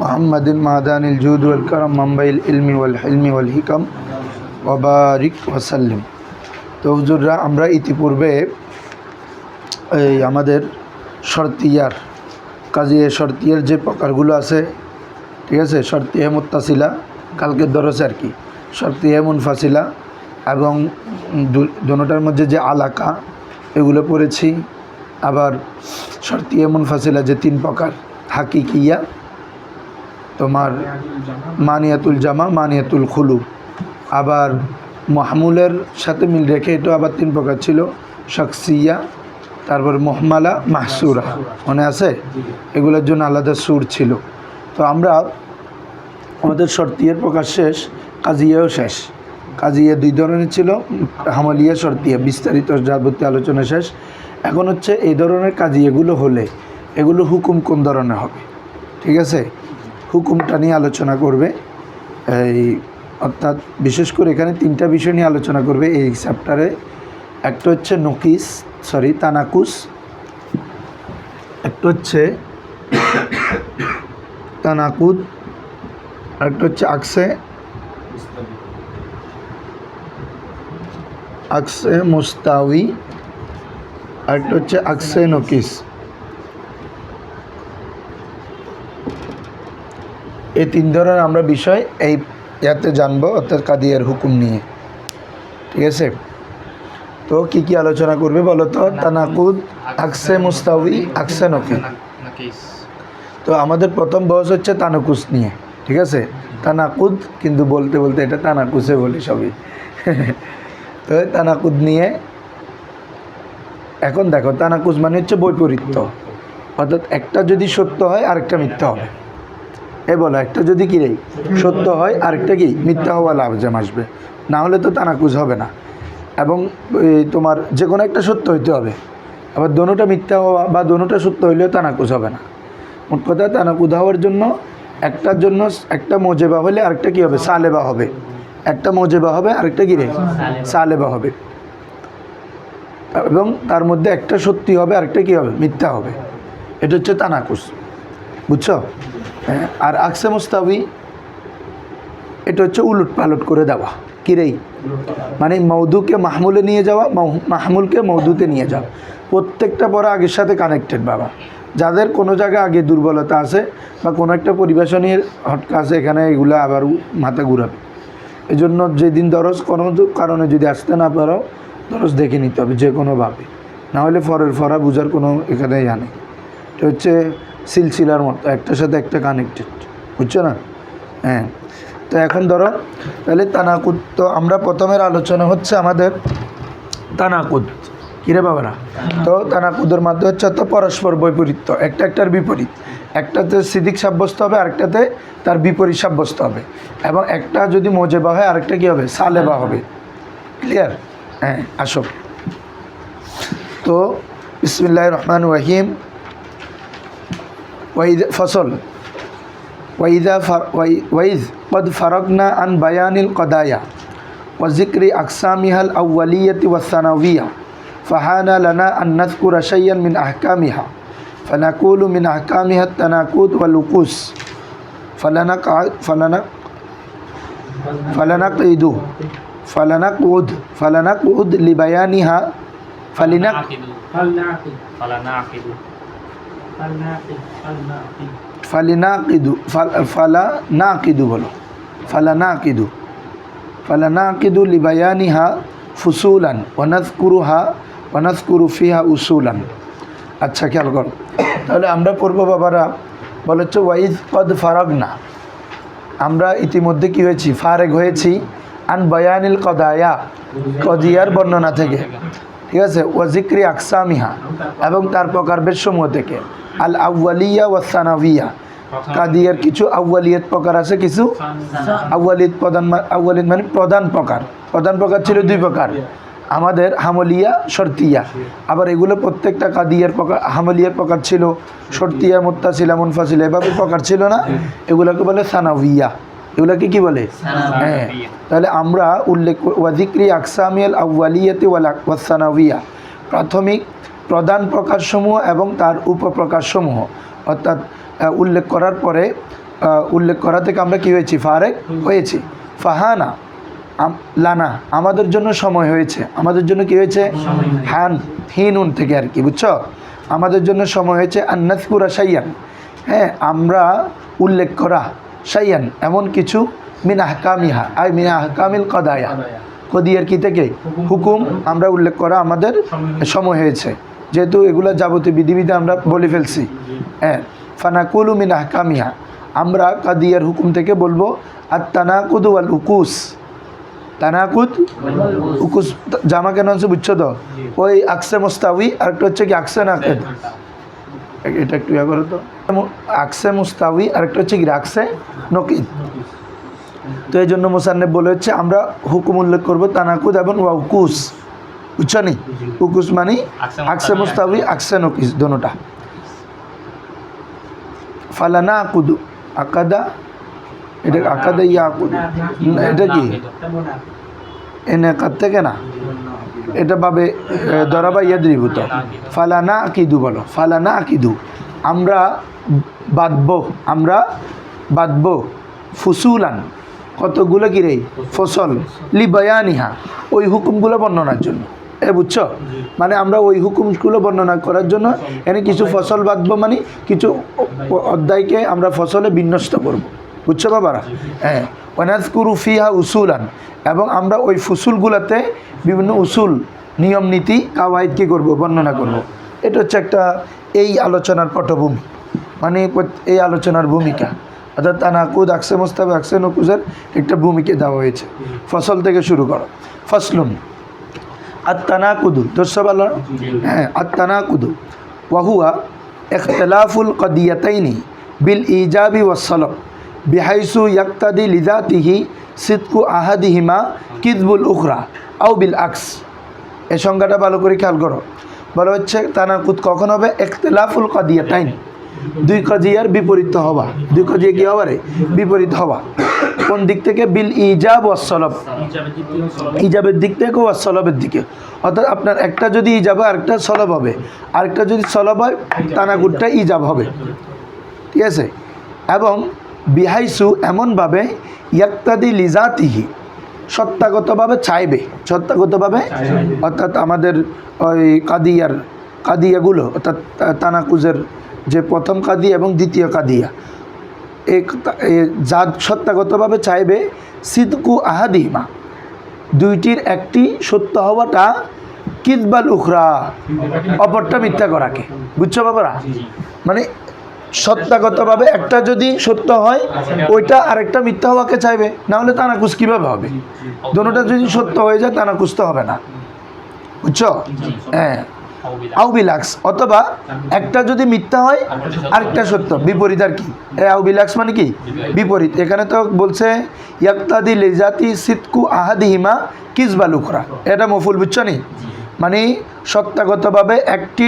মুহাম্মাদিন মাদানিল জুদ ওয়াল কারাম মানবাইল ইলমি ওয়াল হিলমি ওয়াল হিকাম ওয়া বারিক ওয়া সাল্লিম। তো হুজুররা, আমরা ইতিপূর্বে এই আমাদের শর্তিয়ার কাজিয়ে শর্তিয়ার যে প্রকারগুলো আছে, ঠিক আছে, শর্তিয়া মুত্তাসিলা কালকের দরসে আর কি, শর্তিয়া মুনফাসিলা এবং দুটোটার মধ্যে যে আলাকা এগুলো পড়েছি। আবার শর্তিয়া মুনফাসিলা যে তিন প্রকার, হাকিকিয়া, তোমার মানিয়াতুল জামা, মানিয়াতুল খুলু, আবার মাহমুলের সাথে মিল রেখে এটা আবার তিন প্রকার ছিল, শখসিয়া, তারপর মুহমালা, মাহসুরা, মনে আছে? এগুলোর জন্য আলাদা সুর ছিল। তো আমরা আমাদের শর্তিয়ার প্রকাশ শেষ, কাজিয়াও শেষ। কাজিয়া দুই ধরনের ছিল, হামালিয়া, শর্তিয়া, বিস্তারিত যাবতীয় আলোচনা শেষ। এখন হচ্ছে এই ধরনের কাজিয়াগুলো হলে এগুলো হুকুম কোন ধরনের হবে, ঠিক আছে, হুকুমটা নিয়ে আলোচনা করবে। এই অর্থাৎ বিশেষ করে এখানে তিনটা বিষয় নিয়ে আলোচনা করবে এই চ্যাপ্টারে। একটা হচ্ছে তানাকুস, একটা হচ্ছে তানাকুদ, আরেকটা হচ্ছে আকসে মুস্তাউই, আরেকটা হচ্ছে আকসে নকিস। এই তিন ধরনের আমরা বিষয় এই ইয়াতে জানবো, অর্থাৎ কাদিয়ার হুকুম নিয়ে, ঠিক আছে। তো কি কি আলোচনা করবে বলো তো? তানাকুদ, আকসে মুস্তাউই, আকসে নকিস। তো আমাদের প্রথম বয়স হচ্ছে তানাকুস নিয়ে, ঠিক আছে। তানাকুদ কিন্তু বলতে বলতে এটা তানাকুসে বলি সবই। তো তানাকুদ নিয়ে এখন দেখো, তানাকুস মানে হচ্ছে বৈপরীত্য, অর্থাৎ একটা যদি সত্য হয় আরেকটা মিথ্যা হবে। বলো, একটা যদি কি সত্য হয় আরেকটা কি মিথ্যা হওয়া লাভজাম আসবে, না হলে তো তানাকুজ হবে না। এবং তোমার যে কোনো একটা সত্য হইতে হবে, আবার দোনোটা মিথ্যা হওয়া বা দোনোটা সত্য হইলেও তানাকুজ হবে না। মোট কথা, তানাকুদ হওয়ার জন্য একটার জন্য একটা মোজেবা হলে আরেকটা কি হবে? সালেবা হবে। একটা মোজেবা হবে আরেকটা কি সালেবা হবে। এবং তার মধ্যে একটা সত্যি হবে আরেকটা কি হবে? মিথ্যা হবে। এটা হচ্ছে তানাকুস, বুঝছো? আর আকসে মুস্তাউই এটা হচ্ছে উলট পালট করে দেওয়া, কিরেই মানে মৌদুকে মাহমুলে নিয়ে যাওয়া, মাহমুলকে মৌদুতে নিয়ে যাওয়া। প্রত্যেকটা পড়া আগের সাথে কানেক্টেড বাবা। যাদের কোনো জায়গায় আগে দুর্বলতা আছে বা কোনো একটা পরিবেশনের হটকা আছে, এখানে এগুলো আবার মাথা ঘুরাবে। এই জন্য যেদিন দরজ কোনো কারণে যদি আসতে না পারো, দরজ দেখে নিতে হবে যে কোনোভাবে, না হলে ফরা বোঝার কোনো এখানে জানে। এটা হচ্ছে সিলসিলার মতো, একটার সাথে একটা কানেক্টেড, বুঝছো না? হ্যাঁ। তো এখন ধরো তাহলে তানাকুদ, তো আমরা প্রথমের আলোচনা হচ্ছে আমাদের তানাকুদ, কিরে বাবারা? তো তানাকুদের মাধ্যমে হচ্ছে তো পরস্পর বৈপরীত্য, একটার বিপরীত, একটাতে সিদিক সাব্যস্ত হবে আরেকটাতে তার বিপরীত সাব্যস্ত হবে। এবং একটা যদি মোজেবা হয় আরেকটা কী হবে? সালেবা হবে। ক্লিয়ার? হ্যাঁ, আসো। তো বিসমিল্লাহির রহমানির রহিম। ওয়াইদ قد فرغنا عن بيان القضايا وذكر أقسامها الأولية والثانوية فحان لنا أن نذكر شيئا من أحكامها فنقول من أحكامها التناقض والوقوس فلنقعد لبيانها فلنعقد لبيانها فصولا ونذكر فيها উসুলান। আচ্ছা, খেয়াল করো তাহলে আমরা পড়ব বাবারা। বলে হচ্ছে ওয়াইদ কদ ফারাগনা, আমরা ইতিমধ্যে কি হয়েছি? ফারেগ হয়েছি। আন বায়ানিল কদায়া, কদিয়ার বর্ণনা থেকে, ঠিক আছে। ওয়া যিকরি আকসামিহা, এবং তার প্রকারভেদ সমূহ থেকে। আল আউয়ালিয়া ওয়া সানাবিয়া, কাদিয়ার কিছু আউয়ালিয়াত প্রকার আছে, কিছু আউয়ালিয়াত আউয়ালিয়াত মানে প্রধান প্রকার। প্রধান প্রকার ছিল দুই প্রকার, আমাদের হামলিয়া, শর্তিয়া। আবার এগুলো প্রত্যেকটা কাদিয়ার প্রকার, হামলিয়ার প্রকার ছিল, শর্তিয়া, মুত্তাসিলা, মুনফাসিলা, এভাবে প্রকার ছিল না। এগুলোকে বলে সানাবিয়া। এগুলোকে কি বলে? হ্যাঁ। তাহলে আমরা উল্লেখ ওয়া যিকরি আকসামিয়াল আউয়ালিয়াতি ওয়া সানাবিয়া, প্রাথমিক প্রধান প্রকারসমূহ এবং তার উপপ্রকারসমূহ, অর্থাৎ উল্লেখ করার পরে উল্লেখ করা থেকে আমরা কি হয়েছি? ফারেক হয়েছি। ফাহানা লানা আমাদের জন্য সময় হয়েছে, আমাদের জন্য কি হয়েছে? হান হিনুন থেকে আর কি, বুঝছো? আমাদের জন্য সময় হয়েছে আন্নাসকুরা শাইয়ান, হ্যাঁ আমরা উল্লেখ করা শাইয়ান এমন কিছু মিন আহকামিহা আই মিন আহকামিল কদায়া কদিয়ার কি থেকে হুকুম আমরা উল্লেখ করা আমাদের সময় হয়েছে, যেহেতু এগুলো যাবতীয় বিধিবিধান আমরা বলে ফেলছি। হ্যাঁ ফানাকুলু মিন আহকামিহা আমরা কাদিয়ার হুকুম থেকে বলবো আর তানাকুদ ওয়াল উকুস, তানাকুদ উকুস জামা কেন আছে বুঝছো তো? ওই আকসে মুস্তাউই আর একটা হচ্ছে কি আকসে নাকেদ, এটা একটু ইয়া করো তো। আকসে মুস্তাউই আর একটা হচ্ছে কি আকসে নকিদ। তো এই জন্য মুসান্নেফ বলে হচ্ছে আমরা হুকুম উল্লেখ করবো তানাকুদ এবং ওয়া উকুস, বুঝছো নি? উকুস মানে আকসে মুস্তাউই আকসে নকিস দোনোটা। ফালানা আকুদু আকাদা, এটা আকাদা ইয়া আকুদু, এটা কি এনে কাদ থেকে না, এটা ভাবে দরাবা ইয়াদ্রিবুত। ফালানা আকিদু বলো, ফালানা আকিদু আমরা বাঁধবো, আমরা বাঁধবো ফুসুলান কতগুলো কি রে ফসল, লি বয়ানিহা ওই হুকুমগুলো বর্ণনার জন্য। বুঝছো? মানে আমরা ওই হুকুমগুলো বর্ণনা করার জন্য এনে কিছু ফসল বাঁধবো, মানে কিছু অধ্যায়কে আমরা ফসলে বিন্যস্ত করব, বুঝছো বাবারা? হ্যাঁ ওয়ানাজকুরু ফিহা উসুলান এবং আমরা ওই ফুসুলগুলোতে বিভিন্ন উসুল নিয়ম নীতি কাওয়াইদ কী করবো? বর্ণনা করব। এটা হচ্ছে একটা এই আলোচনার পটভূমি, মানে এই আলোচনার ভূমিকা, অর্থাৎ তানাকুদ আকসে মুস্তাবি আকসে নকুজের একটা ভূমিকা দেওয়া হয়েছে। ফসল থেকে শুরু করো। ফসলুন আত-তানাকুদু দর্শবাল, হ্যাঁ আত-তানাকুদু ওয়াহুয়া ইখতিলাফুল কদিয়াতাইনি বিল ইজাবি ওয়াস সালাব বিহাইসু ইয়াক্তাদি লিযাতিহি সিদকু আহাদিহিমা কিযবুল উখরা আও বিল আকস। এই সংজ্ঞাটা ভালো করে খেয়াল করো। বলা হচ্ছে তানাকুদ কখন হবে? ইখতিলাফুল কদিয়াতাইন, দুই কজিয়ার বিপরীত হওয়া, দুই কজিয়া কি হওয়া রে? বিপরীত হওয়া। কোন দিক থেকে? বিল ইজাব ওয়াস সালাব, ইজাবের দিক থেকে ওয়াস সালাবের দিকে। অর্থাৎ আপনার একটা যদি ইজাব হয় আরেকটা সলব হবে, আরেকটা যদি সলব হয় তানাকুদটা ইজাব হবে, ঠিক আছে? এবং বিহাইসু এমনভাবে ইয়াক্তাদি লিজাতিহি সত্তাগতভাবে চাইবে, সত্তাগতভাবে অর্থাৎ আমাদের ওই কাদিয়াগুলো অর্থাৎ তানাকুজের যে প্রথম কাদিয়া এবং দ্বিতীয় কাদিয়া যা সত্তাগতভাবে চাইবে সিদকু আহাদিমা দুইটির একটি সত্য হওয়াটা কিযবাল উখরা অপরটা মিথ্যা করাকে, বুঝছো বাবারা? মানে সত্তাগতভাবে একটা যদি সত্য হয় ওইটা আরেকটা মিথ্যা হওয়াকে চাইবে, না হলে তানাকুজ কীভাবে হবে? দোনোটা যদি সত্য হয়ে যায় তানাকুজ তো হবে না, বুঝছো? হ্যাঁ আউবিলাক্স, অথবা একটা যদি মিথ্যা হয় আরেকটা সত্য, বিপরীত আর কি। আউবিলাক্স মানে কি? বিপরীত। এখানে তো বলছে ইয়াক্তাদি লিজাতি সিদকু আহাদিহিমা কিযবাল উখরা, এটা মফুল, বুঝছো নি? মানে সত্তাগতভাবে একটি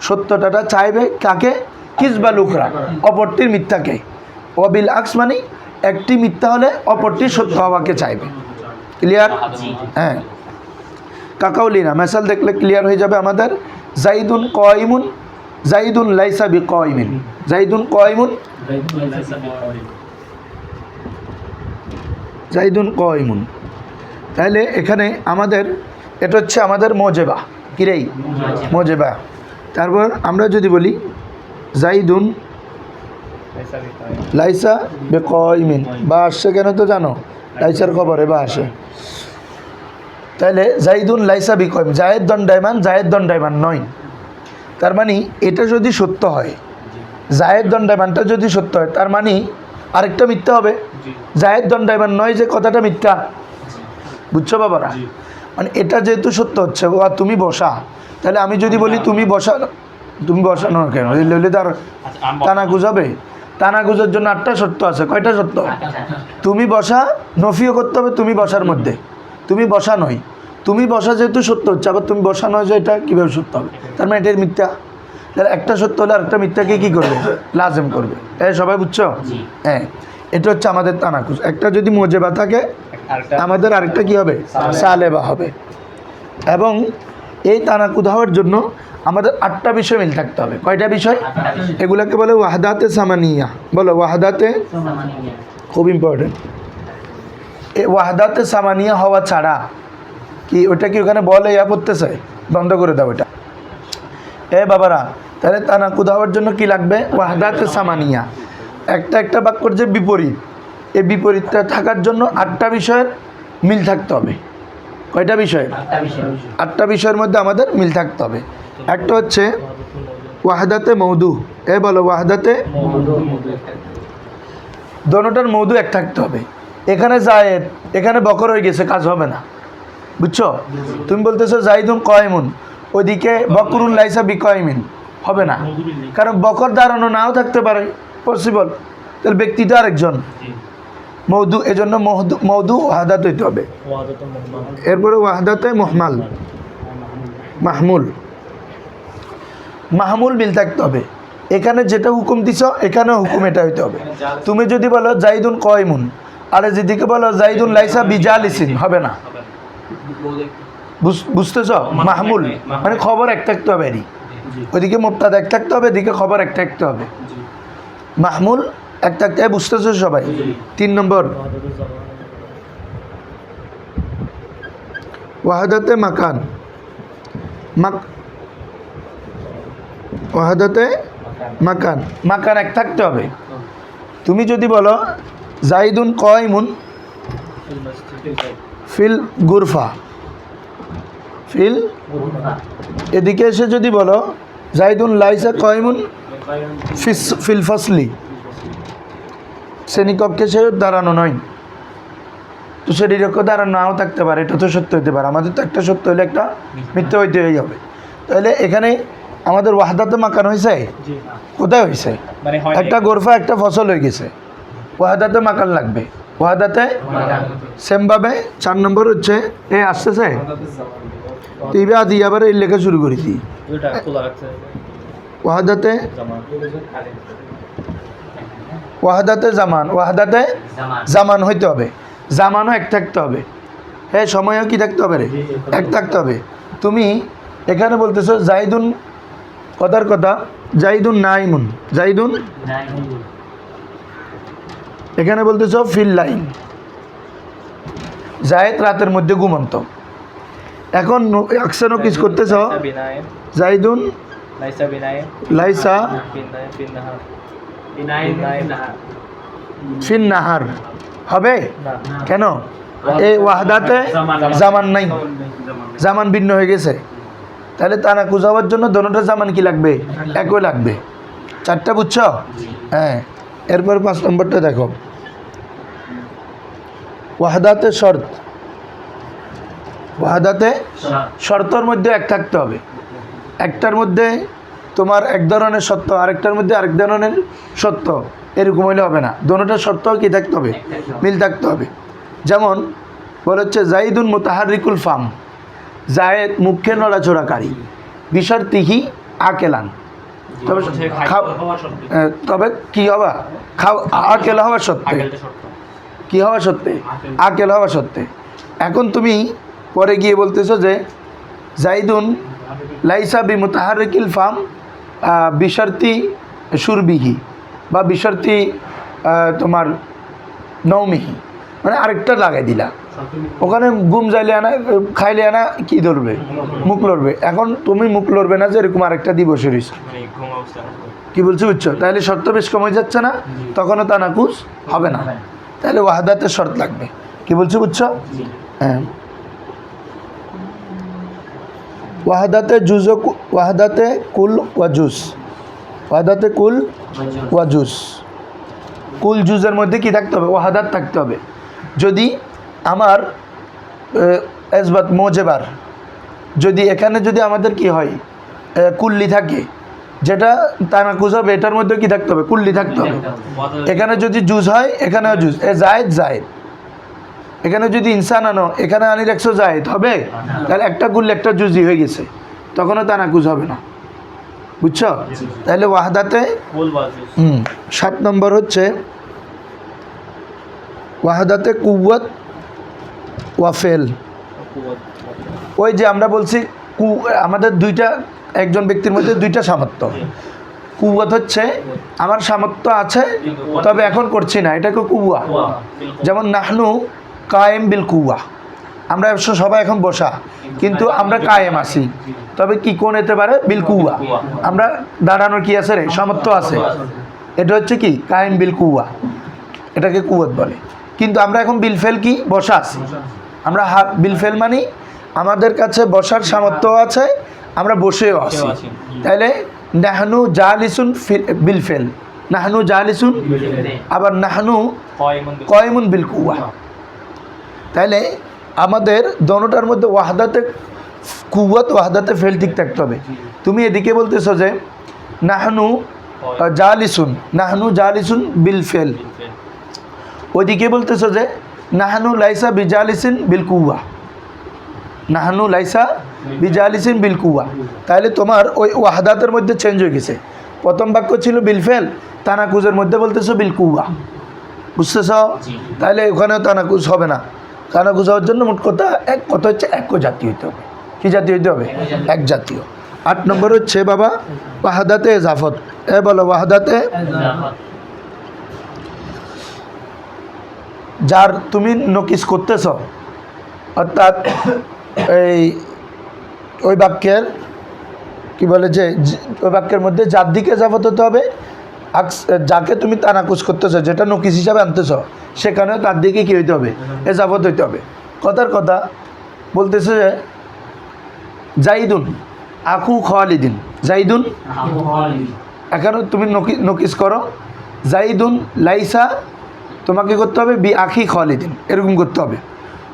সত্যতাটা চাইবে কাকে? কিযবাল উখরা অপরটির মিথ্যাকে। ওয়াবিল আকস মানে একটি মিথ্যা হলে অপরটি সত্য হওয়াকে চাইবে। ক্লিয়ার? হ্যাঁ কাকাউলিনা মেসাল দেখলে ক্লিয়ার হয়ে যাবে আমাদের। জাইদুন কাইমুন, জাইদুন লাইসা বিকাইমিন, জাইদুন কাইমুন, জাইদুন কাইমুন। তাহলে এখানে আমাদের এটা হচ্ছে আমাদের মোজেবা, কিরেই মোজেবা। তারপর আমরা যদি বলি জাইদুন লাইসা বিকাইমিন, বা আসছে কেন তো জানো? লাইসার খবরে বা আসে। তাহলে জাইদুন লাইসা বিকাইম, জায়েদ দণ্ডায়মান, জায়েদ দণ্ডায়মান নয়। তার মানে এটা যদি সত্য হয়, জায়েদ দণ্ডায়মানটা যদি সত্য হয়, তার মানে আরেকটা মিথ্যা হবে, জায়েদ দণ্ডায়মান নয় যে কথাটা মিথ্যা, বুঝছো বাবারা? মানে এটা যেহেতু সত্য হচ্ছে, ও তুমি বসা, তাহলে আমি যদি বলি তুমি বসা, তুমি বসানো কেন? তার তানাকুজ হবে। তানাকুজের জন্য 8টা সত্য আছে। কয়টা সত্য? তুমি বসা নফিও করতে হবে তুমি বসার মধ্যে, তুমি বসা নয়, তুমি বসা যেহেতু সত্য হচ্ছে, আবার তুমি বসা নয় যে এটা কীভাবে সত্য হবে? তার মানে এটার মিথ্যা। তাহলে একটা সত্য হলে আরেকটা মিথ্যাকে কী করবে? লাজেম করবে। সবাই বুঝছো? হ্যাঁ এটা হচ্ছে আমাদের তানাকুজ। একটা যদি মোজেবা থাকে আমাদের আরেকটা কী হবে? সালেবা হবে। এবং এই তানাকুদ হওয়ার জন্য আমাদের 8টা বিষয় মিল থাকতে হবে। কয়টা বিষয়? এগুলাকে বলে ওয়াহদাতে সামানিয়া। বলো ওয়াহদাতে, খুব ইম্পর্টেন্ট। এই ওয়াহদাতে সামানিয়া হওয়া ছাড়া কি ওটা কি ওখানে বলে পড়তেছে? বন্ধ করে দাও এটা। বাবারা, তাহলে তানাকুদ হওয়ার জন্য কি লাগবে? ওয়াহদাতে সামানিয়া, একটা বাক্যর যে বিপরীত, এই বিপরীতটা থাকার জন্য 8টা বিষয়ের মিল থাকতে হবে। কয়টা বিষয়? 8টা বিষয়ের মধ্যে আমাদের মিল থাকতে হবে। একটা হচ্ছে ওয়াহদাতে মৌদু। বলো ওয়াহদাতে, দোনোটার মৌদু এক থাকতে হবে। এখানে জায়েদ, এখানে বকর হয়ে গেছে, কাজ হবে না। বুঝছো? তুমি বলতেছো জাইদুন কয়মুন, ওইদিকে বকরুন লাইসা বিকয়মিন, হবে না, কারণ বকর দাঁড়ানো নাও থাকতে পারে, পসিবল। তাহলে ব্যক্তিটা আরেকজন মৌদু, এজন্য মৌদু ওয়াহদাত হইতে হবে। এরপরে ওয়াহদাতে মুহমাল, মাহমুল, মাহমুল মিল থাকতে হবে। এখানে যেটা হুকুম দিছ এখানে হুকুম এটা হইতে হবে। তুমি যদি বলো জাইদুন কয়মুন, আর যেদিকে বলো জাইদুন লাইসা বিজালিসিন, হবে না। বুঝতেছ? মাহমুল মানে খবর এক থাকতে হবে, ওইদিকে মুবতাদা এক থাকতে হবে, এদিকে খবর এক থাকতে হবে। মাহমুল এক থাকতে, বুঝতেছ সবাই? 3 নম্বর ওয়াহদাতে মাকান, ওয়াহদাতে মাকান, মাকান এক থাকতে হবে। তুমি যদি বলো জাইদুন কয়মুন ফিল গুরফা, ফিল, এদিকে এসে যদি বলো জাইদুন লাইসা কয়মুন ফিল ফসলি, শ্রেণীকক্ষে সে দাঁড়ানো নয়, তো সেটিরক্ষ দাঁড়ানো নাও থাকতে পারে, এটা তো সত্য হইতে পারে। আমাদের তো একটা সত্য হলে একটা মিথ্যা হইতে হবে। তাহলে এখানে আমাদের ওয়াহদাতে মাকান হয়েছে, কোথায় হয়েছে? একটা গোরফা একটা ফসল হয়ে গেছে, ওয়াহদাতে মাকান লাগবে, ওয়াহদাতে। সেমভাবে 4 নম্বর হচ্ছে আসতেছে তুই আদি আবার এই লেখা শুরু করেছি ওয়াহদাতে, ওয়াহদাতে জামান, ওয়াহদাতে জামান হইতে হবে, জামানও এক থাকতে হবে। সময়ও কি থাকতে হবে রে? এক থাকতে হবে। তুমি এখানে বলতেছো জাইদুন, কথার কথা জাইদুন নাইমুন, জাইদুন, এখানে বলতেছো ফিল লাইন, জায়েদ রাতের মধ্যে ঘুমন্ত। এখন আকসানো কিস করতেছ, জাইদুন লাইসা ফিন নাহার, হবে কেন? এই ওয়াহদাতে জামান নাই, জামান ভিন্ন হয়ে গেছে। তাহলে তানাকুজ হওয়ার জন্য দোনোটা জামান কি লাগবে? একই লাগবে। 4টা বুঝছো? হ্যাঁ। এরপর 5 নম্বরটা দেখো, ওয়াহদাতে শর্ত, ওয়াহদাতে শর্তর মধ্যে এক থাকতে হবে। একটার মধ্যে তোমার এক ধরনের সত্য, আরেকটার মধ্যে আরেক ধরনের সত্য, এরকম হইলে হবে না। দোনোটা শর্ত কি থাকতে হবে? মিল থাকতে হবে। যেমন বলে হচ্ছে জাইদুন মুতাহারিকুল ফাম, জায়েদ মুখে নড়াচড়াকারী, বিশর্তিহি আকেলান, তবে কি হবা? আকেল হওয়া সত্ত্বে, কি হওয়া সত্ত্বে? আকেল হওয়া সত্ত্বে। এখন তুমি পরে গিয়ে বলতেছো যে জাইদুন লাইসা বি মুতাহারিকিল ফাম বিশর্তি সুরবিহি বা বিশর্তি তোমার নৌমিহি, মানে আরেকটা লাগাই দিলা। ওখানে ঘুম যাইলে আনা, খাইলে আনা কি ধরবে? মুখ লড়বে। এখন তুমি মুখ লড়বে না যে এরকম আরেকটা দিবস রয়েছে, কি বলছো? বুঝছো? তাহলে শর্ত বেশ কমে যাচ্ছে না, তখনও তানাকুজ হবে না। তাহলে ওয়াহদাতে শর্ত লাগবে, কি বলছো? বুঝছো? হ্যাঁ। ওয়াহদাতে জুজ, ওয়াহদাতে কুল ওয়াজুস, ওয়াহদাতে কুল ওয়াজুস, কুল জুজের মধ্যে কি থাকতে হবে? ওয়াহদাত থাকতে হবে। যদি আমার এসবাত মোজেবার, যদি এখানে যদি আমাদের কি হয় কুল্লি থাকে, যেটা তানাকুজ হবে, এটার মধ্যে কি থাকতে হবে? কুল্লি থাকতে হবে। এখানে যদি জুজ হয় এখানেও জুজ, জায়েদ জায়েদ। এখানে যদি ইনসান আনো, এখানে আনি রাখছো জায়েদ, হবে? তাহলে একটা কুল্লি একটা জুজি হয়ে গেছে, তখনও তানাকুজ হবে না। বুঝছো? তাহলে ওয়াহদাতে 7 নম্বর হচ্ছে ওয়াহদাতে কুওয়াত ওয়াফেল। ওই যে আমরা বলছি আমাদের দুইটা, একজন ব্যক্তির মধ্যে দুইটা সামর্থ্য। কুওয়াত হচ্ছে আমার সামর্থ্য আছে তবে এখন করছি না, এটাকে কুওয়া। যেমন নাহনু কায়েম বিল কুওয়া, আমরা সবাই এখন বসা কিন্তু আমরা কায়েম আছি, তবে কি কোন হতে পারে বিল কুওয়া, আমরা দাঁড়ানোর কি আছে রে সামর্থ্য আছে, এটা হচ্ছে কি কায়েম বিল কুওয়া, এটাকে কুওয়াত বলে। কিন্তু আমরা এখন বিলফেল কি বসা আছি, আমরা বিলফেল মানি আমাদের কাছে বসার সামর্থ্য আছে, আমরা বসেও আছি। তাইলে নাহনু জালিসুন বিলফেল, নাহনু জালিসুন, আবার নাহনু কায়েমুন বিল কুওয়া। তাইলে আমাদের দোনোটার মধ্যে ওয়াহদাতে কুওয়াত ওয়াহদাতে ফেল ঠিক থাকতে হবে। তুমি এদিকে বলতেছো যে নাহনু জালিসুন, নাহনু জালিসুন বিল ফেল, ওইদিকে বলতেছো যে নাহনু লাইসা বিজালিসিন বিল কুওয়া, নাহনু লাইসা বিজালিসিন বিল কুওয়া। তাহলে তোমার ওই ওয়াহদাতের মধ্যে চেঞ্জ হয়ে গেছে। প্রথম বাক্য ছিল বিলফেল, তানাকুজের মধ্যে বলতেছো বিল কুওয়া, বুঝতেছ? তাহলে ওখানেও তানাকুজ হবে না। তানাকুজ হওয়ার জন্য মোট কথা এক কথা হচ্ছে এক জাতীয় হইতে হবে। কী জাতীয় হইতে হবে? এক জাতীয়। 8 নম্বর হচ্ছে বাবা ওয়াহদাতে এজাফত। বলো ওয়াহদাতে, যার তুমি নকিস করতেছ, অর্থাৎ এই ওই বাক্যের কি বলে যে ওই বাক্যের মধ্যে যার দিকে এজাফত হতে হবে, যাকে তুমি তানাকুজ করতেছো, যেটা নকিস হিসাবে আনতেছ, সেখানেও তার দিকে কী হইতে হবে? এজাফত হইতে হবে। কথার কথা বলতেছে যে জাইদুন আখু খালিদিন, জাইদুন, এখানে তুমি নকিস করো জাইদুন লাইসা, তোমাকে করতে হবে বি আখি খালিদিন, এরকম করতে হবে।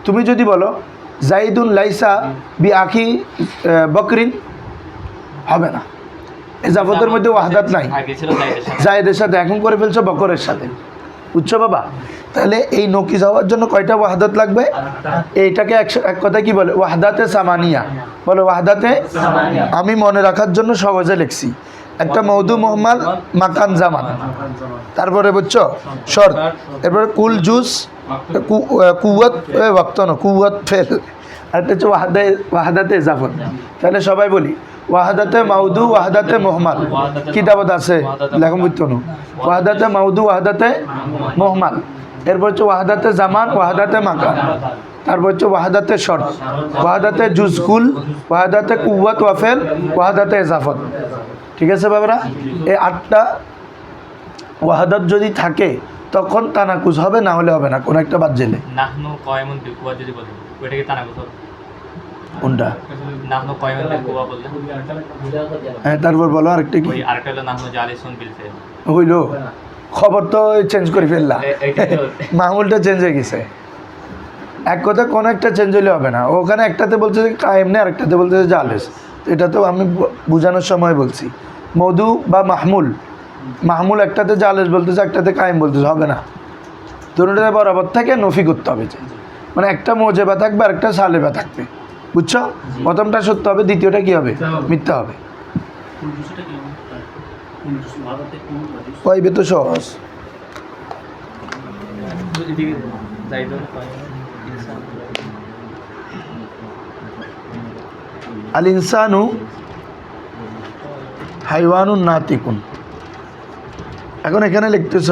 তুমি যদি বলো জাইদুন লাইসা বি আখি বকরিন, হবে না, এজাফতের মধ্যে ওয়াহদাত নাই, জায়েদের সাথে এখন করে ফেলছো বকরের সাথে, বুঝছো বাবা? তাহলে এই নকিস হওয়ার জন্য কয়টা ওয়াহদাত লাগবে? এইটাকে এক কথায় কি বলে? ওয়াহদাতে সামানিয়া বলে। ওয়াহদাতে আমি মনে রাখার জন্য সহজে লিখছি, একটা মৌদু মোহাম্মদ মাকান জামান, তারপরে বুঝছো শর্ত, এরপরে কুল জুস কুওয়াত ওয়াক্তন কুওয়াত ফেল, আর একটা হচ্ছে ওয়াহদাতে ইজাফত। তাহলে সবাই বলি ওয়াহদাতে মাউদু ওয়াহদাতে মোহাম্মদ, কিতাবত আছে লেখম বুঝতো, ওয়াহদাতে মাউদু ওয়াহদাতে মোহাম্মদ, এরপর হচ্ছে ওয়াহদাতে জামান ওয়াহদাতে মাকান, তারপর হচ্ছে ওয়াহদাতে শর্ত, ওয়াহদাতে জুজকুল, ওয়াহদাতে কুওয়াত ওয়াফেল, ওয়াহদাতে ইজাফত। ঠিক আছে বাবারা? এই 8টা ওয়াহদাত যদি থাকে তখন তানাকুজ হবে, না হলে হবে না, কোন একটা বাদ জেলে। নাহনু কায়েমুন বিল কুওয়া যদি বলি, ওইটা কি তানাকুজ হবে? কোনটা? নাহনু কায়েমুন বিল কুওয়া বললে, হ্যাঁ, তারপর বলো আরেকটা কি? ওই আরেকটা হলো নাহনু জালিসুন বিল ফেল। হইলো, খবর তো চেঞ্জ করে ফেললা, মাহমুলটা চেঞ্জ হয়ে গেছে। এক কথা কোন একটা চেঞ্জ হলে হবে না। ওখানে একটাতে বলছে যে কায়েম নেই, আরেকটাতে বলছে যে জালেস। এটা তো আমি বোঝানোর সময় বলছি। মধু বা মাহমুল, মাহমুল একটাতে জালেস বলতেছে, একটাতে কায়েম বলতেছে, হবে না। দুটোটাতে বরাবর থাকে, নফি করতে হবে, মানে একটা মোজেবা থাকবে আর একটা সালেবা থাকবে, বুঝছো? প্রথমটা সত্য হবে, দ্বিতীয়টা কি হবে? মিথ্যা হবে। পাইবে তো সহজ। আল ইনসানু হাইওয়ানুন নাতিকুন। এখন এখানে লিখতেছ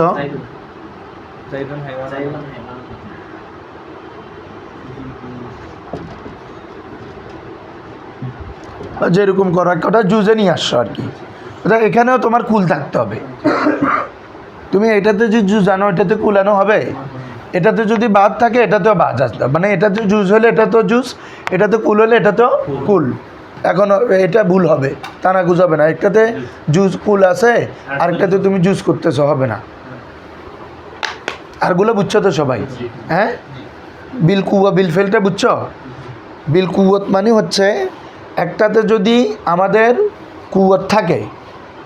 যেরকম করো, একটা জুজে নিয়ে আসছো আর কি। এখানেও তোমার কুল থাকতে হবে। তুমি এটাতে যে জুজ জানো, এটাতে কুলানো হবে। এটাতে যদি বাদ থাকে, এটাতেও বাদ আসতে, মানে এটাতে জুজ হলে এটা তো জুজ, এটাতে কুল হলে এটা তো কুল। এখন এটা ভুল হবে, তানাকুজ হবে না। একটাতে জুজ কুল আছে, আরেকটাতে তুমি জুজ করতেছো, হবে না। আরগুলো বুঝছো তো সবাই? হ্যাঁ, বিল কুয়া বিল ফেলটা বুঝছো? বিল কুয়াত মানে হচ্ছে একটাতে যদি আমাদের কুয়াত থাকে,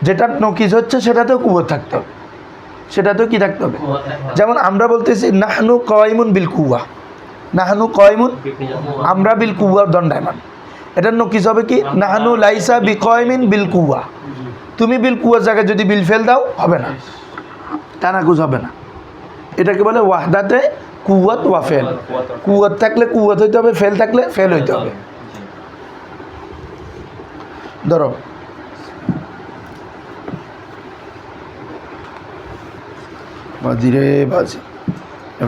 যেটা নকিজ হচ্ছে সেটাতেও কুয়াত থাকতে হবে, সেটাতেও কি থাকতে হবে? যেমন আমরা বলতেছি নাহনু কায়েমুন বিল কুয়া, নাহনু কায়েমুন, আমরা বিল কুয়া দণ্ডায়মান। এটার নকিজ হবে কি? নাহনু লাইসা বিকায়েমিন বিল কুয়া। তুমি বিল কুয়ার জায়গায় যদি বিল ফেল দাও, হবে না, তানাকুজ হবে না। এটাকে বলে ওয়াহদাতে কুওয়াত ওয়া ফেল। কুওয়াত থাকলে কুওয়াত হইতে হবে, ফেল থাকলে ফেল হইতে হবে। ধরো বাজিরে বাজি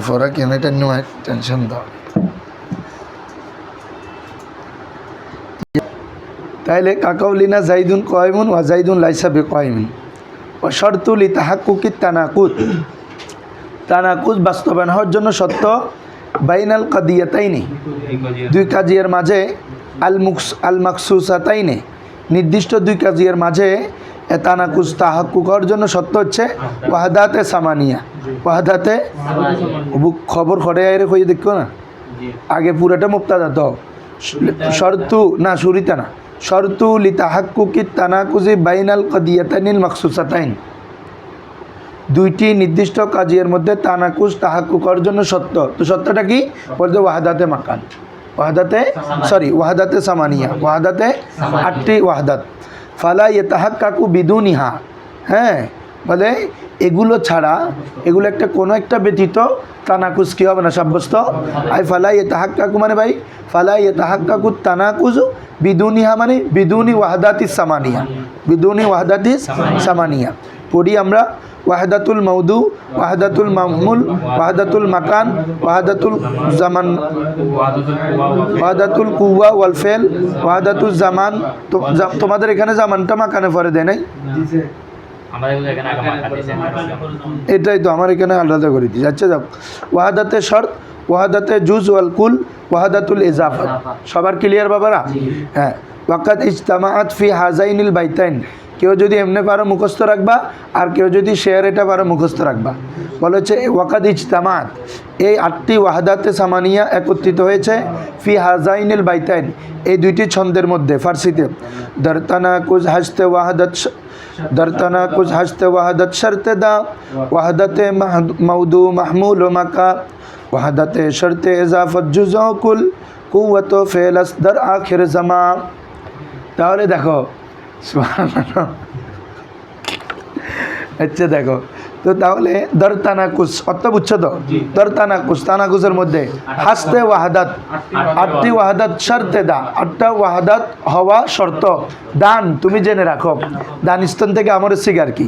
ফরা কেন এটা নিয়ে টেনশন দাও তাইলে কাকাউলিনা জাইদুন কয়মুন ওয়া জাইদুন লাইসা বিকয়মিন ওয়া শর্তুল ইতাহাক্কুকি তানাকুজ বাস্তবায়ন হওয়ার জন্য সত্য বাইনাল কাদিয়াতাইনি দুই কাজিয়ার মাঝে আল মাকসুসাতাইনি নির্দিষ্ট দুই কাজিয়ার মাঝে তানাকুজ তাহাক্কুক হওয়ার জন্য সত্য হচ্ছে ওয়াহাদাতে সামানিয়া ওয়াহাদাতে খবর খড়ে আইরে কইয়ে দেখো না আগে পুরোটা মুক্তাদা তো শর্তু না শুরিতা না শর্তু লিতাহাক্কুকি তানাকুজি বাইনাল কাদিয়াতাইনিল মাকসুসাতাইন দুইটি নির্দিষ্ট কাজের মধ্যে তানাকুজ তাহাক্কুক করার জন্য সত্য তো সত্যটা কি বলতে ওয়াহাদাতে মাকান ওয়াহাদাতে সামানিয়া ওয়াহাদাতে 8টি ওয়াহাদাত ফালা ইয়াতাহাক্কাকু বিদুনিহা হ্যাঁ বলে এগুলো ছাড়া এগুলো একটা কোনো একটা ব্যতীত তানাকুজ কি হবে না সাব্যস্ত আই ফালা ইয়াতাহাক্কাকু মানে ভাই ফালা ইয়াতাহাক্কাকু তানাকুজ বিদুনিহা মানে বিদুনি ওয়াহাদাতিস সামানিয়া বিদুনি ওয়াহাদাতিস সামানিয়া পড়ি আমরা ওয়াহাদাতুল মাউদু ওয়াহাদাতুল মাহমুল ওয়াহাদাতুল মাকান ওয়াহাদাতুল জামান ওয়াহাদাতুল কুওয়া ওয়াল ফেল ওয়াহাদাতুল জামান তো তোমাদের এখানে জামানটা মাকানে পরে দেয় নাই এটাই তো আমার এখানে আলাদা করে দিই আচ্ছা যাও ওয়াহাদাতে শর্ত ওয়াহাদাতে জুজ ওয়াল কুল ওয়াহাদাতুল ইজাফাত সবার ক্লিয়ার বাবারা হ্যাঁ ওয়াকাত ইজতামাআত ফি হাজাইনিল বাইতাইন কেউ যদি এমনি পারো মুখস্থ রাখবা আর কেউ যদি শেয়ার এটা পারো মুখস্থ রাখবা বলে হচ্ছে ওয়াকাত ইজতামাআত এই 8টি ওয়াহাদাতে সামানিয়া একত্রিত হয়েছে ফি হাজাইনিল বাইতাইন এই দুইটি ছন্দের মধ্যে ফার্সিতে দরতানাকুজ হাসতে ওয়াহাদাত দরতানাকুজ হাসতে ওয়াহাদাত শর্তে দা ওয়াহাদাতে মাউদু মাহমুল ও মাকা ওয়াহাদাতে শর্তে ইজাফত জুজউ কুল কুওয়াত ফেল আসদার আখির জামা তাহলে দেখো আচ্ছা দেখো তো তাহলে দর তানাকুস অর্থ বুঝছো তো দর তানাকুস তানাকুসের মধ্যে হাসতে ওয়াহাদাত 8টি ওয়াহাদাত শর্তে দা 8টা ওয়াহাদাত হওয়া শর্ত দান তুমি জেনে রাখো দান স্থান থেকে আমার সিগার কি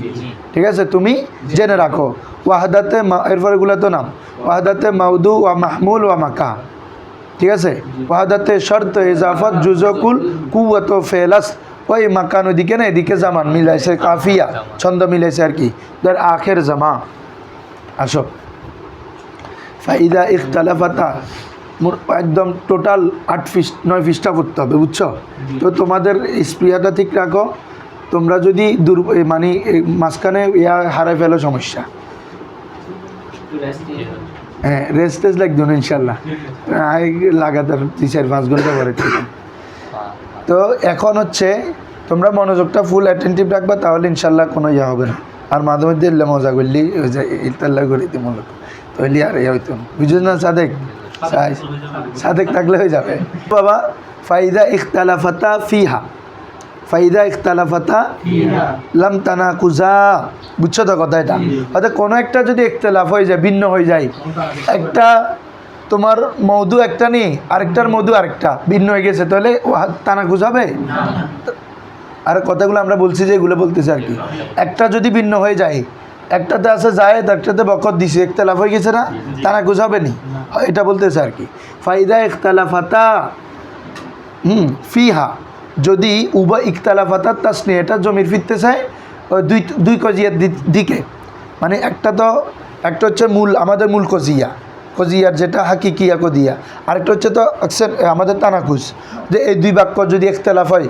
ঠিক আছে তুমি জেনে রাখো ওয়াহাদাতে এরপরে গুলো তো নাম ওয়াহাদাতে মাউদু ওয়া মাহমুল ওয়া মাকা ঠিক আছে ওয়াহাদাতে শর্ত ইজাফত জুজকুল কুওয়াত ফেলাস ওই মাকান ওইদিকে না এদিকে জামান মিলাইছে কাফিয়া ছন্দ মিলাইছে আর কি ধর আখের জামা আসো ফাইদা ইখতালাফাতা একদম টোটাল 9 পৃষ্ঠা পড়তে হবে বুঝছো তো তোমাদের স্প্রিয়াটা ঠিক রাখো তোমরা যদি মানে মাঝখানে হারাই ফেলো সমস্যা হ্যাঁ রেস্ট লাগবে না ইনশাল্লাহ লাগাতার 3-4-5 ঘন্টা পরে তো এখন হচ্ছে তোমরা মনোযোগটা ফুল অ্যাটেন্টিভ রাখবা তাহলে ইনশাল্লাহ কোনো ইয়ে হবে না আর মাঝে মধ্যে এলে মজা করলি ওই যে ইতাল্লা করে দিতে মূলত তাহলে আর ইয়ে হইতো না বুঝছো না সাদেক থাকলে হয়ে যাবে বাবা ফাইদা ইখতালাফাতা ফিহা ফাইদা ইখতালাফাতা লাম তানাকুজা বুঝছো তো কথা এটা অর্থাৎ কোনো একটা যদি ইখতিলাফ হয়ে যায় ভিন্ন হয়ে যায় একটা তোমার মৌদু একটা নেই আরেকটার মধু আরেকটা ভিন্ন হয়ে গেছে তাহলে তানাকুজ হবে আর কথাগুলো আমরা বলছি যে এগুলো বলতেছি আর কি একটা যদি ভিন্ন হয়ে যায় একটাতে আছে জায়েদ একটাতে বকত দিছে ইখতিলাফ হয়ে গেছে না তানাকুজ হবে নি এটা বলতেছে আর কি ফাইদা ইখতালাফাতা ফিহা যদি উভয় ইখতালাফাতা তাসনি এটা জমির ফিরতে চায় দুই কজিয়ার দিকে মানে একটা হচ্ছে মূল আমাদের মূল কজিয়ার যেটা হাকিকিয়া কদিয়া আরেকটা হচ্ছে তো আমাদের তানাকুজ যে এই দুই বাক্য যদি ইখতিলাফ হয়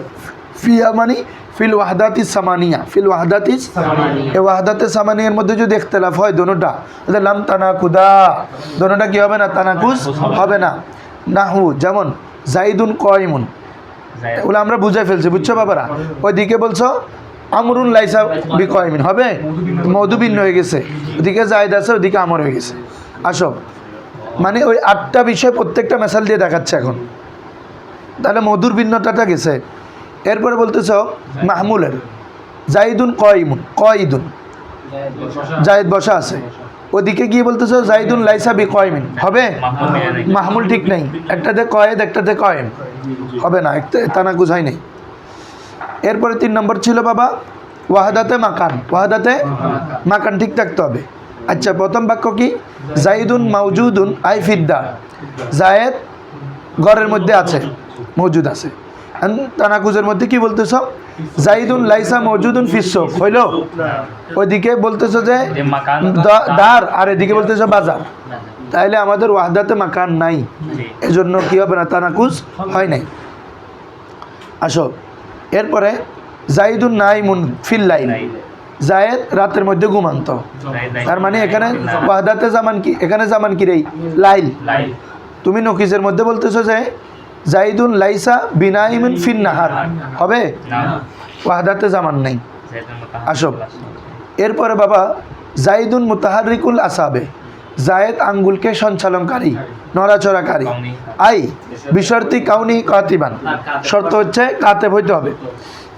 ফিয়া মানে ফিল ওয়াহদাতিস সামানিয়া এই ওয়াহদাতে সামানিয়ার মধ্যে যদি ইখতিলাফ হয় দোনোটা তাহলে লাম তানাকুদা দোনোটা কি হবে না তানাকুজ হবে না নাহু যেমন জাইদুন কয়মুন ওগুলো আমরা বুঝাই ফেলছি বুঝছো বাবারা ওইদিকে বলছো আমরুন লাইসা বিকয়মিন হবে মধু ভিন্ন হয়ে গেছে ওদিকে জায়দ আছে ওদিকে আমর হয়ে গেছে আসো মানে ওই 8টা বিষয় প্রত্যেকটা মেসাল দিয়ে দেখাচ্ছে এখন তাহলে মধুর ভিন্নতাটা গেছে এরপরে বলতেছ মাহমুলের জাইদুন কয়ইদুন জায়দ বসা আছে ওদিকে গিয়ে বলতেছ জাইদুন লাইসা বিকয়মিন হবে মাহমুল ঠিক নেই একটাতে কয়েদ একটাতে কয়েম হবে না তানাকুজ হয় নাই এরপরে 3 নম্বর ছিল বাবা ওয়াহাদাতে মাকান, ওয়াহাদাতে মাকান ঠিক থাকতে হবে। আচ্ছা, প্রথম বাক্য কি? জাইদুন মাউজুদুন আই ফিদ্দার, জায়েদ ঘরের মধ্যে আছে, মজুদ আছে। তানাকুজের মধ্যে কি বলতেছ? জাইদুন লাইসা মজুদুন ফিসসুক, হইল? ওইদিকে বলতেছো যে দার, আর এদিকে বলতেছো বাজার, তাইলে আমাদের ওয়াহদাতে মাকান নাই, এজন্য কি হবে না, তানাকুজ হয় নাই। আসো, এরপরে জাইদুন নাইমুন ফিল লাইল, জায়েদ রাতের মধ্যে ঘুমান্ত, তার মানে এখানে ওয়াহদাতে জামান কি, এখানে জামান কি রে? লাইল। তুমি নকিজের মধ্যে বলতেছো যে জাইদুন লাইসা বিনাইমুন ফিন নাহার, হবে? ওয়াহদাতে জামান নাই। আসো, এরপরে বাবা জাইদুন মুতাহারিকুল আসাবে, জায়েদ আঙ্গুলকে সঞ্চালনকারী, নড়াচড়াকারী। আই বিশর্তি কাউনি কাতিবান, শর্ত হচ্ছে কাতেব হইতে হবে।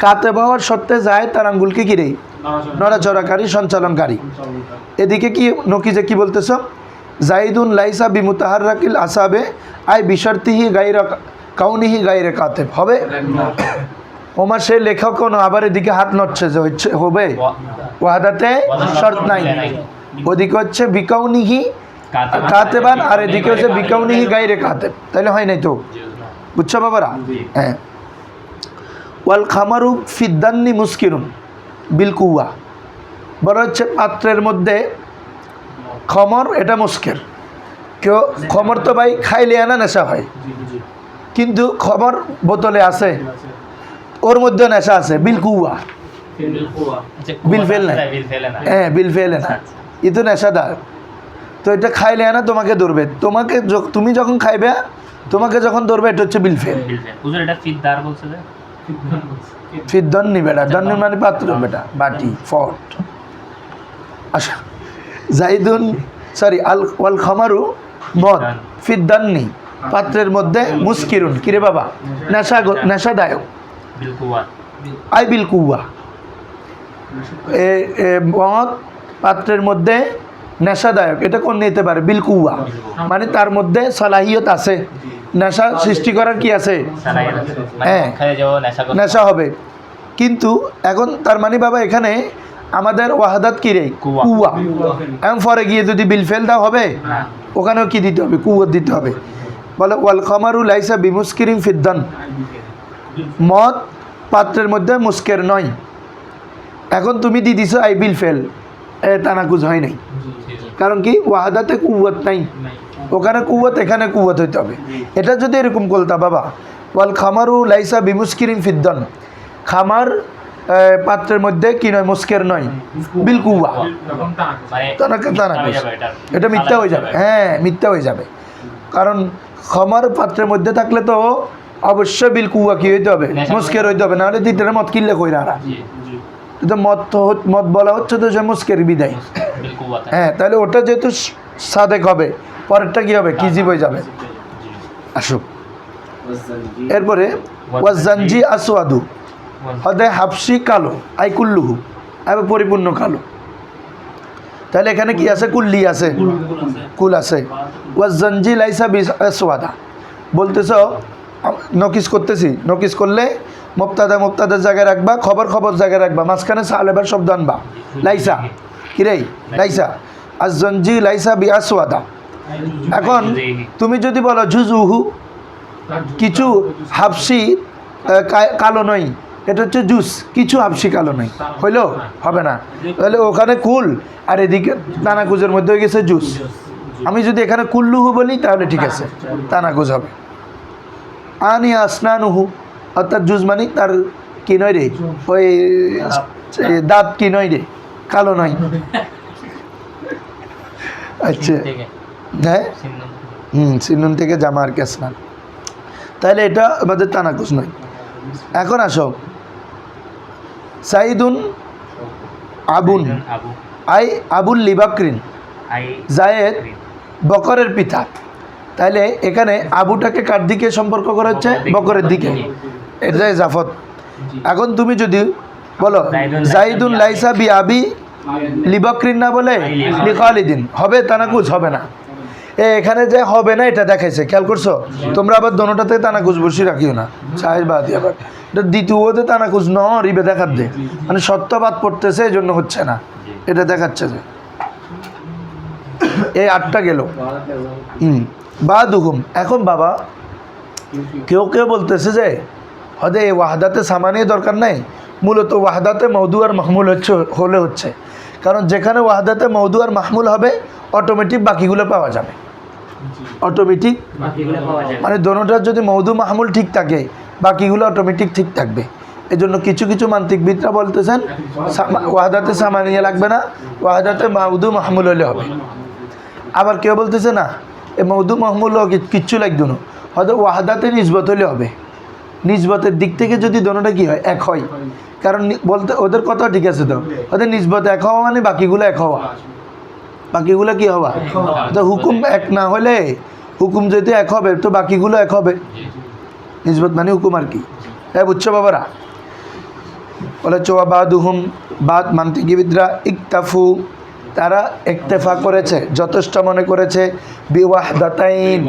কাতেব হওয়ার শর্তে জায়েদ তার আঙ্গুলকে কি রে? নড়াচড়াকারী, সঞ্চালনকারী। এদিকে কি নকিজে কি বলতেছ? জাইদুন লাইসা বিমুতাহারিকুল আসাবে আই বিশর্তিহি গায়রা কাউনিহি গায়রে কাতেব, হবে? ওমার সে লেখক কোনো, আবার এদিকে হাত নড়ছে যে হচ্ছে, হবে? ওয়াহাদাতে শর্ত নাই। ওদিকে হচ্ছে বিকাউনিহি কাতেবান, আর এদিকে হচ্ছে বিকাউনিহি গায়রে কাতেব, তাহলে হয় নাই তো? বুঝছো বাবারা? হ্যাঁ। ওয়াল খামারু ফিদ্দান্নি মুস্কিরুন বিল কুয়া, বড় হচ্ছে পাত্রের মধ্যে খমর, এটা মুস্কের। কেউ খমর তো ভাই খাইলে আনা নেশা হয়, কিন্তু খমর বোতলে আছে, ওর মধ্যে নেশা আছে, বিল কুয়া, বিল ফেল না, হ্যাঁ বিল ফেলে না, ই তো নেশাদার। তো এটা খাইলে আনা তোমাকে ধরবে, তোমাকে তুমি যখন খাইবে, তোমাকে যখন ধরবে, এটা হচ্ছে বিল ফেল। ফিদ্দান্নি বেটা, দান্নি মানে পাত্র বেটা, বাটি, ফট। আচ্ছা, জাইদুন সরি ওয়াল খামারু মদ ফিদ্দান্নি, পাত্রের মধ্যে মুস্কিরুন, কিরে বাবা? নেশাদায়ক। আই বিল কুয়া, মদ পাত্রের মধ্যে নেশাদায়ক, এটা কোন নিতে পারে? বিল কুয়া, মানে তার মধ্যে সালাহিয়ত আছে, নেশা সৃষ্টি করার কি আছে? হ্যাঁ, নেশা হবে। কিন্তু এখন তার মানে বাবা এখানে আমাদের ওয়াহাদাত কি রে? কুয়া। এখন পরে গিয়ে যদি বিল ফেল দাও হবে, ওখানেও কি দিতে হবে? কুয়া দিতে হবে। বলে ওয়াল খামারু লাইসা বিমুস্কিরিন ফিদ্দান, মদ পাত্রের মধ্যে মুস্কের নয়। এখন তুমি দি দিছো আই বিল ফেল, তানাকুজ হয় নাই, কারণ কি? ওয়াহাদাতে কুয়াত নাই, ওখানে কুয়াত, এখানে কুয়াত হইতে হবে। এটা যদি এরকম বলতা বাবা, ওয়াল খামারু লাইসা বিমুস্কিরিন ফিদ্দান, খামার পাত্রের মধ্যে কি নয়? মুস্কের নয়, বিল কুয়া, তানাকুজ, এটা মিথ্যা হয়ে যাবে। হ্যাঁ, মিথ্যা হয়ে যাবে, কারণ খামার পাত্রের মধ্যে থাকলে তো অবশ্যই বিল কুয়া কি হইতে হবে? মুস্কের হইতে হবে, নাহলে তিনটা মদ কিনলে কই না। তো মদ বলা হচ্ছে তো যে মুস্কের বিদায়। হ্যাঁ, তাহলে ওটা যেহেতু সাদেক হবে, পরেরটা কি হবে? কিজিব হয়ে যাবে। আসুক, এরপরে ওয়াজানজি আসওয়াদু, হদে হাফসি কালো, আই কুল্লুহু, আবার পরিপূর্ণ কালো। তাহলে এখানে কি আছে? কুল্লি আছে, কুল আছে। ওয়াজানজি লাইসা বি আসওয়াদা, বলতেছ নকিস করতেছি, নকিস করলে মুবতাদার জায়গায় রাখবা, খবর জায়গায় রাখবা, মাঝখানে সালেবার শব্দ আনবা। লাইসা কিরে? লাইসা আজজনজি লাইসা বি আসওয়াদা। এখন তুমি যদি বলো জুজুহু, কিছু হাফসি কালো নয়, এটা হচ্ছে জুস, কিছু হাফসি কালো নয়, হইলো? হবে না। তাহলে ওখানে কুল, আর এদিকে তানাকুজের মধ্যে হয়ে গেছে জুস। আমি যদি এখানে কুল্লুহু বলি তাহলে ঠিক আছে, তানাকুজ হবে। আনি আসনানুহু, অর্থাৎ জুস মানে তার কি নয় রে? ওই দাঁত কি নয় রে? কালো নয়। আচ্ছা, হ্যাঁ, সিনুন থেকে জামা আর কেসনান, তাহলে এটা আমাদের তানাকুজ নয়। এখন আসো, সাইদুন আবুন, আই আবুল লিবাকরিন, জায়েদ বকরের পিতা। তাহলে এখানে আবুটাকে কার দিকে সম্পর্ক করা হচ্ছে? বকরের দিকে, এটাই জাফত। এখন তুমি যদি বলো জাইদুন লাইসা বি আবি লিবাকরিন না বলে লিখালিদিন, হবে? তানাকুজ হবে না। এখানে যে হবে না এটা দেখাইছে, খেয়াল করছো? তোমরা আবার দোনোটাতে তানাকুজ বসি রাখিও না, চাই বাদ আবার এটা দ্বিতীয়তে তানাকুজ ন রিবে দেখার দে, মানে সত্যবাদ পড়তেছে এই জন্য হচ্ছে না, এটা দেখাচ্ছে যে এই 8টা গেল। বা দুহুম। এখন বাবা কেউ কেউ বলতেছে যে হয়তো এই ওয়াহদাতে সামানিয়ে দরকার নাই, মূলত ওয়াহদাতে মৌদু আর মাহমুল হলে হচ্ছে, কারণ যেখানে ওয়াহদাতে মৌদু আর মাহমুল হবে অটোমেটিক বাকিগুলো পাওয়া যাবে, অটোমেটিক, মানে দোনোটার যদি মৌদু মাহমুল ঠিক থাকে বাকিগুলো অটোমেটিক ঠিক থাকবে। এই জন্য কিছু কিছু মান্তিকবিদরা বলতেছেন ওয়াহদাতে সামানিয়া লাগবে না, ওয়াহদাতে মৌদু মাহমুল হলে হবে। আবার কেউ বলতেছে না এই মৌদু মাহমুল কিচ্ছু লাগবে না, হয়তো ওয়াহদাতে নিসবত হলে হবে। নিসবতের দিক থেকে যদি দোনোটা কি হয়, এক হয়, কারণ বলতে ওদের কথা ঠিক আছে, তো ওদের নিসবত এক হওয়া মানে বাকিগুলো এক হওয়া, বাকিগুলো কি হওয়া, তো হুকুম এক না হলে হুকুম যদি এক হবে তো বাকিগুলো এক হবে, নিসবত মানে হুকুম আর কি। হ্যাঁ বুঝছো বাবারা? বলে চোয়া বাদুহুম, বাদ মান্তিকিবিদরা ইকতাফু, তারা ইক্তেফা করেছে, যথেষ্ট মনে করেছে বিওয়াহদাতাইন,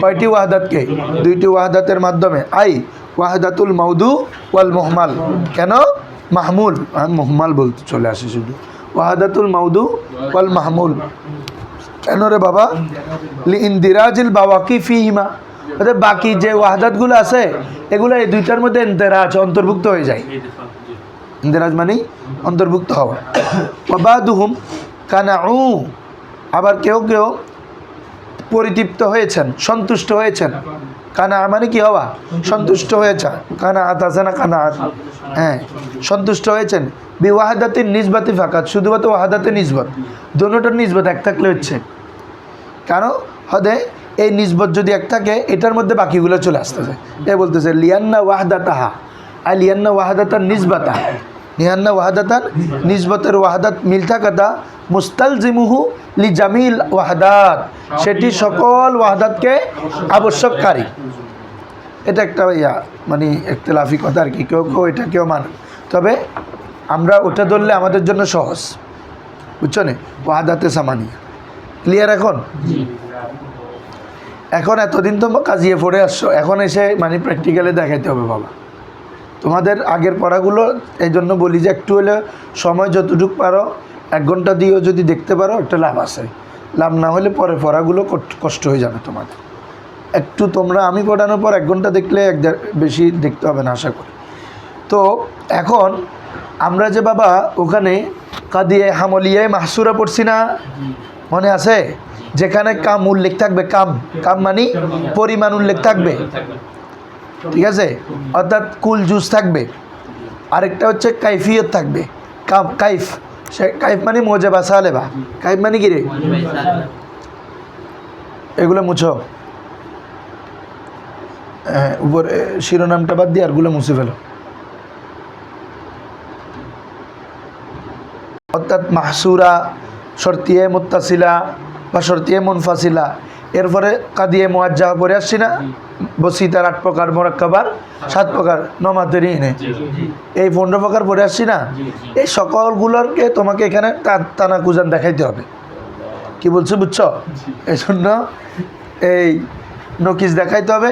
কয়টি ওয়াহদাতকে? 2টি ওয়াহদাতের মাধ্যমে, আই ওয়াহদাতুল মৌদু ওয়াল মুহমাল, কেন মাহমুল, মুহমাল বলতে চলে আসে শুধু, ওয়াহদাতুল মৌদু ওয়াল মাহমুল, কেন রে বাবা? লিইনদিরাজিল বাওয়াকি ফিহিমা, অর্থাৎ বাকি যে ওয়াহদাতগুলো আছে এগুলো এই 2টার মধ্যে ইনদিরাজ, অন্তর্ভুক্ত হয়ে যায়। ইনদিরাজ মানে অন্তর্ভুক্ত হওয়া। ওয়াবাদুহুম কানাউ, আবার কেউ কেউ পরিতৃপ্ত হয়েছেন, সন্তুষ্ট হয়েছেন। কানা মানে কি হওয়া? সন্তুষ্ট হয়েছে। কানা আত আছে না, কানা আত, হ্যাঁ, সন্তুষ্ট হয়েছেন। বিওয়াহদাতিন নিসবাতি ফাকাত, শুধুমাত্র ওয়াহদাতে নিসবত, দোনোটার নিসবত এক থাকলে হচ্ছে। কারণ হদে এই নিসবত যদি এক থাকে এটার মধ্যে বাকিগুলো চলে আসতেছে। এ বলতেছে লিয়ান্না ওয়াহদাতাহা, আর লিয়ান্না ওয়াহদাতান নিসবাতা, লিয়ান্না ওয়াহদাতান নিসবতের ওয়াহদাত মিল থাকাটা মুস্তালজিমুহু লি জামিল ওয়াহদাত, সেটি সকল ওয়াহদাতকে আবশ্যককারী। এটা একটা মানে ইখতিলাফি কথা আর কি, কেউ কেউ এটা কেউ মানে, তবে আমরা ওটা ধরলে আমাদের জন্য সহজ, বুঝছো না? ওয়াহদাতে সামানিয়া ক্লিয়ার এখন? এখন এতদিন তো কাজিয়ে পড়ে আসছো, এখন এসে মানে প্র্যাকটিক্যালে দেখাইতে হবে বাবা তোমাদের আগের পড়াগুলো। এই জন্য বলি যে একটু হলে সময় যতটুকু পারো 1 ঘন্টা দিয়েও যদি দেখতে পারো একটা লাভ আছে, লাভ না হলে পরে পড়াগুলো কষ্ট হয়ে যাবে তোমাদের। একটু তোমরা আমি পড়ানোর পর 1 ঘন্টা দেখলে বেশি দেখতে হবে না আশা করি। তো এখন আমরা যে বাবা ওখানে কাদিয়ে হামলিয়ায় মাহসুরা পড়ছি না, মনে আছে? যেখানে কাম উল্লেখ থাকবে, কাম কাম মানে পরিমাণ উল্লেখ থাকবে, ঠিক আছে? অর্থাৎ কুল জুস থাকবে, আরেকটা হচ্ছে কাইফিয়ত থাকবে, কাম কাইফ, সে কাইফ মানে মোজেবা সালেবা, কাইফ মানে কি রে? এগুলো মুছো, উপরে শিরোনামটা বাদ দিয়ে আরগুলো মুছে ফেলো। অর্থাৎ মাহসুরা, শর্তিয়ে মুত্তাসিলা বা শর্তিয়ে মুনফাসিলা, এরপরে কাদিয়ে মুআজ্জাহ পড়ে আসছি না, বসিতার 8 প্রকার, মোরাক্কাবার 7 প্রকার, নমাতের ইনে এই 15 প্রকার পড়ে আসছি না, এই সকলগুলোকে তোমাকে এখানে তানাকুজান দেখাইতে হবে। কি বলছো বুঝছো? এই জন্য এই নকিস দেখাইতে হবে,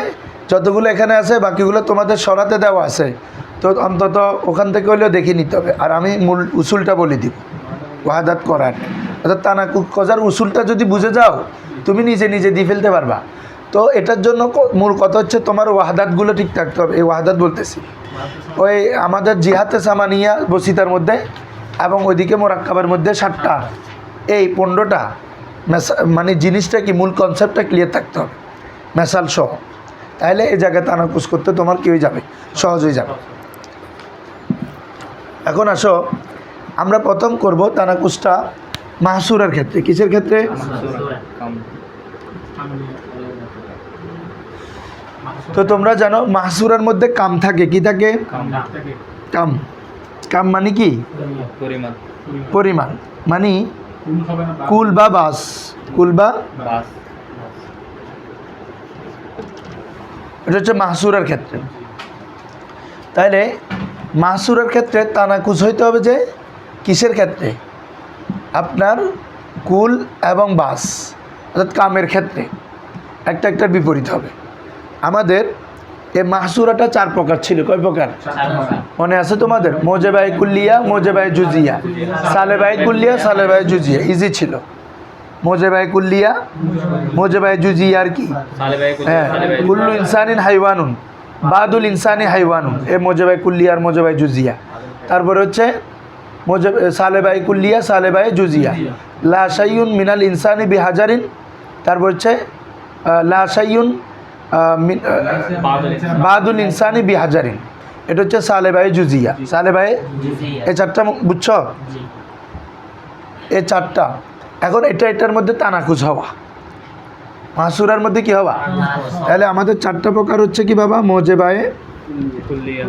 যতগুলো এখানে আছে বাকিগুলো তোমাদের সরাতে দেওয়া আছে, তো অন্তত ওখান থেকে হলেও দেখে নিতে হবে। আর আমি মূল উসুলটা বলে দিব ওয়াহাদাত করার, অর্থাৎ তানাকুজার উসুলটা যদি বুঝে যাও তুমি নিজে নিজে দিয়ে ফেলতে পারবা। তো এটার জন্য মূল কথা হচ্ছে তোমার ওয়াহাদাতগুলো ঠিক থাকতে হবে। এই ওয়াহাদাত বলতেছি ওই আমাদের জিহাতে সামানিয়া বসিতার মধ্যে এবং ওইদিকে মোরাক্কাবের মধ্যে 7টা, এই 15টা মানে জিনিসটা কি, মূল কনসেপ্টটা ক্লিয়ার থাকতে হবে মেসাল সহ, তাহলে এই জায়গায় তানাকুজ করতে তোমার কি হয়ে যাবে, সহজ হয়ে যাবে। এখন আসো আমরা প্রথম করব তানাকুজটা মাহসুরার ক্ষেত্রে। কিসের ক্ষেত্রে? তো তোমরা জানো মাহসুরার মধ্যে কাম থাকে, কি থাকে? কাম। কাম মানে কি? পরিমাণ, মানে কুল বা বাস, কুল বা বাস, এটা হচ্ছে মাহসুরার ক্ষেত্রে। তাইলে মাহসুরার ক্ষেত্রে তানাকুজ হইতে হবে যে কিসের ক্ষেত্রে? আপনার কুল এবং বাস, অর্থাৎ কামের ক্ষেত্রে একটা একটার বিপরীত হবে। আমাদের এই মাহসুরাটা 4 প্রকার ছিল। কয় প্রকার মনে আছে তোমাদের? মোজেবাই কুল্লিয়া, মোজেবাই জুজিয়া, সালেবাই কুল্লিয়া, সালেবাই জুজিয়া। ইজি ছিল। মোজেবাই কুল্লিয়া, মোজেবাই জুজিয়া আর কি? হ্যাঁ, কুল্লু ইনসানিন হাইওয়ানুন, বাদুল ইনসানি হাইওয়ানুন, এ মোজেবাই কুল্লিয়া আর মোজেবাই জুজিয়া। তারপরে হচ্ছে সালেবাই কুল্লিয়া, সালেবাই জুজিয়া। লা শাইউন মিনাল ইনসানি বিহাজারিন, তারপর হচ্ছে লা শাইউন বাদুল ইনসানি বিহাজারিন, এটা হচ্ছে সালেবাই জুজিয়া। সালেবাই এই 4টা বুঝছ? এই 4টা। এখন এটার মধ্যে তানাকুজ হওয়া, মাহসুরার মধ্যে কি হওয়া? তাহলে আমাদের 4টা প্রকার হচ্ছে কি বাবা? মোজেবায়ে কুল্লিয়া,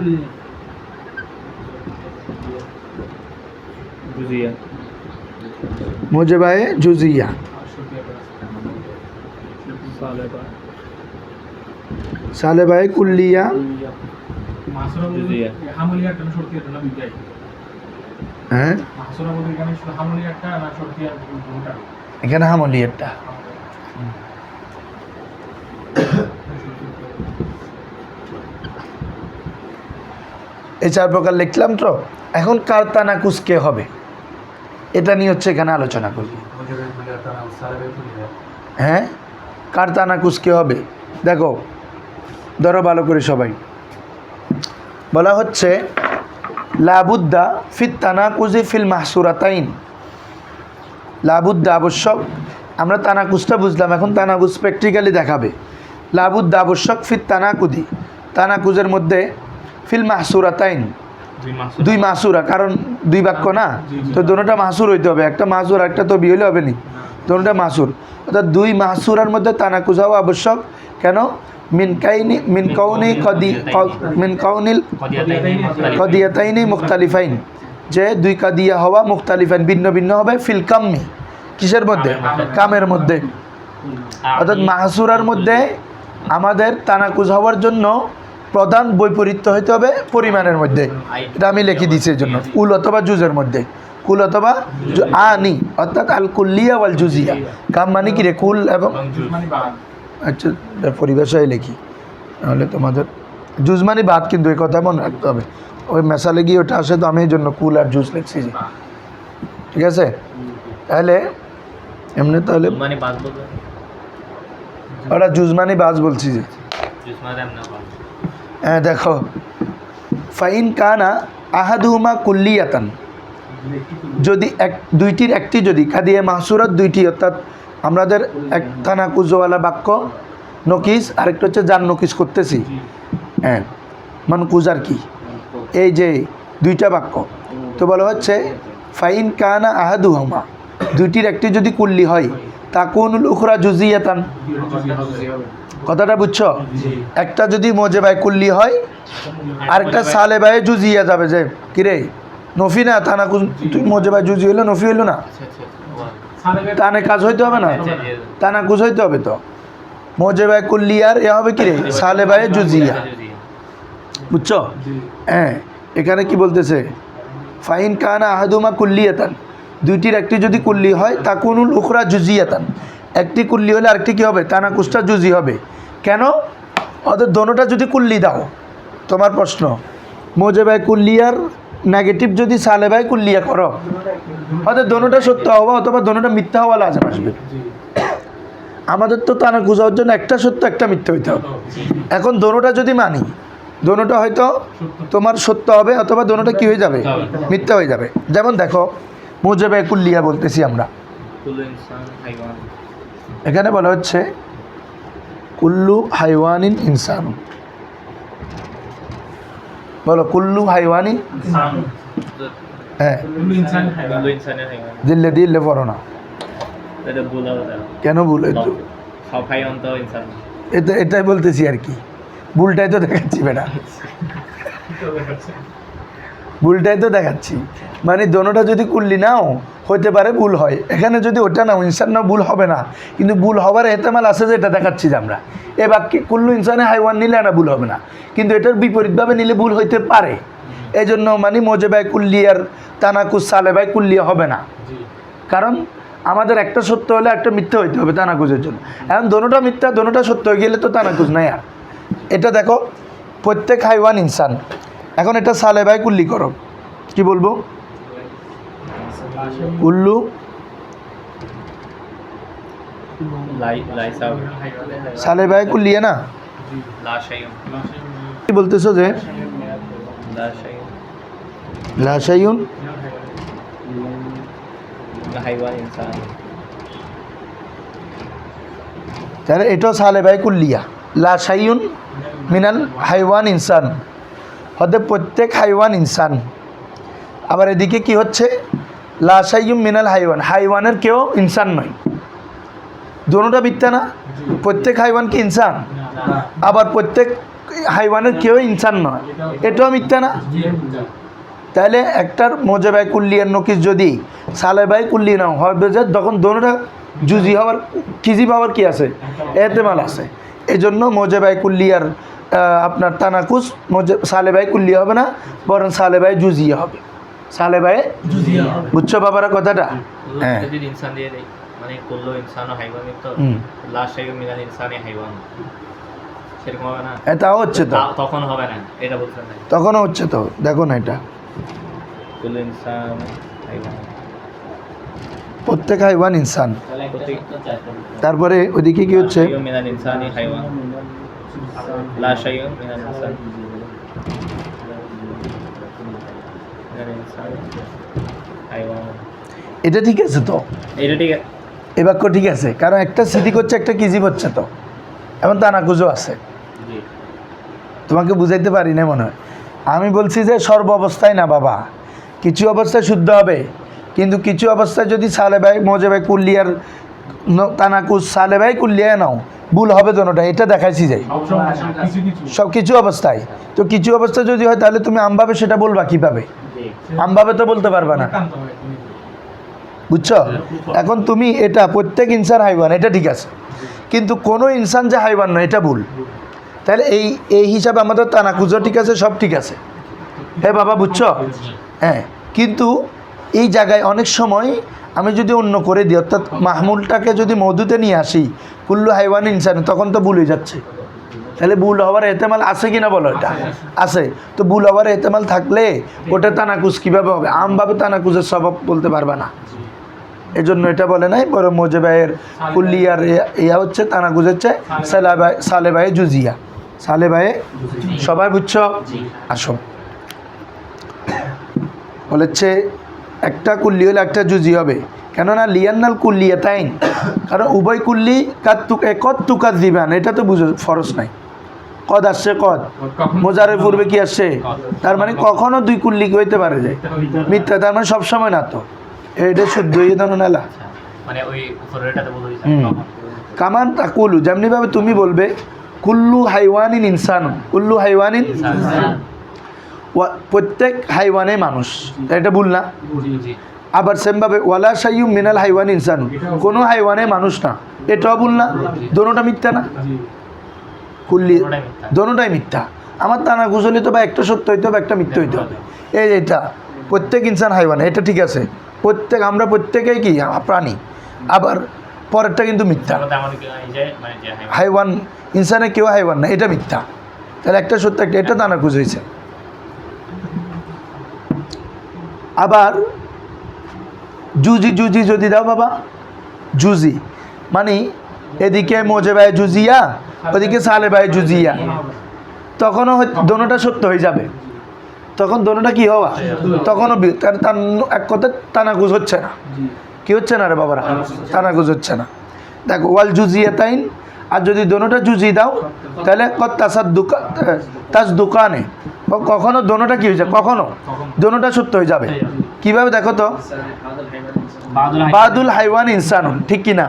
জুজিয়া, মোজেবায়ে জুজিয়া, সালেবায়ে কুল্লিয়া, জুজিয়া। হ্যাঁ এখানে হামলিয়ারটা। এই 4 প্রকার লিখলাম তো। এখন কার তানাকুজ কে হবে এটা নিয়ে হচ্ছে এখানে আলোচনা করব। হ্যাঁ, কার তানাকুজ কে হবে? দেখো, ধরো ভালো করে সবাই, বলা হচ্ছে লাবুদ্দা ফিত তানাকুজি ফিল মাহসুরাতাইন। লাবুদ্দা আবশ্যক, আমরা তানাকুজটা বুঝলাম, এখন তানাকুজ প্র্যাকটিক্যালি দেখাবে। লাবুদ্দা আবশ্যক ফিত তানাকুদি, তানাকুজের মধ্যে ফিল মাহসুরাতাইন, 2 মাহসুরা, কারণ 2 বাক্য না, তো দোনোটা মাহসুর হইতে হবে। একটা মাহসুর একটা তো বিয়ে হলে হবে নি, দোনোটা মাহসুর। অর্থাৎ 2 মাহসুরার মধ্যে তানাকুজ হওয়া আবশ্যক। কেন? মিন কাউনি কদিয়াতাইনি মুখতালিফাইন, যে 2 কাদিয়া হওয়া মুখতালিফাইন, ভিন্ন ভিন্ন হবে। ফিল কাম্মি, কিসের মধ্যে? কামের মধ্যে। অর্থাৎ মাহসুরার মধ্যে আমাদের তানাকুজ হওয়ার জন্য প্রধান বৈপরীত্য হইতে হবে পরিমাণের মধ্যে। এটা আমি লিখে দিচ্ছি এই জন্য। কুল অথবা জুজের মধ্যে, কুল অথবা আনি, অর্থাৎ আল কুল্লিয়া ওয়াল জুজিয়া। কাম মানে কি রে? কুল এবং আচ্ছা পরিভাষায় লিখি, নাহলে তোমাদের জুজমানি বাদ, কিন্তু এই কথা মনে রাখতে হবে। ওই মেশালে গিয়ে ওটা আসে, তো আমি এই জন্য কুল আর জুস লিখছি। ঠিক আছে? তাহলে এমনি তাহলে ওটা জুজমানি বাজ বলছি যে। হ্যাঁ দেখো, ফাইন কানা আহাদুহুমা কুল্লিয়াতান, যদি দুইটির একটি যদি কাদিয়া মাহসুরাত 2টি, অর্থাৎ আমাদের এক তানাকুজওয়ালা বাক্য নকিস, আরেকটা হচ্ছে জান নকিস করতেছি। হ্যাঁ, মানকুজ আর কি, এই যে 2টা বাক্য। তো বলা হচ্ছে ফাইন কানা আহাদুহুমা, 2টির একটি যদি কুল্লি হয়, তাকুনুল উখরা জুজিয়াতান। কথাটা বুঝছো? একটা যদি মোজেবাই কুল্লি হয়, আরেকটা সালেবায়ে জুজিয়া যাবে। যে কিরে নফি না তানাকুজ, তুই মোজেবাই জুজি হইলো, নফি হইলো না, তানে কাজ হইতে হবে না, তানাকুজ হইতে হবে। তো মোজেবাই কুল্লিয়ার এ হবে কিরে? সালেবায়ে জুজিয়া। বুঝছো? হ্যাঁ, এখানে কি বলতেছে? ফাইন কানা আহাদুমা কুল্লিয়াতান, 2টির একটি যদি কুল্লি হয়, তাকুনুল উখরা জুজিয়াতান, একটি কুল্লি হলে আরেকটি কী হবে? তানাকুজটা জুজি হবে। কেন? ওদের দোনোটা যদি কুল্লি দাও, তোমার প্রশ্ন, মোজেবাই কুল্লিয়ার নেগেটিভ যদি সালেবাই কুল্লিয়া করো, ওদের দোনোটা সত্য হওয়া অথবা দোনোটা মিথ্যা হওয়া লাজম আসবে। আমাদের তো তানাকুজ হওয়ার জন্য একটা সত্য একটা মিথ্যা হইতে হবে। এখন দোনোটা যদি মানি, দোনোটা হয়তো তোমার সত্য হবে অথবা দোনোটা কী হয়ে যাবে? মিথ্যা হয়ে যাবে। যেমন দেখো, মোজেবাই কুল্লিয়া বলতেছি আমরা, এখানে বলা হচ্ছে কুল্লু হাইওয়ানিন ইনসান। বলো কুল্লু হাইওয়ানিন। হ্যাঁ, দিল্লে দিল্লে পড়ো না, কেন ভুল? এটাই বলতেছি আর কি, ভুলটাই তো দেখাচ্ছি বেটা, ভুলটাই তো দেখাচ্ছি। মানে দোনোটা যদি কুল্লি নাও হইতে পারে ভুল হয়, এখানে যদি ওটা নাও ইনসান নাও ভুল হবে না, কিন্তু ভুল হবার এহতেমাল আছে, যে এটা দেখাচ্ছি যে আমরা এ বাক্যে কুল্লু ইনসানে হাইওয়ান নিলে এটা ভুল হবে না, কিন্তু এটার বিপরীতভাবে নিলে ভুল হইতে পারে। এই জন্য মানে মোজেবাই কুল্লিয়ার তানাকুজ সালেবাই কুল্লিয়া হবে না, কারণ আমাদের একটা সত্য হলে একটা মিথ্যা হইতে হবে তানাকুজের জন্য। এখন দোনোটা মিথ্যা দোনোটা সত্য হয়ে গেলে তো তানাকুজ নাই আর। এটা দেখো প্রত্যেক হাইওয়ান ইনসান। এখন এটা সালে বাই কুল্লি করো, কি বলবো? কুল্লু সালে বাই কুল্লিয়া না, কি বলতেছো যে লাশাইউন তাহলে এটাও সালে বাই কুল্লিয়া। লাশাইউন মিনাল হাইওয়ান ইনসান হতে প্রত্যেক হাইওয়ান ইনসান। আবার এদিকে কি হচ্ছে? লাশাইউন মিনাল হাইওয়ান, হাইওয়ানের কেউ ইনসান নয়। দোনোটা মিথ্যা না? প্রত্যেক হাইওয়ান কি ইনসান? আবার প্রত্যেক হাইওয়ানের কেউ ইনসান নয়, এটাও মিথ্যা না? তাহলে একটার মোজেবাই কুল্লিয়ার নকিস যদি সালেবাই কুল্লি নাও হবে যে তখন দোনোটা জুজি হওয়ার কিজিব হওয়ার কি আছে? এহতেমাল আছে। এই জন্য মোজেবাই কুল্লিয়ার আপনার তানাকুস সালেবাই কুল্লি হবে না, বরং সালেবাই জুজিয়া হবে। সালেবাই বুঝছো বাবারা কথাটা? হ্যাঁ, মানে কুল্লু ইনসান হাইওয়ান তো লাশাইউন মিনাল ইনসানি হাইওয়ান সেরকম হবে না? এটা হচ্ছে তো, তখন হবে না, এটা বলছেন না? তখনও হচ্ছে তো, দেখো না এটা কুল্লু ইনসান হাইওয়ান, প্রত্যেক হাইওয়ান ইনসান। তারপরে ওইদিকে কি হচ্ছে? মিনাল ইনসানি হাইওয়ান লাশাইউন মিনাল ইনসান হাইওয়ান। এটা ঠিক আছে তো, এটা ঠিক আছে, এই বাক্য ঠিক আছে, কারণ একটা সিদ্দিক হচ্ছে একটা কিজিব হচ্ছে তো, এমন তানাকুজও আছে। তোমাকে বুঝাইতে পারি না মনে হয়। আমি বলছি যে সর্ব অবস্থায় না বাবা, কিছু অবস্থায় শুদ্ধ হবে, কিন্তু কিছু অবস্থায় যদি সালেবাই মোজেবাই কুল্লিয়ার তানাকুজ সালেবাই কুল্লিয়া নাও ভুল হবে দোনোটা, এটা দেখাইছি যাই সব কিছু অবস্থায়। তো কিছু অবস্থায় যদি হয় তাহলে তুমি আমভাবে সেটা বলবা কীভাবে? আমভাবে তো বলতে পারবা না, বুঝছো? এখন তুমি এটা প্রত্যেক ইনসান হাইওয়ান এটা ঠিক আছে, কিন্তু কোনো ইনসান যে হাইওয়ান নয় এটা ভুল। তাহলে এই হিসাবে আমাদের তানাকুজও ঠিক আছে, সব ঠিক আছে। হ্যাঁ বাবা, বুঝছো? হ্যাঁ, কিন্তু এই জায়গায় অনেক সময় আমি যদি অন্য করে দিই, অর্থাৎ মাহমুলটাকে যদি মধুতে নিয়ে আসি কুল্লু হাইওয়ান ইনসান, তখন তো ভুল হয়ে যাচ্ছে। তাহলে ভুল হওয়ার এহতেমাল আছে কি না বলো? এটা আছে। তো ভুল হওয়ার এহতেমাল থাকলে ওটা তানাকুজ কীভাবে হবে? আমভাবে তানাকুজের স্বভাব বলতে পারবে না, এজন্য এটা বলে নাই। বড় মোজেবাইয়ের কুল্লিয়ার ইয়া হচ্ছে তানাকুজ হচ্ছে সালেবাই জুজিয়া, সালেবাই। সবাই বুঝছো? আসো, বলেছে একটা কুল্লি হলে একটা জুজি হবে, কেননা লিয়ান্নাল কুল্লিয়া তাইন, কারণ উভয় কুল্লি কদ তুকাত দিবান, এটা তো বুঝো ফরজ নাই। কদ আসছে, কদ মোজারের পূর্বে কি আসছে? তার মানে কখনো দুই কুল্লি কি হইতে পারে যায় মিথ্যা, তার মানে সবসময় না তো, এটা শুদ্ধ হয়ে যেত না। মানে ওই উপরেরটাতে বলে দিয়েছে কামান তাকুলু, যেমনিভাবে তুমি বলবে কুল্লু হাইওয়ানিন ইনসান, কুল্লু হাইওয়ানিন প্রত্যেক হাইওয়ানে মানুষ, এটা ভুল না? আবার সেমভাবে ওয়ালা শাইয়ুম মিনাল হাইওয়ান ইনসান, কোনো হাইওয়ানে মানুষ না, এটাও ভুল না? দোনোটা মিথ্যা না? কুল্লি দোনোটাই মিথ্যা। আমার তানাকুজ হলে তো বা একটা সত্য হইতে হবে, একটা মিথ্যা হইতে হবে। এই এটা প্রত্যেক ইনসান হাইওয়ান, এটা ঠিক আছে। প্রত্যেক আমরা প্রত্যেকেই কি প্রাণী, আবার পরেরটা কিন্তু মিথ্যা। হাইওয়ান ইনসানে কেউ হাইওয়ান না, এটা মিথ্যা। তাহলে একটা সত্য, একটা এটা তানাকুজ হয়েছে। আবার জুজি জুজি যদি দাও বাবা, জুজি মানে এদিকে মোজেবাই জুজিয়া, ওদিকে সালেবাই জুজিয়া, তখনও দোনোটা সত্য হয়ে যাবে, তখন দোনোটা কি হওয়া? তখনও তার এক কথা তানাকুজ হচ্ছে না। কি হচ্ছে না রে বাবারা? তানাকুজ হচ্ছে না। দেখো ওয়াল জুজিয়া তাইন, আর যদি দোনোটা জুজি দাও তাহলে তাজ দোকানে কখনো দোনোটা কি হয়ে যাবে? কখনো দোনোটা সত্য হয়ে যাবে। কিভাবে দেখো তো? বাদুল হাইওয়ান ইনসান, ঠিক কি না?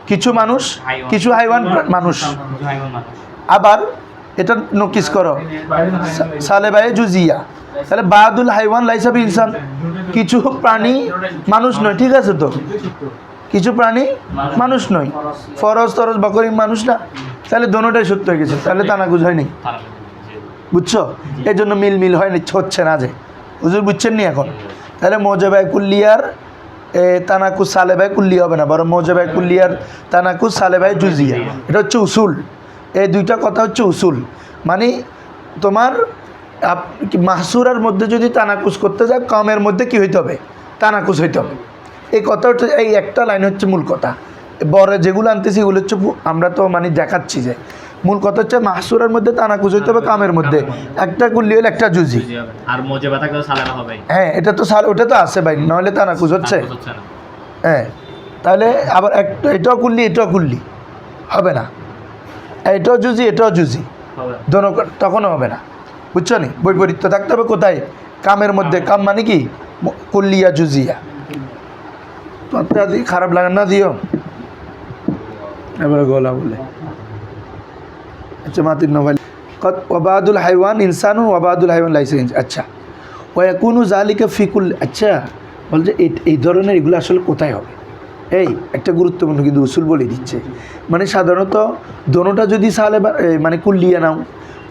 কিছু মানুষ, কিছু হাইওয়ান মানুষ। আবার এটা নোটিস করো সালেবাই জুজিয়া, তাহলে বাদুল হাইওয়ান লাইসাবি ইনসান, কিছু প্রাণী মানুষ নয়, ঠিক আছে তো? কিছু প্রাণী মানুষ নয়, ফরজ তরজ বকরি মানুষ না, তাহলে দোনোটাই সত্য হয়ে গেছে, তাহলে তানাকুজ হয়নি। বুঝছো? এই জন্য মিল হয়নি, হচ্ছে না যে হুজুর, বুঝছেন নি এখন? তাহলে মোজেবাই কুল্লিয়ার তানাকুজ সালেবায় কুল্লি হবে না, বরং মোজেবায় কুল্লিয়ার তানাকুজ সালেবায় জুজিয়া। এটা হচ্ছে উসুল। এই দুইটা কথা হচ্ছে উসুল। মানে তোমার মাহসুরার মধ্যে যদি তানাকুজ করতে যায়, কমের মধ্যে কি হইতে হবে? তানাকুজ হইতে হবে। এই কথা হচ্ছে, এই একটা লাইন হচ্ছে মূল কথা। বড় যেগুলো আনতেছি এগুলো হচ্ছে আমরা তো মানে দেখাচ্ছি যে মূল কথা হচ্ছে মাহসুরার মধ্যে তানাকুজ হইতে হবে, কামের মধ্যে একটা কুল্লি হলে একটা জুজি। আর মোজেবা থাকলে সালেবা হবে। হ্যাঁ, এটা তো ওটা তো আছে ভাই, নাহলে তানাকুজ হচ্ছে। হ্যাঁ, তাহলে আবার একটা এটাও কুল্লি এটাও কুল্লি হবে না, এটাও জুজি এটাও জুজি, দোনো তখনও হবে না। বুঝছো নি? বৈপরীত্য থাকতে হবে কোথায়? কামের মধ্যে। কাম মানে কি? কুল্লিয়া জুজিয়া। খারাপ লাগে না দিও এবারে গলা বলে। আচ্ছা, মাতির নভাইল ওবাদুল হাইওয়ান ইনসান ওবাদুল হাইওয়ান লাইসেন্স। আচ্ছা, ওয়াকুনু জালিকা ফিকুল। আচ্ছা, বলছে এই ধরনের এগুলো আসলে কোথায় হবে? এই একটা গুরুত্বপূর্ণ কিন্তু উসুল বলে দিচ্ছে। মানে সাধারণত দোনোটা যদি সালে মানে কুল্লিয়া নাও,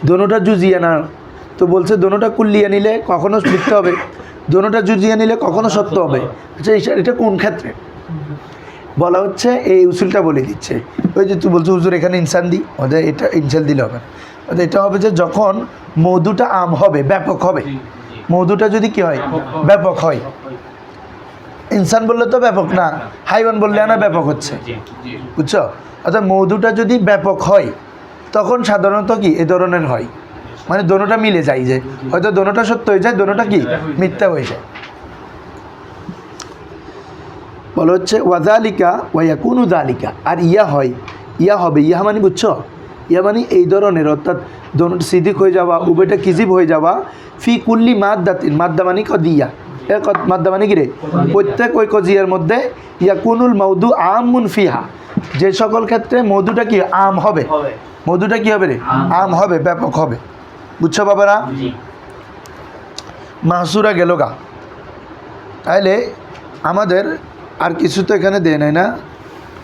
দোনোটা জুজিয়া নাও, তো বলছে দোনোটা কুল্লিয়া নিলে কখনো লিখতে হবে, দোনোটা জুজিয়া নিলে কখনো সত্য হবে। আচ্ছা, এটা কোন ক্ষেত্রে বলা হচ্ছে? এই উসুলটা বলে দিচ্ছে। ওই যে তুই বলছো হুজুর এখানে ইনসান দিই, ওদের এটা ইনসাল দিলে হবে না। ওদের এটা হবে যে যখন মধুটা আম হবে, ব্যাপক হবে। মধুটা যদি কি হয়? ব্যাপক হয়। ইনসান বললে তো ব্যাপক না, হাইওয়ান বললে না ব্যাপক হচ্ছে। বুঝছো? অর্থাৎ মধুটা যদি ব্যাপক হয় তখন সাধারণত কি এই ধরনের হয়, মানে দোনোটা মিলে যায়, যে হয়তো দোনোটা সত্য হয়ে যায়, দোনোটা কি মিথ্যা হয়ে যায়। বলা হচ্ছে ওয়াজালিকা ওয়াকুনু জালিকা। আর ইয়া হয়, ইয়া হবে, ইয়া মানে বুঝছো? ইয়া মানে এই ধরনের, অর্থাৎ দোনোটা সিদিক হয়ে যাওয়া, উভয়টা কিজিব হয়ে যাওয়া। ফি কুল্লি মাদ্দাতিন, মাদ্দা মানে কদিয়া, মাদ্দা মানে কি রে? প্রত্যেক ওই কজিয়ার মধ্যে ইয়াকুনুল মৌদু আমুন ফিহা, যে সকল ক্ষেত্রে মধুটা কি আম হবে, মধুটা কি হবে রে? আম হবে, ব্যাপক হবে। বুঝছো বাবারা? মাহসুরা গেল গা। তাহলে আমাদের আর কিছু তো এখানে দেয় নাই না?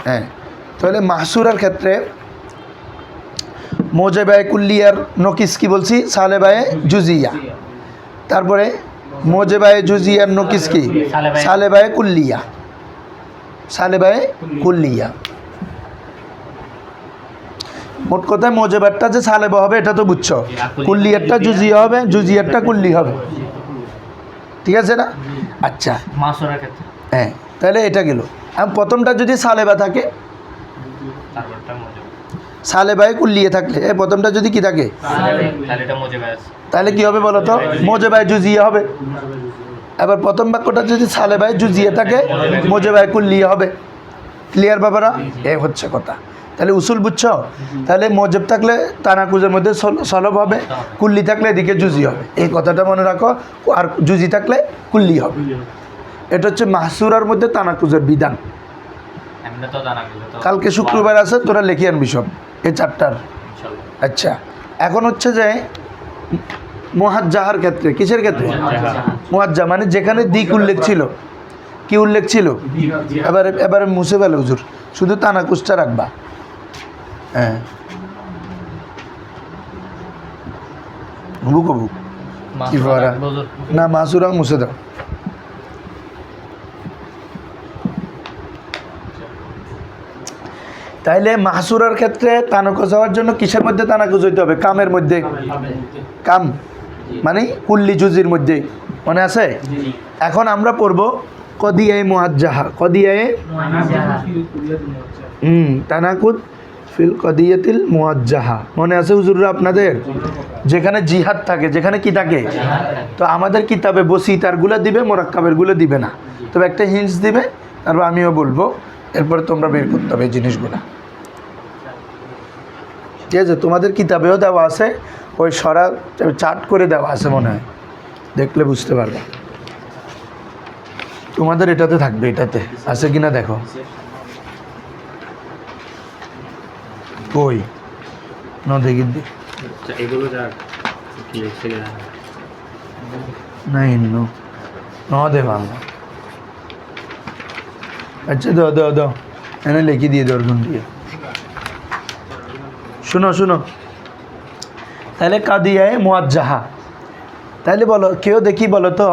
হ্যাঁ, তাহলে মাহসুরার ক্ষেত্রে মোজেবায়ে কুল্লিয়ার নকিস কি বলছি? সালেবায়ে জুজিয়া। তারপরে মোজেবায়ে জুজিয়ার নকিস কি? সালেবায়ে কুল্লিয়া। সালেবায়ে কুল্লিয়া। মোট কথায় মোজেবারটা যে সালেবা হবে এটা তো বুঝছো, কুল্লিয়ারটা জুজিয়া হবে, জুজিয়ারটা কুল্লি হবে। ঠিক আছে না? আচ্ছা, মাসুরার ক্ষেত্রে হ্যাঁ, তাহলে এটা গেল। আর প্রথমটা যদি সালেবা থাকে, সালেবায়ে কুল্লিয়ে থাকলে, প্রথমটা যদি কি থাকে তাহলে কি হবে বলো তো? মোজেবায়ে জুজিয়া হবে। এবার প্রথম বাক্যটা যদি সালেবায়ে জুজিয়া থাকে, মোজেবায়ে কুল্লিয়া হবে। ক্লিয়ার বাবারা? এই হচ্ছে কথা। তাহলে উসুল বুঝছো? তাহলে মোজেব থাকলে তানাকুজের মধ্যে সলব হবে, কুল্লি থাকলে এদিকে জুজি হবে। এই কথাটা মনে রাখো। আর জুজি থাকলে কুল্লি হবে। এটা হচ্ছে মাহসুরার মধ্যে তানাকুজের বিধান। কালকে শুক্রবার আছে, তোরা লিখে আনবি সব এই চারটার। আচ্ছা, এখন হচ্ছে যে মুহাজ্জাহার ক্ষেত্রে, কিসের ক্ষেত্রে? মুহাজ্জা মানে যেখানে দিক উল্লেখ ছিল। কি উল্লেখ ছিল? এবারে মুছে ফেলে হুজুর, শুধু তানাকুজটা রাখবা। হ্যাঁ, বুক বুক কি ফরা না, মাসুরা মুছে দাও। তাইলে মাহসুরার ক্ষেত্রে তানাকুজ হওয়ার জন্য কিসের মধ্যে তানাকুজ হইতে হবে? কামের মধ্যে। কাম মানে কুল্লি জুজির মধ্যে, মনে আছে? এখন আমরা পড়ব কদিয়ায়ে মুহাজ্জাহা। কদিয়ায়ে তানাকুদ ফিল কদিয়াতিল মুহাজ্জাহা, মনে আছে হুজুররা আপনাদের? যেখানে জিহাদ থাকে, যেখানে কি থাকে? তো আমাদের কিতাবে বসিতারগুলো দিবে, মোরাক্কাবেরগুলো দিবে না। তবে একটা হিন্টস দিবে, তারপর আমিও বলবো, এরপরে তোমরা বের করতে হবে এই জিনিসগুলো। ঠিক আছে? তোমাদের কিতাবেও দেওয়া আছে, ওই সরা চার্ট করে দেওয়া আছে মনে হয়, দেখলে বুঝতে পারবে। তোমাদের এটাতে থাকবে, এটাতে আছে কিনা দেখো। কই না দেখি না ইন্নু ন দে বাংলা। আচ্ছা, দাও দাও দাও, এনে লিখে দিয়ে দেওয়ার গুণ দিয়ে। শুনো শুনো, তাহলে কাদিয়ায়ে মুয়াজ্জাহা। তাহলে বলো, কেউ দেখি বলো তো,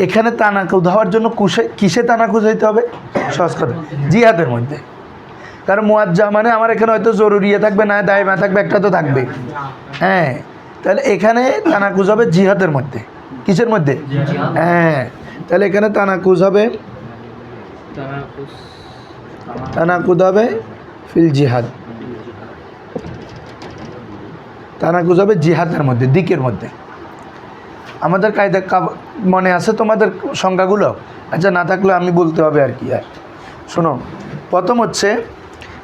এখানে তানাকুদ হওয়ার জন্য কিসে তানাকুদ হইতে হবে? সহজ কথা, জিহাদের মধ্যে। কারণ মুয়াজ্জাহ মানে আমার এখানে হয়তো জরুরিয়া থাকবে, না দায়মা থাকবে, একটা তো থাকবে। হ্যাঁ, তাহলে এখানে তানাকুজ হবে জিহাদের মধ্যে। কিসের মধ্যে? হ্যাঁ, তাহলে এখানে তানাকুজ হবে, তানাকুদ হবে ফিল জিহাদ। তানাকুজ হবে জিহাদের মধ্যে, দিকের মধ্যে। আমাদের কায়দা মনে আছে তোমাদের সংজ্ঞাগুলো? আচ্ছা, না থাকলে আমি বলতে হবে আর কি। আর শোনো, প্রথম হচ্ছে,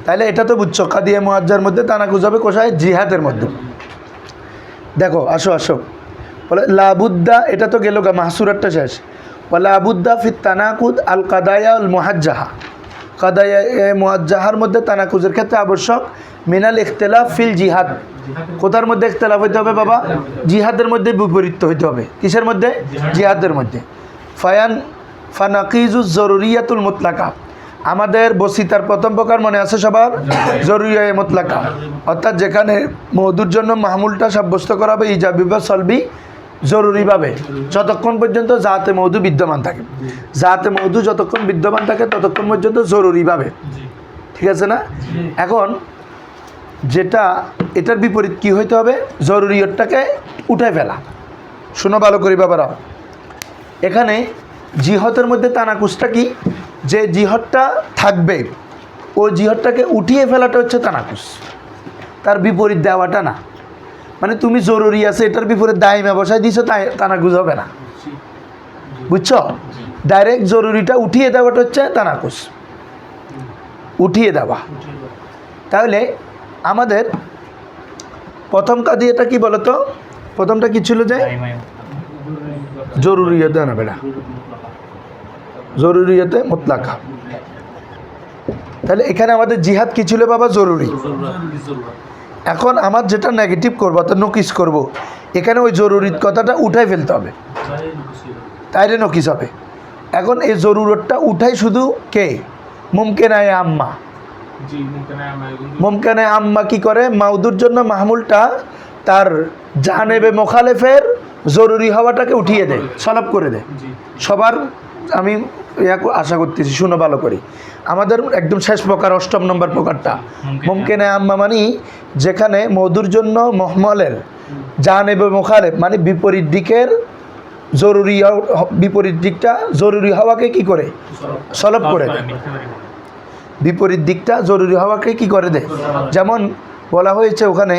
তাহলে এটা তো বুঝছো কাদিয়া মুয়াজ্জার মধ্যে তানাকুজ হবে কোথায়? জিহাদের মধ্যে। দেখো, আসো আসো, বলে লাবুদ্দা, এটা তো গেল গা, মাহসুরারটা শেষ। বলে লাবুদ্দা ফিত তানাকুদ আল কাদায়া আল মুহাজ্জাহা, কাদায়া মুহাজ্জাহার মধ্যে তানাকুজের ক্ষেত্রে আবশ্যক মিনাল ইখতিলাফ ফিল জিহাদ। কোথার মধ্যে ইখতিলাফ হইতে হবে বাবা? জিহাদের মধ্যে বিপরীত হইতে হবে। কিসের মধ্যে? জিহাদের মধ্যে। ফানাকিজুজ জরুরিয়াতুল মুতলাকা, আমাদের বসিতার প্রথম প্রকার মনে আছে সবার? জরুরিয়া মুতলাকা, অর্থাৎ যেখানে মওদুর জন্য মাহমুলটা সাব্যস্ত করা হবে ইজাবি বা সলবি জরুরিভাবে, যতক্ষণ পর্যন্ত জাতে মওদু বিদ্যমান থাকে। জাতে মওদু যতক্ষণ বিদ্যমান থাকে ততক্ষণ পর্যন্ত জরুরিভাবে, ঠিক আছে না? এখন যেটা এটার বিপরীত কি হইতে হবে? জরুরিয়তটাকে উঠে ফেলা। শোনো ভালো করি বাবারা, এখানে জিহতের মধ্যে তানাকুজটা কি? যে জিহতটা থাকবে ওই জিহতটাকে উঠিয়ে ফেলাটা হচ্ছে তানাকুজ, তার বিপরীত দেওয়াটা না। মানে তুমি জরুরি আছে এটার বিপরীত দায়মা বসায় দিছো, তাই তানাকুজ হবে না, বুঝছো? ডাইরেক্ট জরুরিটা উঠিয়ে দেওয়াটা হচ্ছে তানাকুজ, উঠিয়ে দেওয়া। তাহলে আমাদের প্রথম কাদিয়াটা কি বলতো? প্রথমটা কি ছিল? যে জরুরিয়তে না বেড়া, জরুরিয়তে মুতলাকা। তাহলে এখানে আমাদের জিহাদ কি ছিল বাবা? জরুরি। এখন আমার যেটা নেগেটিভ করবো, অর্থাৎ নকিস করব, এখানে ওই জরুরি কথাটা উঠাই ফেলতে হবে, তাইলে নকিস হবে। এখন এই জরুরতটা উঠাই শুধু কে? মুমকিনায়ে আম্মা। মুমকিনায়ে আম্মা কি করে? মাউদুর জন্য মাহমুলটা তার জানেবে মোখালেফের জরুরি হওয়াটাকে উঠিয়ে দেয়, সলব করে দেয়। সবার আমি আশা করতেছি, শুনো ভালো করি। আমাদের একদম শেষ প্রকার, 8 নম্বর প্রকারটা মুমকিনায়ে আম্মা, মানে যেখানে মওদুর জন্য মহমলের জানেবে মোখালেফ মানে বিপরীত দিকের জরুরি, বিপরীত দিকটা জরুরি হওয়াকে কি করে? সলব করে দেয়। বিপরীত দিকটা জরুরি হওয়াকে কি করে দেয়? যেমন বলা হয়েছে ওখানে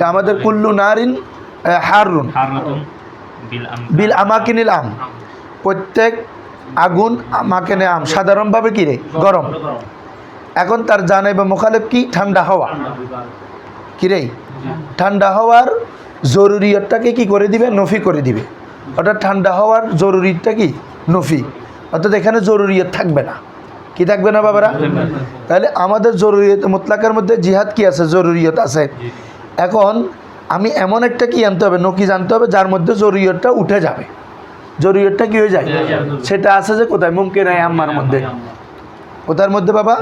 আমাদের কুল্লু নারিন হারুন বিল আমাকিনিল আম, প্রত্যেক আগুন আমাকেনে আম, সাধারণভাবে কি রে? গরম। এখন তার জানেবে মুখালেফ কি? ঠান্ডা হওয়া। কি রে? ঠান্ডা হওয়ার জরুরিয়তটাকে কি করে দিবে? নফি করে দিবে। অর্থাৎ ঠান্ডা হওয়ার জরুরিটা কি? নফি। অর্থাৎ এখানে জরুরিয়ত থাকবে না। কি থাকবে না বাবারা? তাহলে আমাদের জরুরিয়ত মুতলাকার মধ্যে জিহাদ কি আছে? জরুরিয়ত আছে। এখন আমি এমন একটা কি আনতে হবে? নকি জানতে হবে যার মধ্যে জরুরিয়তটা উঠে যাবে। জরুরিয়তটা কি হয়ে যায়? সেটা আছে যে কোথায়? মুমকিনায়ে আম্মার মধ্যে। কোথার মধ্যে বাবা?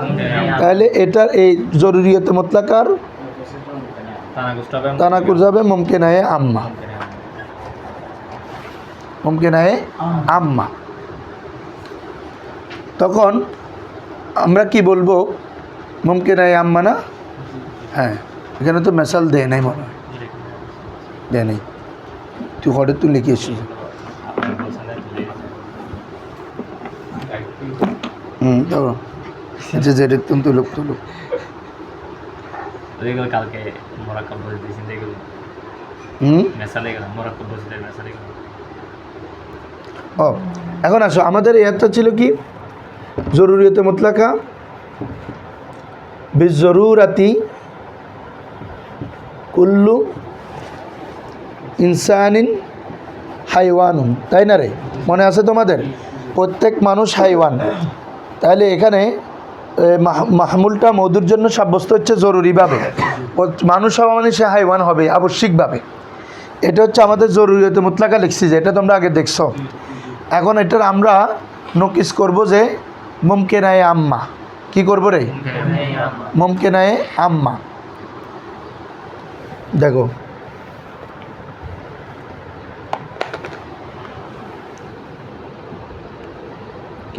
তাহলে এটার এই জরুরিয়ত মুতলাকার তানাকুজ হবে মুমকিনায়ে আম্মা, মুমকিনায়ে আম্মা। তখন আমরা কি বলবো? মুমকিনায়ে আম্মা না? হ্যাঁ, এখানে তো মেসাল দেয় নাই, মনে হয় দেয় নাই। তুই ঘরে তুই লিখে এসেছিস। ধরো আচ্ছা, যেটা তুমি তুলুক তুলুক। কালকে মোরাক্কাব বসে দিয়েছেন, দেখুন মেসালে গেলাম, মোরাক্কাব বসে দেয় মেসালে গেলাম। ও, এখন আসো, আমাদের এরটা ছিল কি? জরুরিয়তে মুতলাকা বিজরুরাতি কুল্লু ইনসানিন হাইওয়ানুন, তাই না রে? মনে আছে তোমাদের? প্রত্যেক মানুষ হাইওয়ান। তাহলে এখানে মাহমুলটা মওদুর জন্য সাব্যস্ত হচ্ছে জরুরিভাবে। মানুষ হওয়া মানে সে হাইওয়ান হবে আবশ্যিকভাবে। এটা হচ্ছে আমাদের জরুরিয়তে মুতলাকা লিখছি, যে এটা তোমরা আগে দেখছো। এখন এটার আমরা নকিস করব যে মুমকিনায়ে আম্মা। কি করব রে? মুমকিনায়ে আম্মা। দেখো,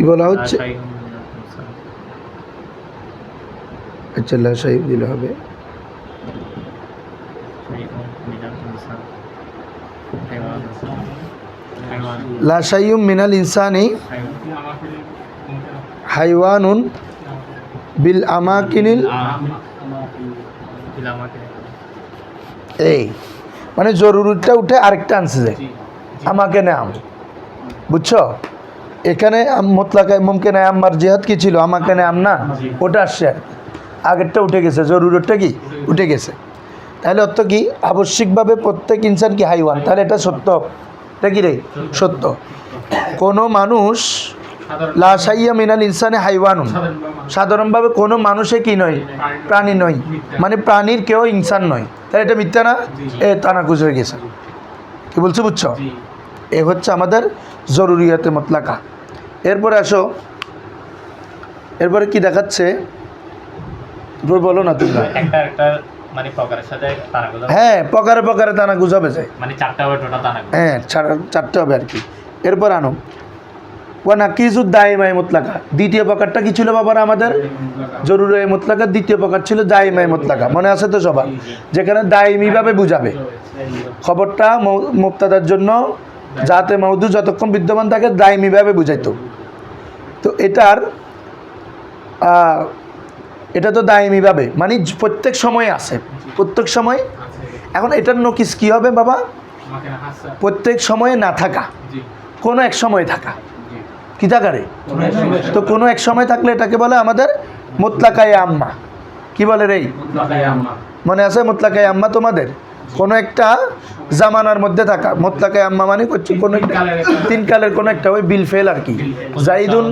কি বলা হচ্ছে? লা শাইউম মিনাল ইনসান। আচ্ছা লা শাইউম দিলে হবে। শাইউম মিনাল ইনসান। হাইওয়ান। হাইওয়ান। লা শাইউম মিনাল ইনসানি হাইওয়ানুন বিল আমাকিনিল, এই মানে জরুরিটা উঠে আরেকটা আনছে যে আমাকে নাম, বুঝছো? এখানে মোতলাকায় মুমকিন আম্মার জিহাদ কি ছিল? আমাকে নাম না, ওটা আসছে, আগেরটা উঠে গেছে, জরুরতটা কি উঠে গেছে। তাহলে অর্থ কি? আবশ্যিকভাবে প্রত্যেক ইনসান কি হাইওয়ান, তাহলে এটা সত্য, এটা কি রে? সত্য। কোনো মানুষ লা শাইয়া মিনাল ইনসানে হাইওয়ানুন, সাধারণভাবে কোনো মানুষে কি নয়? প্রাণী নয়, মানে প্রাণীর কেউ ইনসান নয়, তাহলে এটা মিথ্যা না? তানাকুজ হয়ে গেছে। কি বলছো, বুঝছো? এ হচ্ছে আমাদের জরুরিয়াতে মুতলাকা। এরপরে আসো, এরপরে কি দেখাচ্ছে বলো না তোমরা? একটা মানে প্রকারের সাথে তানাকুজ। হ্যাঁ, প্রকারে প্রকারে তানাকুজ হবে যায়, মানে চারটা হবে টোটাল তানাকুজ। হ্যাঁ, চারটে হবে আর কি। এরপর আনো ওয়া নাকিজুদ দাইমায়ে মুতলাকা। দ্বিতীয় প্রকারটা কি ছিল বাবারা আমাদের? জরুরি মুতলাকা দ্বিতীয় প্রকার ছিল দাইমায়ে মুতলাকা, মনে আছে তো সবার? যেখানে দাইমিভাবে বুঝাবে, খবরটা মুবতাদার জন্য যাতে মওদু যতক্ষণ বিদ্যমান থাকে দাইমিভাবে বুঝাইতো। তো এটা তো দাইমিভাবে মানে প্রত্যেক সময়ে আছে, প্রত্যেক সময়। এখন এটার নকিস কি হবে বাবা? প্রত্যেক সময়ে না থাকা, কোনো এক সময় থাকা। কি থাকারে? তো কোনো এক সময় থাকলে এটাকে বলে আমাদের মুতলাকায়ে আম্মা। কি বলে রে? মনে আছে মুতলাকায়ে আম্মা তোমাদের? কোনো একটা জামানার মধ্যে থাকা মুতলাকায়ে আম্মা মানে কোনো একটা তিন কালের কোনো একটা, ওই বিলফেল আর কি। জাইদুন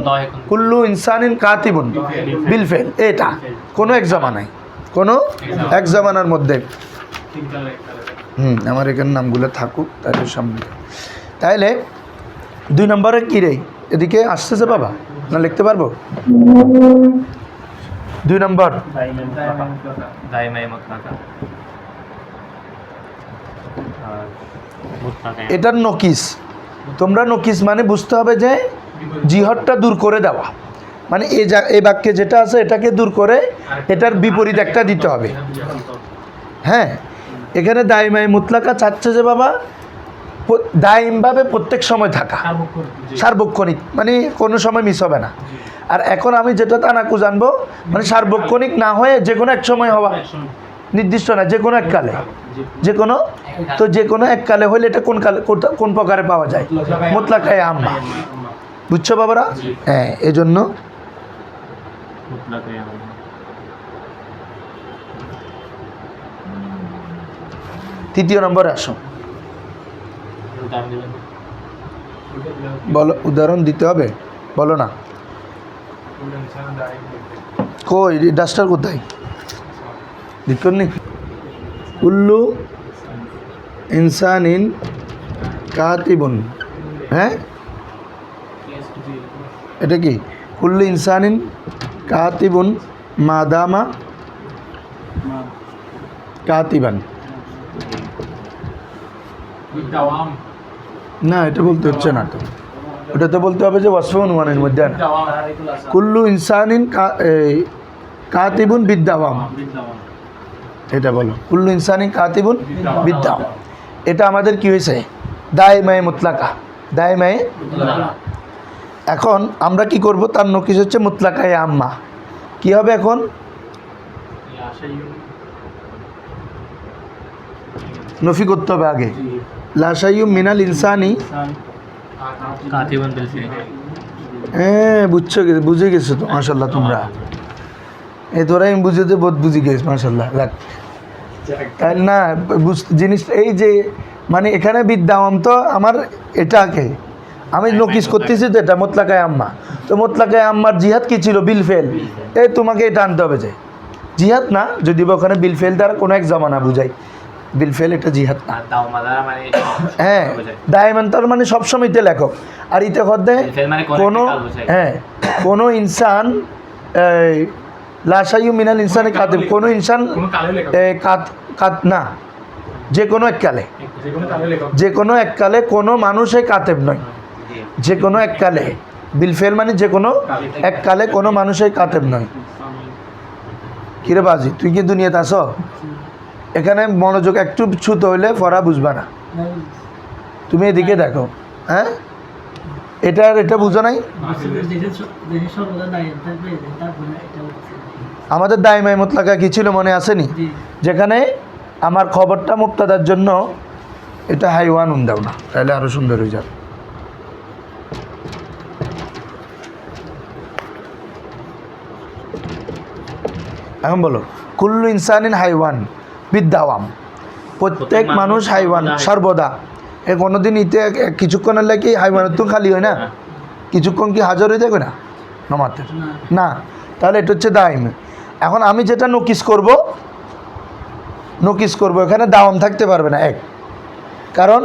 কুল্লু ইনসানিন কাতিবুন বিলফেল, এটা কোনো এক জামানায়, কোনো এক জামানার মধ্যে। আমার এখানে নামগুলো থাকুক তাদের সামনে। তাহলে 2 নম্বরে কী রে? এদিকে আসতেছে বাবা, না লিখতে পারবো? 2 নম্বর দাইমায়ে মুতলাকা। এটার নকিস, তোমরা নকিস মানে বুঝতে হবে যে জিহদটা দূর করে দেওয়া, মানে এই বাক্যে যেটা আছে এটাকে দূর করে এটার বিপরীত একটা দিতে হবে। হ্যাঁ, এখানে দাইমায়ে মুতলাকা চাচ্ছে যে বাবা দাইমভাবে প্রত্যেক সময় থাকা, সার্বক্ষণিক, মানে কোনো সময় মিস হবে না। আর এখন আমি যেটা তানাকুজ জানবো মানে সার্বক্ষণিক না হয়ে যে কোনো এক সময় হওয়া, নির্দিষ্ট না, যে কোনো এক কালে, যে কোনো। তো যে কোনো এক কালে হলে এটা কোন কালে, কোন প্রকারে পাওয়া যায়? মুতলাকায়ে আম্মা। বুঝছো বাবারা? হ্যাঁ, এজন্য তৃতীয় নম্বরে আসো। বলো, উদাহরণ দিতে হবে, বলো না। কই ডাস্টার কোথায়? লিখুন নি। কুল্লু ইনসানিন কাতিবুন। হ্যাঁ, এটা কি? কুল্লু ইনসানিন কাতিবুন মাদামা কাতিবান। না, এটা বলতে হচ্ছে না তো, ওটা তো বলতে হবে যে ওয়াসফুন ওয়ানের মধ্যে না। কুল্লু ইনসানিন কাতিবুন বিদ্দাওয়াম, এটা বলো। কুল্লু ইনসানিন কাতিবুন বিদ্দাওয়াম, এটা আমাদের কি হয়েছে? দাইমায়ে মুতলাকা, দাইমায়ে। এখন আমরা কি করব? তার নকিস হচ্ছে মুতলাকায়ে আম্মা। কি হবে এখন? নফি করতে হবে আগে। লা শাইউম মিনাল ইনসানি কাতিবুন বিলফিল। হ্যাঁ, বুঝে গেছো তো, মাশাল্লাহ। তোমরা এই তোরাই বুঝতে বুঝে গেছ, মাশাল্লাহ। রাখ, তাই না? জিনিস এই যে মানে এখানে বিদ্যাওয়াম তো আমার এটাকে আমি নকিস করতেছি তো, এটা মুতলাকায়ে আম্মা। তো মুতলাকায়ে আম্মার জিহাদ কি ছিল? বিলফেল। এই তোমাকে এটা আনতে হবে যে জিহাদ না, যদি বা ওখানে বিলফেল দ্বারা কোনো এক জামানা বুঝাই, বিলফেল এটা জিহাদ না। হ্যাঁ, দায়মান তার মানে সবসময়তে লেখক, আর ইতে হদ্দে কোনো, হ্যাঁ, কোনো ইনসান লা শাইউম মিনাল ইনসানি কাতিব, কোনো ইনসান না, যে কোনো এক কালে, যে কোনো এক কালে কোনো মানুষে কাতেব নয়, যে কোনো এক কালে বিলফেল মানে যে কোনো এক কালে কোনো মানুষই কাতেব নয়। কিরে বাজি, তুই কি দুনিয়াতে আসো? এখানে মনোযোগ একটু ছুতো হইলে পড়া বুঝবা না। তুমি এদিকে দেখো, হ্যাঁ এটা বুঝো নাই? আমাদের দাইমাই মুতলাকা কি ছিল মনে আসেনি? যেখানে আমার খবরটা মুক্তাদার জন্য এটা হাইওয়ান দাও না, তাহলে আরো সুন্দর হয়ে যাবে। এখন বলো, কুল্লু ইনসানিন হাইওয়ান বিদ্যাওয়াম, প্রত্যেক মানুষ হাইওয়ান সর্বদা। এ কোনোদিন ইতে কিছুক্ষণের লাগে হাইওয়ানের তো খালি হয় না, কিছুক্ষণ কি হাজার হয়ে যাবে না নমাতে না, তাহলে এটা হচ্ছে দাইম। এখন আমি যেটা নোকিস করব এখানে দাওয়াম থাকতে পারবে না, এক কারণ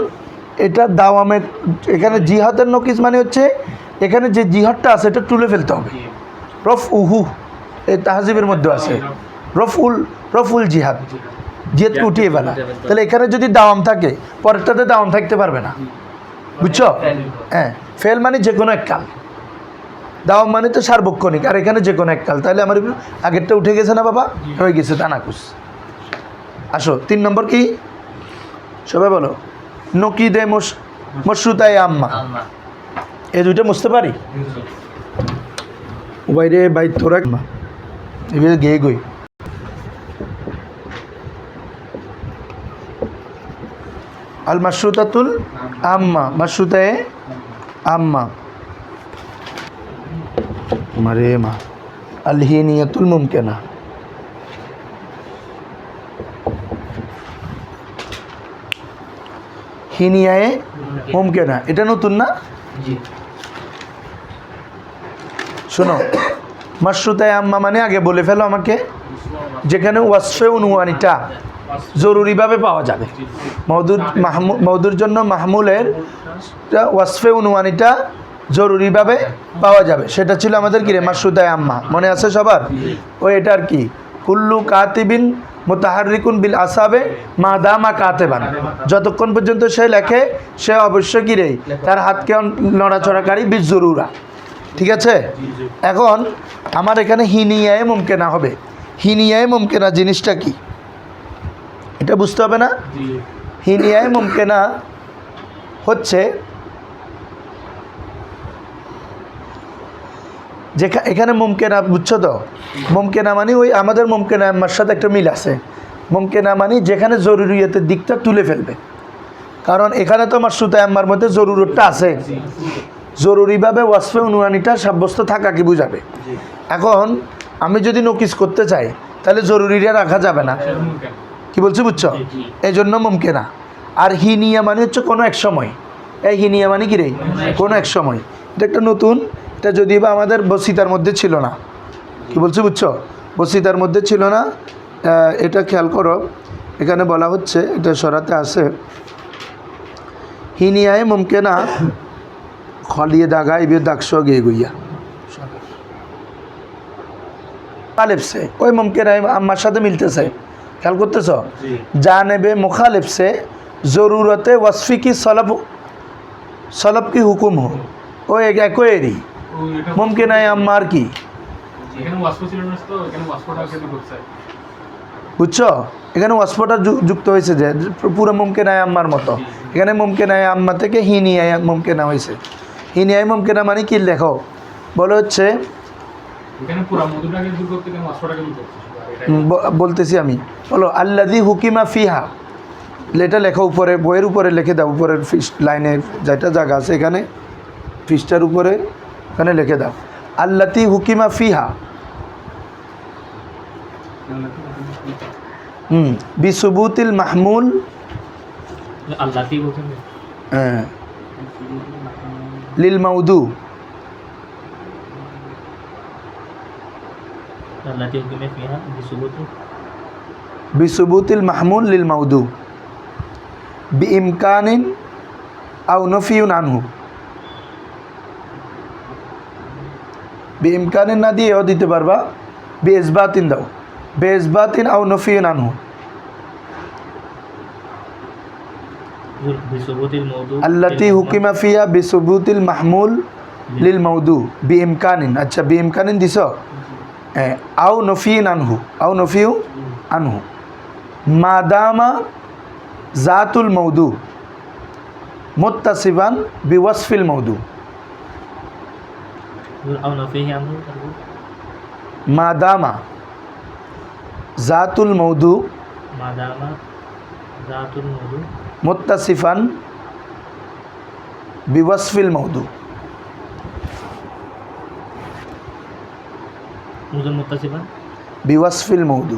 এটা দাওয়ামের, এখানে জিহাদের নোকিস মানে হচ্ছে এখানে যে জিহাদটা আছে এটা তুলে ফেলতে হবে। রফ উহু এই তাহজিবের মধ্যে আছে, রফুল জিহাদকে উঠিয়ে ফেলা। তাহলে এখানে যদি দাওয়াম থাকে পরেরটাতে দাওয়াম থাকতে পারবে না, বুঝছো? হ্যাঁ, ফেল মানে যে কোনো এক কাল, দাওয়াম মানে তো সার্বক্ষণিক, আর এখানে যে কোনো এক কাল। তাহলে আমার আগেরটা উঠে গেছে না বাবা? হয়ে গেছে তানাকুস। আসো 3 নম্বর কি সবাই বলো, নকিদে মশরুতায় আম্মা। এই দুইটা বুঝতে পারি বাইরে বাই তোরা এবার গিয়ে গই আল মাশরুতাতুল আম্মা, মাশরুতায়ে আম্মা মারে মা, আল হিনিয়াতুল মুমকিনা, হিনিয়ায়ে মুমকিনা, এটা নতুন না? শোনো, মাশরুতায়ে আম্মা মানে আগে বলে ফেলো আমাকে, যেখানে ওয়াসফে উনওয়ানিটা জরুরিভাবে পাওয়া যাবে। মওদুর জন্য মাহমুলের ওয়াসফে উনওয়ানিটা জরুরিভাবে পাওয়া যাবে, সেটা ছিল আমাদের কি রে? মাশরুতায়ে আম্মা। মনে আছে সবার? ও এটা আর কি, কুল্লু কাতিবিন মুতাহাররিকুন বিল আসাবে মাদামা কাতেবান, যতক্ষণ পর্যন্ত সে লেখে সে অবশ্যই কি রে? তার হাতকে নড়াচড়াকারী বিল জরুরা। ঠিক আছে, এখন আমার এখানে হিনিয়ায়ে মুমকিনা হবে। হিনিয়ায়ে মুমকিনা জিনিসটা কি এটা বুঝতে হবে না? হিনিয়ায়ে মুমকিনা হচ্ছে যে এখানে মুমকিনা, বুঝছো তো? মুমকিনা মানে ওই আমাদের মুমকিনা আম্মার সাথে একটা মিল আছে। মুমকিনা মানে যেখানে জরুরিয়তের দিকটা তুলে ফেলবে, কারণ এখানে তো মাশরুতায়ে আম্মার মধ্যে জরুরতটা আছে, জরুরিভাবে ওয়াসফে উনওয়ানিটা সাব্যস্ত থাকা কি বুঝাবে। এখন আমি যদি নোকিস করতে চাই তাহলে জরুরিটা রাখা যাবে না, কি বলছি বুঝছো? এই জন্য মুমকিনা। আর হিনিয়া মানে হচ্ছে কোনো এক সময়, এই হিনিয়া মানে কি রে? কোনো এক সময়। এটা একটা নতুন, এটা যদিও বা আমাদের বসিতার মধ্যে ছিল না, কি বলছি বুঝছো? বসিতার মধ্যে ছিল না, এটা খেয়াল করো, এখানে বলা হচ্ছে, এটা সরাতে আছে, হিনিয়ায়ে মুমকিনা খলিয়ে দাগা ইবে দাগশো গে গুইয়া মুখালিফ সে, ওই মুমকিনা আম্মার সাথে মিলতেছে, খেয়াল করতেছ? জানেবে মুখালিফ সে জরুরতে ওয়াসফি কি সলব কি হুকুম হো, ও একই মুমকিনা আম্মার কি, বুঝছো? এখানে ওয়াসফটা যুক্ত হয়েছে যে পুরো মুমকিনা আম্মার মতো। এখানে মুমকিনা আম্মা থেকে হিনিয়া মুমকিনা হয়েছে। হিনিয়ায়ে মুমকিনা মানে কি লেখো বলে হচ্ছে, বলতেছি আমি, বলো আল্লাযী হুকিমা ফিহা, এটা লেখো উপরে, বইয়ের উপরে লিখে দাও, উপরের লাইনের যেটা জায়গা আছে এখানে পৃষ্ঠার উপরে এখানে লিখে দাও, আল্লাতী হুকিমা ফিহা বিসুবুতিল মাহমুল, আল্লাতী বলছেন লিল মাউদু, আল্লাতী হুকিমা ফিহা বিসুবুতিল মাহমুল লিল মাউদু বিইমকানিন আও নফিউন আনহু, বিইমকানিন না দিয়েও দিতে পারবা, বিইসবাতিন দাও, বিইসবাতিন আও নফিউন আনহু, আল্লাতী হুকিমা ফিহা বিসুবুতিল মাহমুল লিল মৌদু বি ইমকানিন, আচ্ছা বি ইমকানিন দিছ, আও নফিন আনহু, আও নফিউ আনহু, মাদামা জাতুল মৌদু মুত্তাসিবান বিওয়াসফিল মৌদু, আও নফিহি আনহু মাদামা জাতুল মৌদু মাদামা জাতুল মৌদু মুত্তাসিফান বিওয়াসফিল মৌদু, মৌদুল মুত্তাসিবান বিওয়াসফিল মৌদু।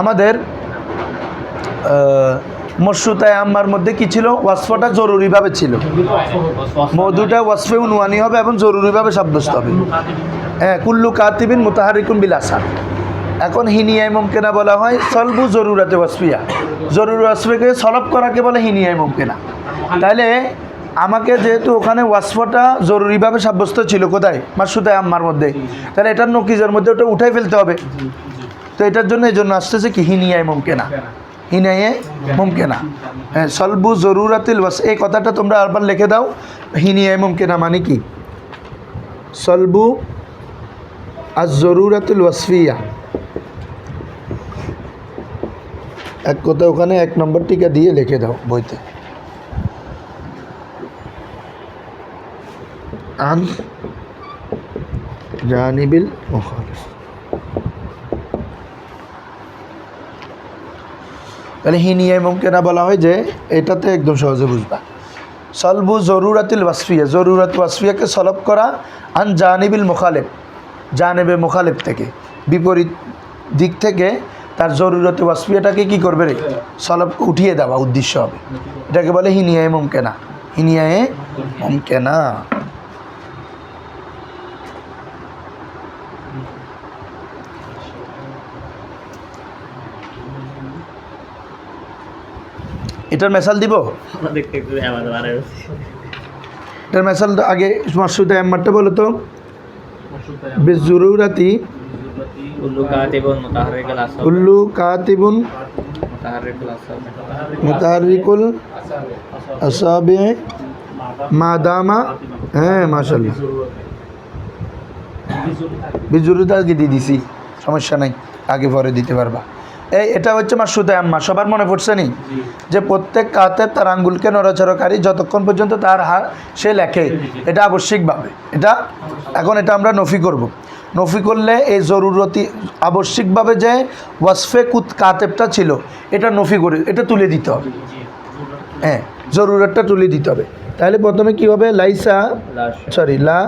আমাদের মশরুতায় আম্মার মধ্যে কি ছিল? ওয়াসফটা জরুরিভাবে ছিল, মৌদুটা ওয়াসফে উনওয়ানি হবে এবং জরুরিভাবে সাব্যস্ত হবে। হ্যাঁ, কুল্লু কাতিবিন মুতাহারিকুন বিল আসার। এখন হিনিয়ায় মুমকিনা বলা হয় সলবু জরুরাতে ওয়াসফিয়া, জরুরি ওয়াসফিকে সলব করাকে বলে হিনিয়ায় মুমকিনা। তাহলে আমাকে যেহেতু ওখানে ওয়াসফটা জরুরিভাবে সাব্যস্ত ছিল কোথায়? মাশরুতায় আম্মার মধ্যে, তাহলে এটার নকিজের মধ্যে ওটা উঠাই ফেলতে হবে। তো এটার জন্য এই জন্য আসতেছে কি হিনিয়ায় মুমকিনা, হিনায়ে মুমকিনা। হ্যাঁ, সলবু জরুরাতিল ওয়াস, এই কথাটা তোমরা আবার লিখে দাও। হিনিয়ায় মুমকিনা মানে কি? সলবু আজ জরুরাতুল ওয়াসফিয়া, এক কথা ওখানে 1 নম্বর টিকা দিয়ে লিখে দাও বইতে। আন জানিবিল মুখালিফ, তাহলে হিনিয়ায় মুমকিনা বলা হয় যে এটাতে একদম সহজে বুঝবা। সলবু জরুরাতিল ওয়াসফিয়া, জরুরাত ওয়াসফিয়াকে সলব করা, আন জানিবিল মুখালিফ, জানেবে মুখালিফ থেকে, বিপরীত দিক থেকে তার জরুরতে ওয়াসফিয়াটাকে কি করবে রে? সলব উঠিয়ে দেওয়া উদ্দেশ্য হবে। এটাকে বলে হিনিয়ায় মুমকিনা, হিনিয়ায় মুমকিনা। এটার মেসাল দিব, এটার মেসাল আগে মাশরুতায় আম্মারটা বলো তো। বিজরুরাতি কুল্লু কাতিবুন মুতাহারিকুল আসাবি মাদামা, হ্যাঁ মাশাআল্লাহ, বিজরুরতা আগে দিয়ে দিছি, সমস্যা নাই, আগে পরে দিতে পারবা। এটা হচ্ছে মাশরুতায় আম্মা। সবার মনে পড়ছে নি যে প্রত্যেক কাতেব তার আঙ্গুলকে নড়াচড়াকারী যতক্ষণ পর্যন্ত তার সে লেখে, এটা আবশ্যিকভাবে। এটা এখন এটা আমরা নফি করব। নফি করলে এই জরুরতি আবশ্যিকভাবে যে ওয়াসফে কাতেবটা ছিল এটা নফি করে এটা তুলে দিতে হবে। হ্যাঁ, জরুরতটা তুলে দিতে হবে। তাহলে প্রথমে কি হবে? লাইসা সরি লা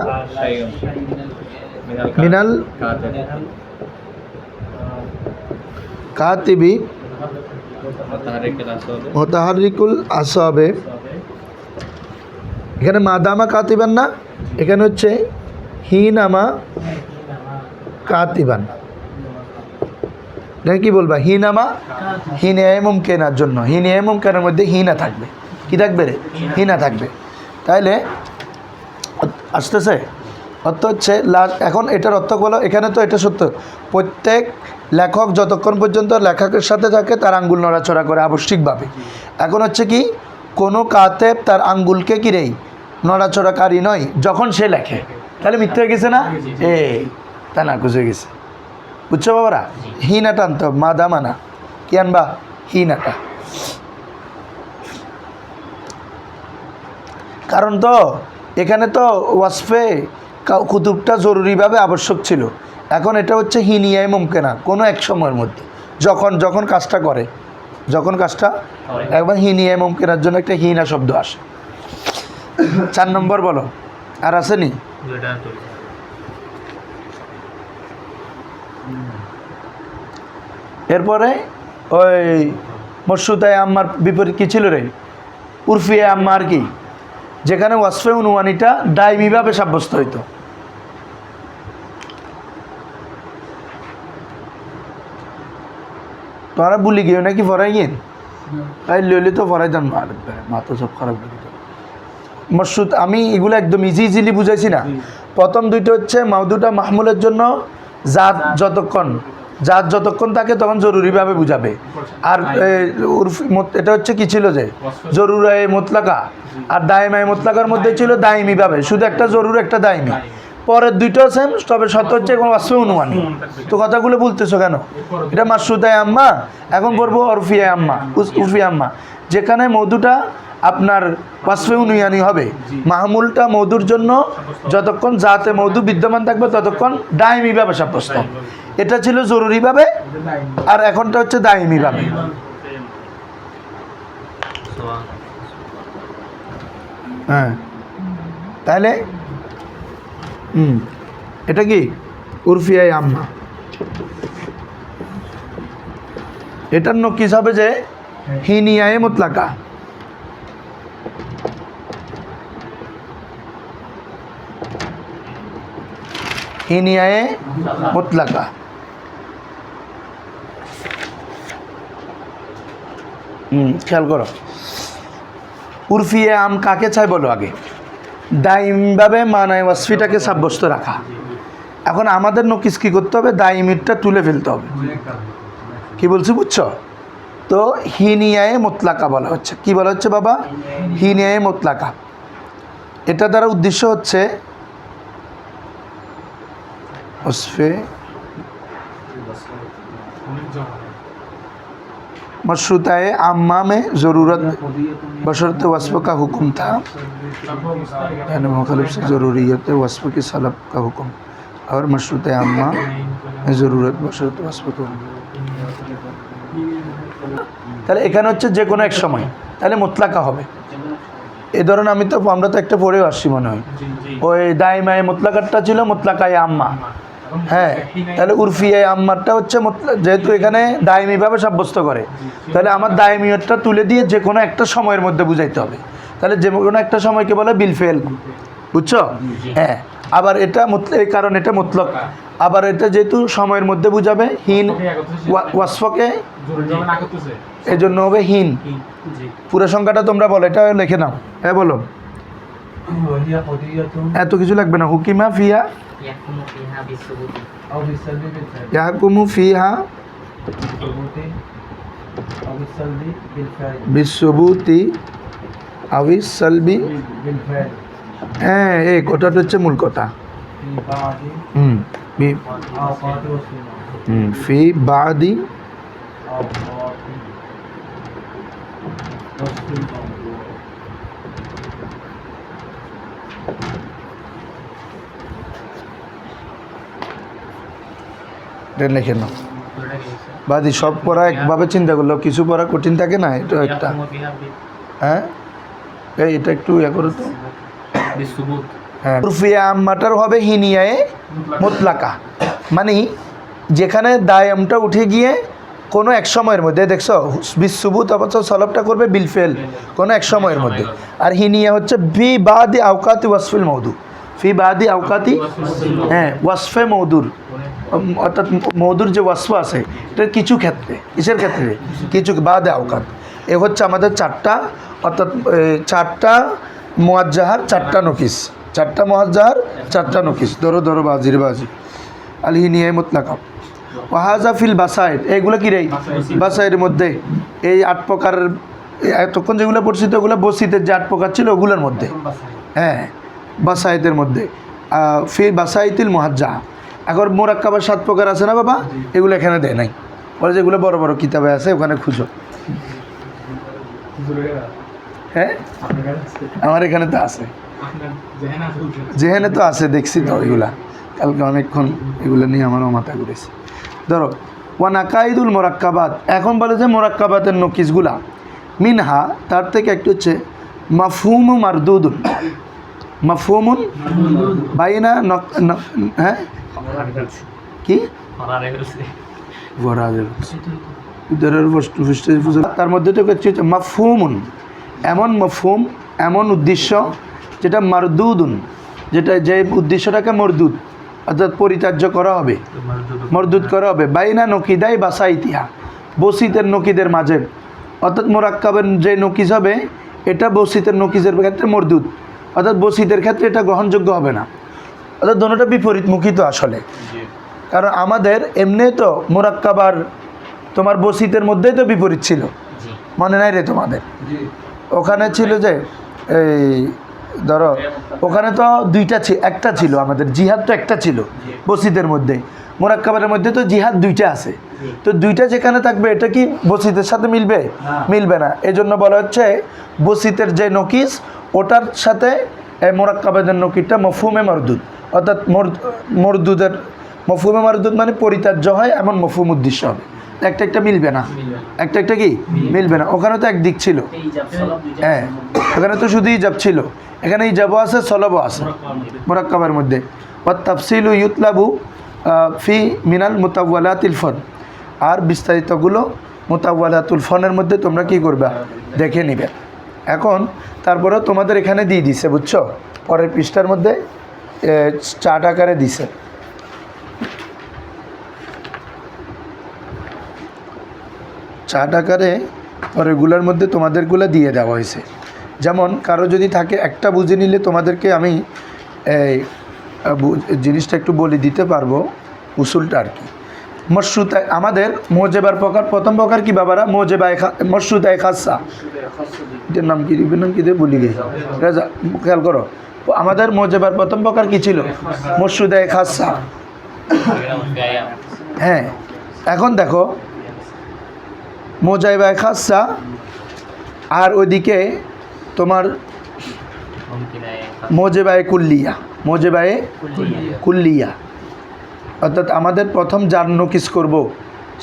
মিনাল কাতিবি মুতাহারিকুল আসাবে, এখানে মাদামা কাতিবান না, এখানে হচ্ছে হিনামা কাতিবান। কি বলবা? হিনামা, হিনায়ে মুমকিনার জন্য, হিনায়ে মুমকিনার মধ্যে হিনা থাকবে। কি থাকবে রে? হিনা থাকবে। তাইলে আসতেছে অর্থ হচ্ছে এখন এটার অর্থ বলো। এখানে তো এটা সত্য, প্রত্যেক লেখক যতক্ষণ পর্যন্ত লেখকের সাথে থাকে তার আঙ্গুল নড়াচড়া করে আবশ্যিকভাবে। এখন হচ্ছে কি, কোনো কাতেব তার আঙ্গুলকে কি রে নড়াচড়াকারী নয় যখন সে লেখে। তাহলে মিথ্যে হয়ে গেছে না? তা না কুচ হয়ে গেছে, বুঝছো বাবারা? হিনাটা আনতে হবে, মাদামা না। কি আনবা? হিনাটা। কারণ তো এখানে তো ওয়াসফে কুতুবটা জরুরিভাবে আবশ্যক ছিল। এখন এটা হচ্ছে হিনিয়ায় মুমকিনা, কোনো এক সময়ের মধ্যে যখন যখন কাজটা করে, যখন কাজটা একবার হিনিয়ায় মুমকিনার জন্য একটা হিনা শব্দ আসে। 4 নম্বর বলো, আর আসেনি? এরপরে ওই মশরুতায় আম্মার বিপরীত কী ছিল রে? উরফিয়ে আম্মা, আর কি, যেখানে ওয়াসফে উনওয়ানিটা দায়মিভাবে সাব্যস্ত হইতো। তোরা ভুলে গিয়ে নাকি ফরাই গিয়ে তাই লইলে তো ফরাই যান, মা তো সব খারাপ লাগে। মশরুত আমি এগুলো একদম ইজিলি বুঝাইছি না। প্রথম দুইটা হচ্ছে মাউদুটা মাহমুলের জন্য জাত যতক্ষণ জাত যতক্ষণ থাকে তখন জরুরিভাবে বুঝাবে। আর এটা হচ্ছে কি ছিল যে জরুরায়ে মুতলাকা আর দাইমায়ে মুতলাকার মধ্যে ছিল দাইমিভাবে, শুধু একটা জরুর একটা দাইমি। পরের দুইটাও সেম, তবে শর্ত হচ্ছে ওয়াসফে অনুমানি। তো কথাগুলো বলতেছো কেন? এটা মাশরুতায়ে আম্মা, এখন পড়বো উরফিয়ে আম্মা, উরফিয়ে আম্মা, যেখানে মৌদুটা আপনার ওয়াসফে অনুয়ানি হবে। মাহমুলটা মৌদুর জন্য যতক্ষণ জাতে মৌদু বিদ্যমান থাকবে ততক্ষণ দাইমিভাবে সাব্যস্ত। এটা ছিল জরুরিভাবে, আর এখনটা হচ্ছে দাইমিভাবে। হ্যাঁ, তাহলে এটা কি উরফিয়ায় আম্মা। এটার নকিস হবে যে হিনিয়ায়ে মুতলাকা। হিনিয়ায়ে মুতলাকা। খেয়াল করো, উরফিয়ে আম কাকে চাই বলো আগে? দাইমভাবে মানায় ওয়াসফিটাকে সাব্যস্ত রাখা। এখন আমাদের নকিস কী করতে হবে? দাইমিরটা তুলে ফেলতে হবে। কি বলছি বুঝছো? তো হিনিয়ায়ে মুতলাকা বলা হচ্ছে। কি বলা হচ্ছে বাবা? হিনিয়ায়ে মুতলাকা। এটা দ্বারা উদ্দেশ্য হচ্ছে ওয়াসফে मशरूताए आम्मा में ज़रूरत बशर्ते वस्फ़ का हुक्म था, यानी मुख़ालिफ़ से ज़रूरियत वस्फ़ की सलब का हुक्म, और मशरूताए आम्मा में ज़रूरत बशर्ते वस्फ़ का हुक्म। তাহলে এখানে হচ্ছে যে কোনো এক সময় তাহলে মুতলাকা হবে। এই ধরুন আমরা তো একটা পড়েও আসছি মনে হয়, ওই দাইমায়ে মুতলাকারটা ছিল মুতলাকায়ে আম্মা। হ্যাঁ, তাহলে উরফিয়ায়ে আম্মারটা হচ্ছে যেহেতু এখানে দাইমিভাবে সাব্যস্ত করে, তাহলে আমার দাইমিয়তটা তুলে দিয়ে যে কোনো একটা সময়ের মধ্যে বুঝাইতে হবে। তাহলে যে কোনো একটা সময়কে বলে বিলফেল, বুঝছো? হ্যাঁ, আবার এটা এই কারণ এটা মুতলক, আবার এটা যেহেতু সময়ের মধ্যে বুঝাবে হিন ওয়াসফকে, এই জন্য হবে হিন। পুরো সংখ্যাটা তোমরা বলো, এটা লিখে নাও। হ্যাঁ বলো, এত কিছু লাগবে না। হুকিমা ফিয়া ইয়াহকুমু ফিহা বিসসুবুতি আউস সালবি। হ্যাঁ, এই কথাটা হচ্ছে মূল কথা। ফি বাদি লিখে নাও। বাদি সব পড়া একভাবে চিন্তা করলো, কিছু পড়া কঠিন থাকে না, এটা একটা। হ্যাঁ, এটা একটু ইয়ে করো তো। হ্যাঁ, উরফিয়া আম্মাটার হবে হিনিয়ায়ে মুতলাকা, মানে যেখানে দায়ামটা উঠে গিয়ে কোনো এক সময়ের মধ্যে, দেখছো বিসসুবুত অবশ্য সলবটা করবে বিলফেল, কোনো এক সময়ের মধ্যে। আর হিনিয়া হচ্ছে ফি বাদি আওকাতি ওয়াসফিল মৌদু, ফি বাদি আওকাতি, হ্যাঁ ওয়াসফে মৌদুর, অর্থাৎ মৌদুর যে ওয়াসফ আছে এটার কিছু ক্ষেত্রে, কিসের ক্ষেত্রে? কিছু বাদে আওকাত। এ হচ্ছে আমাদের চারটা, অর্থাৎ চারটা মুয়াজ্জাহার চারটা নকিস, চারটা মুয়াজ্জাহার চারটা নকিস। ধরো ধরো বাজির বাজি আল হিনিয়ায়ে মুতলাকা ওয়াহাজা ফিল বাসায়েদ। এইগুলো কি রে? বাসায়ের মধ্যে এই 8 প্রকারের, এতক্ষণ যেগুলো পড়ছি তো ওগুলো বসিতের যে 8 প্রকার ছিল ওগুলোর মধ্যে। হ্যাঁ, বাসায়েতের মধ্যে ফি বাসাইতিল মুহাজ্জা। এখন মোরাক্কাবার 7 প্রকার আছে না বাবা, এগুলো এখানে দেয় নাই, বলে যেগুলো বড় বড় কিতাবে আছে ওখানে খুঁজো। হ্যাঁ, আমার এখানে তো আছে, যেখানে তো আছে, দেখছি তো এগুলা, কালকে অনেকক্ষণ এগুলো নিয়ে আমারও মাথা ঘুরেছে। ধরো ওয়া নাকাইদুল মোরাক্কাবাত, এখন বলে যে মোরাক্কাবাতের নকিসগুলা, মিনহা তার থেকে একটু হচ্ছে মাফহুম মারদুদুন, মাফহুমুন বাইনা হ্যাঁ কি তার মধ্যে তো হচ্ছে মাফহুমুন, এমন মফহুম, এমন উদ্দেশ্য যেটা মারদুদুন, যেটা যে উদ্দেশ্যটাকে মরদুদ অর্থাৎ পরিত্যাজ্য করা হবে, মরদুদ করা হবে। বাইনা নকিদাই বাসাইতিহা, বসিতের নকিদের মাঝে, অর্থাৎ মোরাক্কাবের যে নকিস হবে এটা বসিতের নকিসের ক্ষেত্রে মরদুদ, অর্থাৎ বসিতের ক্ষেত্রে এটা গ্রহণযোগ্য হবে না। অর্থাৎ দোনোটা বিপরীতমুখী তো আসলে। কারণ আমাদের এমনি তো মুরাক্কাবার তোমার বসিতের মধ্যেই তো বিপরীত ছিল, জি মনে নাই রে তোমাদের? ওখানে ছিল যে এই ধরো ওখানে তো দুইটা একটা ছিল, আমাদের জিহাদ তো একটা ছিল বসিতের মধ্যে, মুরাক্কাবের মধ্যে তো জিহাদ দুইটা আছে। তো দুইটা যেখানে থাকবে এটা কি বসিতের সাথে মিলবে? মিলবে না। এজন্য বলা হচ্ছে বসিতের যে নকিস ওটার সাথে এই মুরাক্কাবের নকিরটা মফহুমে মারদুদ, অর্থাৎ মরদুদের মফহুমে মারদুদ মানে পরিত্যাজ্য হয় এমন মফহুম উদ্দেশ্য হবে, একটা একটা মিলবে না, একটা একটা কি মিলবে না। ওখানে তো একদিক ছিল, হ্যাঁ ওখানে তো শুধু ইজাব ছিল, এখানে ইজাবও আছে সলবও আছে মুরাক্কাবের মধ্যে। তাফসিলু ইউতলাবু ফি মিনাল মুতাওয়ালাতিল ফন, আর বিস্তারিতগুলো মুতাওয়ালাতুল ফনের মধ্যে তোমরা কি করবে দেখে নিবে। এখন তারপরে তোমাদের এখানে দিয়ে দিছে, বুঝছো, পরের পৃষ্ঠার মধ্যে চার্ট আকারে দিছে। চার্ট আকারে পরেরগুলোর মধ্যে তোমাদেরগুলো দিয়ে দেওয়া হয়েছে। যেমন কারো যদি থাকে একটা বুঝে নিলে তোমাদেরকে আমি এই জিনিসটা একটু বলে দিতে পারবো, উসুলটা আর কি। মশরুতায় আমাদের মোজেবার প্রকার, প্রথম প্রকার কি বাবারা? মোজেবায় মশরুতায় খাসা, এটার নাম কি, রিপের নাম কি দিয়ে বলি গে রাজা, খেয়াল করো। আমাদের মোজেবার প্রথম প্রকার কি ছিল? মশরুতায় খাসা। হ্যাঁ এখন দেখো মোজাইবায় খাসা আর ওইদিকে তোমার মোজেবায়ে কুল্লিয়া, মোজেবায়ে কুল্লিয়া, অর্থাৎ আমাদের প্রথম যার নকিস করব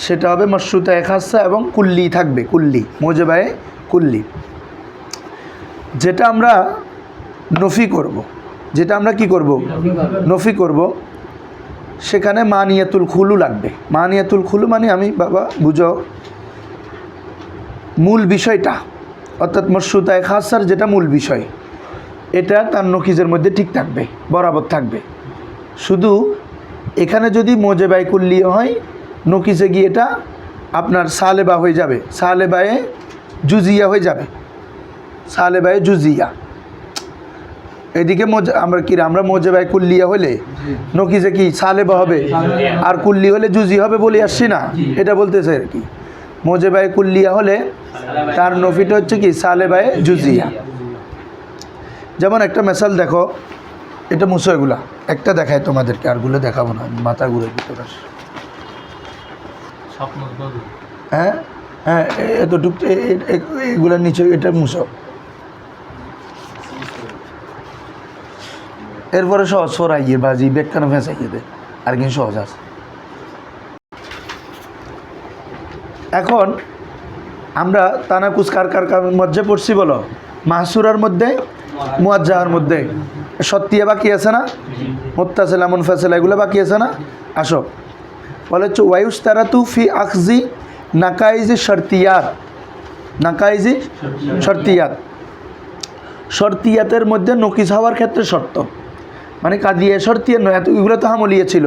সেটা হবে মশরুতায়ে খাসা এবং কুল্লি থাকবে, কুল্লি মোজেবায়ে কুল্লি। যেটা আমরা নফি করব, যেটা আমরা কি করব নফি করব, সেখানে মানিয়াতুল খুলু লাগবে। মানিয়াতুল খুলু মানে আমি বাবা বুঝো মূল বিষয়টা, অর্থাৎ মশরুতায়ে খাসার যেটা মূল বিষয় এটা তার নকিজের মধ্যে ঠিক থাকবে, বরাবর থাকবে। শুধু এখানে যদি মোজেবায়ে কুল্লিয়া হয় নকিজে গিয়ে এটা আপনার সালেবা হয়ে যাবে, সালেবায়ে জুজিয়া হয়ে যাবে, সালেবায়ে জুজিয়া। এদিকে আমরা মোজেবায়ে কুল্লিয়া হলে নকিজে কি সালেবা হবে, আর কুল্লি হলে জুজি হবে বলে আসছি না, এটা বলতেছে আর কি। মোজেবায়ে কুল্লিয়া হলে তার নফিটা হচ্ছে কি সালেবায়ে জুজিয়া। যেমন একটা মেসাল দেখো, এটা মুছো, এগুলা একটা দেখায় তোমাদেরকে, আরগুলো দেখাবো না, মাথা ঘুরে ভিতরে। হ্যাঁ হ্যাঁ এতটুক, এগুলোর নিচে এটা মুছো। এরপরে সহজ সরাইয়ে বাজি বেকানো ফেঁসাইয়ে দে, আর কিন্তু সহজ আছে। এখন আমরা তানাকুস কার মধ্যে পড়ছি বলো? মাহসুরার মধ্যে, মুয়াজ্জাহার মধ্যে। সত্যিয়া বাকি আছে না, মুত্তাসিলা মুনফাসিলা এগুলো বাকি আছে না? আসো, বলে হচ্ছে ওয়ায়ুস্তারাতু ফি আখজি নাকাইজি শর্তিয়াত, নাকাইজি শর্তিয়াত, শর্তিয়াতের মধ্যে নকিস হওয়ার ক্ষেত্রে শর্ত, মানে কাদিয়া শর্তিয়া নয়, এগুলো তো হামলিয়া ছিল।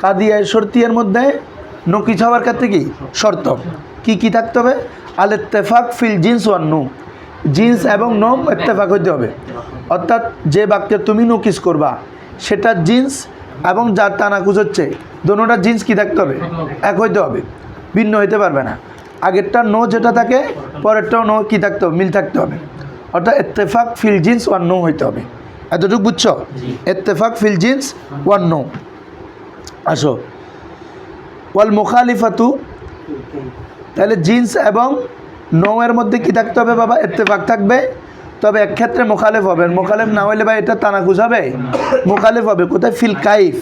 কাদিয়া শর্তিয়ার মধ্যে নকিস হওয়ার ক্ষেত্রে কি শর্ত, কি কি থাকতে হবে? আল ইত্তেফাক ফিল জিন্স ওয়ান নু, জিন্স এবং নম ইত্তেফাক হইতে হবে। অর্থাৎ যে বাক্যে তুমি নকিস করবা সেটা জিন্স এবং যার তানাকুজ হচ্ছে দোনোটা জিন্স কি থাকতে হবে? এক হইতে হবে, ভিন্ন হইতে পারবে না। আগেরটা নো যেটা থাকে পরেরটাও নো কি থাকতে হবে? মিল থাকতে হবে। অর্থাৎ ইত্তেফাক ফিল জিন্স ওয়ান নো হইতে হবে। এতটুকু বুঝছো? ইত্তেফাক ফিল জিন্স ওয়ান নো। আসো, ওয়াল মুখালিফাতু, তাহলে জিন্স এবং নো এর মধ্যে কি থাকতে হবে বাবা? ইত্তেফাক থাকবে, তবে এক ক্ষেত্রে মুখালিফ হবে। মুখালিফ না হইলে ভাই এটা তানাকুজ হবে, মুখালিফ হবে কোথায়? ফিল কাইফ।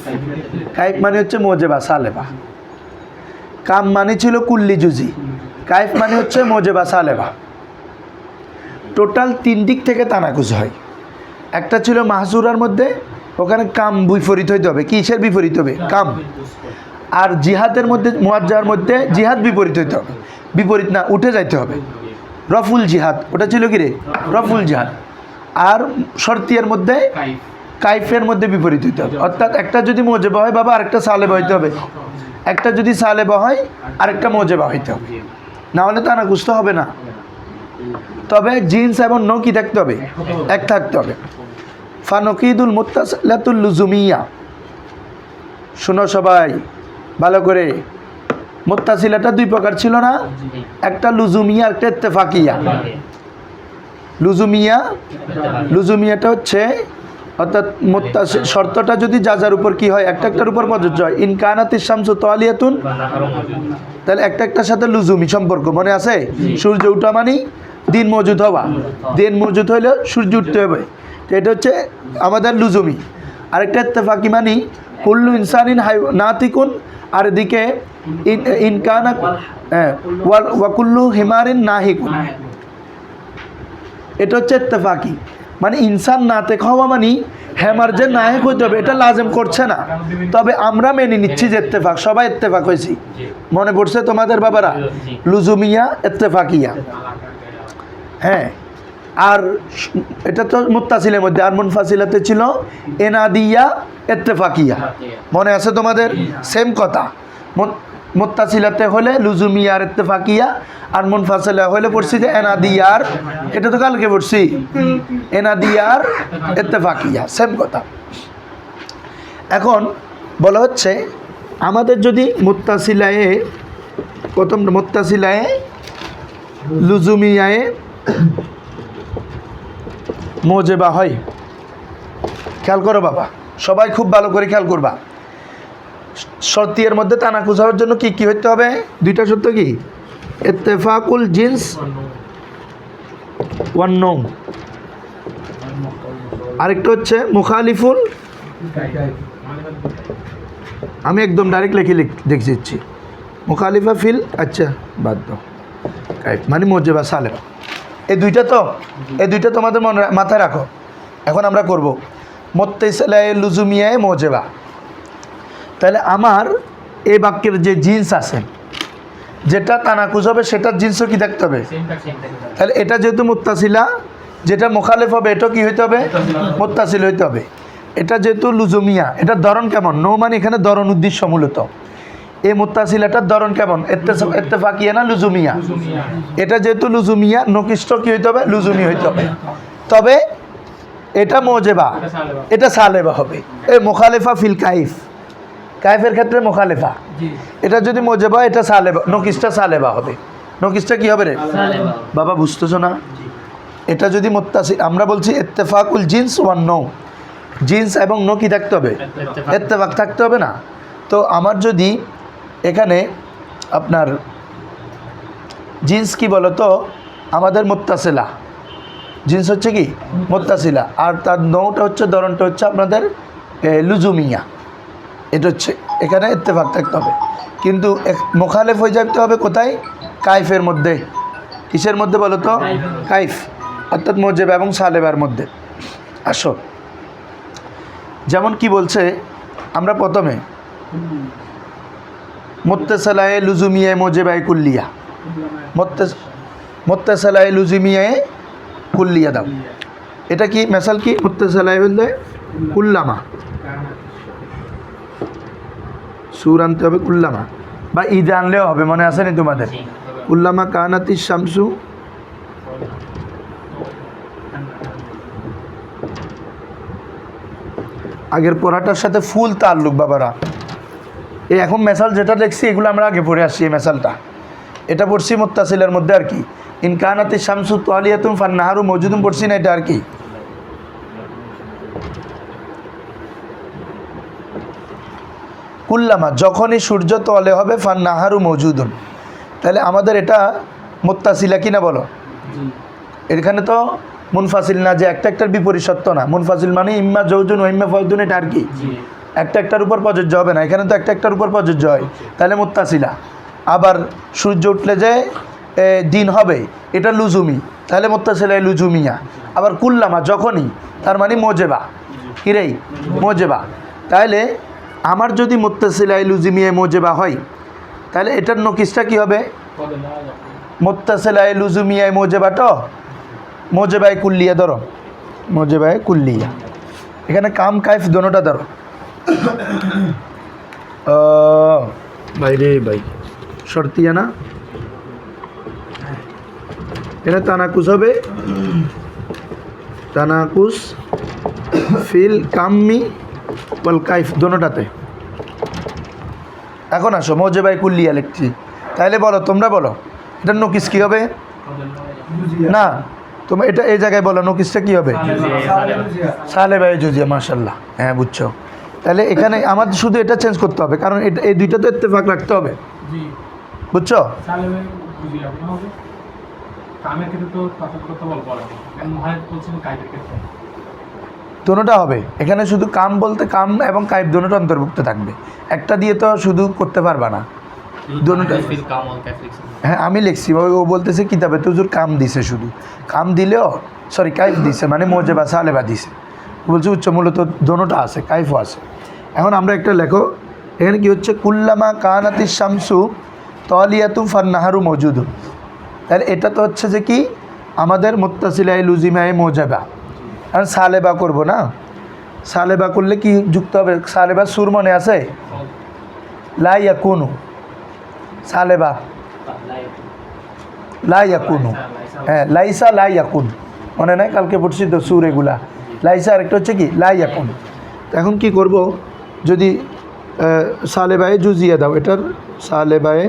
কাইফ মানে হচ্ছে মোজেবা সালেবা, কাম মানে ছিল কুল্লি জুজি, কাইফ মানে হচ্ছে মোজেবা সালেবা। টোটাল তিন দিক থেকে তানাকুজ হয়। একটা ছিল মাহসুরার মধ্যে, ওখানে কাম বিপরীত হইতে হবে। কিসের বিপরীত হবে? কাম। আর জিহাদের মধ্যে, মুয়াজ্জার মধ্যে জিহাদ বিপরীত হইতে হবে, বিপরীত না উঠে যাইতে হবে। রফুল জিহাদ, ওটা ছিল কি রে? রফুল জিহাদ। আর শর্তিয়ার মধ্যে কাইফের মধ্যে বিপরীত হইতে হবে। অর্থাৎ একটা যদি মোজেবা হয় বাবা আরেকটা সালেবা হইতে হবে, একটা যদি সালেবা হয় আরেকটা মোজেবা হইতে হবে, না হলে তা না বুঝতে হবে না। তবে জিন্স এবং নো কি থাকতে হবে? এক থাকতে হবে। ফানকিদুল মুত্তাসিলাতুল লুজুমিয়া, শোনো সবাই ভালো করে, মুত্তাসিলাটা দুই প্রকার ছিল না, একটা লুজুমিয়া একটা ইত্তেফাকিয়া। লুজুমিয়াটা হচ্ছে অর্থাৎ মুত্তাসিল শর্তটা যদি যার উপর কি হয়, একটা একটার উপর প্রযোজ্য হয়। ইন কানাতিশ শামসু তালিয়াতুন, তাহলে একটা একটার সাথে লুজুমি সম্পর্ক মনে আছে। সূর্য উঠা মানে দিন মজুদ হওয়া, দিন মজুদ হইলে সূর্য উঠতে হবে, তো এটা হচ্ছে আমাদের লুজুমি। আরেকটা ইত্তেফাকি মানে কুল্লু ইনসানিন নাতিকুন, আর এদিকে ইনকানা ওয়াকুল্লু হিমারিন নাহিকুন, এটা হচ্ছে ইত্তেফাকি। মানে ইনসান নাতেক হওয়া মানে হেমার যে নায়ক হইতে হবে এটা লাজেম করছে না, তবে আমরা মেনে নিচ্ছি যে ইত্তেফাক, সবাই ইত্তেফাক হয়েছি। মনে পড়ছে তোমাদের বাবারা? লুজুমিয়া ইত্তেফাকিয়া, হ্যাঁ। আর এটা তো মুত্তাসিলের মধ্যে, আর মুনফাসিলাতে ছিল এনাদিয়া ইত্তেফাকিয়া, মনে আছে তোমাদের? সেম কথা, মুত্তাসিলাতে হলে লুজুমিয়ার ইত্তেফাকিয়া, আর মুনফাসিলা হলে পড়ছি যে এনাদিয়ার, এটা তো কালকে পড়ছি, এনাদিয়ার ইত্তেফাকিয়া, সেম কথা। এখন বলা হচ্ছে আমাদের যদি মুত্তাসিলায়ে, প্রথম মুত্তাসিলায়ে লুজুমিয়ায়ে মোজেবা হয়, খেয়াল করো বাবা, সবাই খুব ভালো করে খেয়াল করবা। শর্তের মধ্যে তানাকুজ হওয়ার জন্য কি কি হইতে হবে? দুইটা শর্ত কি? ইত্তেফাকুল জিন্স ওয়ান নৌম, আরেকটা হচ্ছে মুখালিফুল, আমি একদম ডাইরেক্ট লিখে দেখে দিচ্ছি, মুখালিফা ফিল, আচ্ছা বাদ দাও, মানে মোজেবা সালেবা। এই দুইটা তো, এই দুইটা তোমাদের মনে মাথায় রাখো। এখন আমরা করব মুত্তাসিলায়ে লুজুমিয়ায়ে মোজেবা। তাহলে আমার এই বাক্যের যে জিন্স আছে, যেটা তানাকুজ হবে সেটার জিন্সও কি দেখতে হবে? তাহলে এটা যেহেতু মুত্তাসিলা, যেটা মুখালিফ হবে এটা কি হইতে হবে? মুত্তাসিল হইতে হবে। এটা যেহেতু লুজুমিয়া, এটার ধরন কেমন? নো মানে এখানে ধরন উদ্দেশ্য মূলত। এই মুত্তাসিলাটার ধরন কেমন? ইত্তেফাকিয়া না লুজুমিয়া? এটা যেহেতু লুজুমিয়া, নকিষ্ট কি হইতে হবে? লুজুমি হইতে হবে। তবে এটা মোজেবা, এটা সালেবা হবে। এই মুখালিফা ফিল কাইফ, কাইফের ক্ষেত্রে মুখালিফা, এটা যদি মোজেবা, এটা সালেবা, নকিসটা সালেবা হবে। নকিসটা কি হবে রে বাবা, বুঝতেছো না? এটা যদি মুত্তাসিল, আমরা বলছি ইত্তেফাকুল জিন্স ওয়ান নৌ, জিন্স এবং নো কি থাকতে হবে? ইত্তেফাক থাকতে হবে না? তো আমার যদি এখানে আপনার জিন্স কি বলো তো, আমাদের মুত্তাসিলা, জিন্স হচ্ছে কি মুত্তাসিলা, আর তার নৌটা হচ্ছে, ধরনটা হচ্ছে আপনাদের লুজুমিয়া। এটা হচ্ছে এখানে ইত্তেফাক থাকতে হবে, কিন্তু মুখালেফ হয়ে যেতে হবে কোথায়? কাইফের মধ্যে। কিসের মধ্যে বলো তো? কাইফ, অর্থাৎ মোজেবা এবং সালেবার মধ্যে। আসো, যেমন কি বলছে, আমরা প্রথমে মুত্তাসিলায়ে লুজুমিয়ায়ে মোজেবায়ে কুল্লিয়া, মুত্তাসিলায়ে লুজুমিয়ায়ে কুল্লিয়া দাও। এটা কি মেসাল কি? মুত্তাসিলায়ে বলতে কুল্লামা, সুর আনতে হবে কুল্লামা, বা ঈদ আনলেও হবে, মনে আছে নি তোমাদের? কুল্লামা কানাতিশ শামসু, আগের পড়াটার সাথে ফুল তাল্লুক বাবারা। এই এখন মেসাল যেটা দেখছি এগুলো আমরা আগে পড়ে আসছি। এই মেসালটা এটা পড়ছি মুত্তাসিলের মধ্যে আর কি, ইন কানাতিশ শামসু তালিয়াতুন ফান্নাহারু মওজুদুন পড়ছি না, এটা আর কি। কুল্লামা, যখনই সূর্য তলে হবে, ফান্নাহারু মওজুদুন, তাহলে আমাদের এটা মুত্তাসিলা কিনা বলো? এখানে তো মুনফাসিল না, যে একটা একটার বিপরীত সত্য না। মুনফাসিল মানে ইম্মা জৌজুন ও ইম্মা ফয়দুন, এটা আর কি একটা একটার উপর প্রযোজ্য হবে না, এখানে তো একটা একটার উপর প্রযোজ্য হয়, তাহলে মুত্তাসিলা। আবার সূর্য উঠলে যে দিন হবে, এটা লুজুমি, তাহলে মুত্তাসিলা লুজুমিয়া। আবার কুল্লামা, যখনই, তার মানে মোজেবা, কিরেই মোজেবা। তাহলে আমার যদি মুত্তাসিলায়ে লুজুমিয়ায়ে মোজেবা হয়, তাহলে এটার নকিসটা কি হবে? মুত্তাসিলায়ে লুজুমিয়ায়ে মোজেবাটা মোজেবায়ে কুল্লিয়া ধরো, মোজেবায়ে কুল্লিয়া। এখানে কাম কাইফ দোনোটা ধরো। ভাই রে ভাই, শর্তিয়া না, এটা তানাকুস হবে, তানাকুস ফিল কাম্মি ওয়াল কাইফ দোনোটাতে। এখন আসো মৌজেবাই কুল্লিয়া লিখছি, তাহলে বলো, তোমরা বলো এটা নকিস কী হবে? না, তোমরা এটা এই জায়গায় বলো নকিসটা কী হবে? সালেবাই জুজিয়া। মাশাল্লাহ, হ্যাঁ বুঝছো। তাহলে এখানে আমাদের শুধু এটা চেঞ্জ করতে হবে, কারণ এটা এই দুইটা তো ইত্তেফাক রাখতে হবে, বুঝছো? দোনোটা হবে এখানে, শুধু কাম বলতে কাম এবং কাইফ দোনোটা অন্তর্ভুক্ত থাকবে, একটা দিয়ে তো শুধু করতে পারবা না, দোনোটা। হ্যাঁ আমি লিখছি, ও বলতেছে কিতাবে তো হুজুর কাম দিছে, শুধু কাম দিলেও সরি কাইফ দিছে, মানে মোজেবা সালেবা দিছে, বলছে উচ্চ মূলত দোনোটা আছে, কাইফও আছে। এখন আমরা একটা লেখো, এখানে কি হচ্ছে কুল্লামা কানাতিস শামসু তলিয়াতু ফান্নাহারু মজুদু। তাহলে এটা তো হচ্ছে যে কি আমাদের মুত্তাসিলাই লুজিমাই মোজেবা। আর সালেবা করব না, সালেবা করলে কি যুক্ত হবে? সালেবা সুর মনে আছে? লা ইয়াকুনু, সালেবা লা ইয়াকুনু, হ্যাঁ লাইসা লা ইয়াকুন, মনে নাই? কালকে পড়ছি তো সুর এগুলা, লাইসা আরেকটা হচ্ছে কি লা ইয়াকুন। এখন কি করব, যদি সালেবায়ে জুজিয়া দাও, এটার সালেবায়ে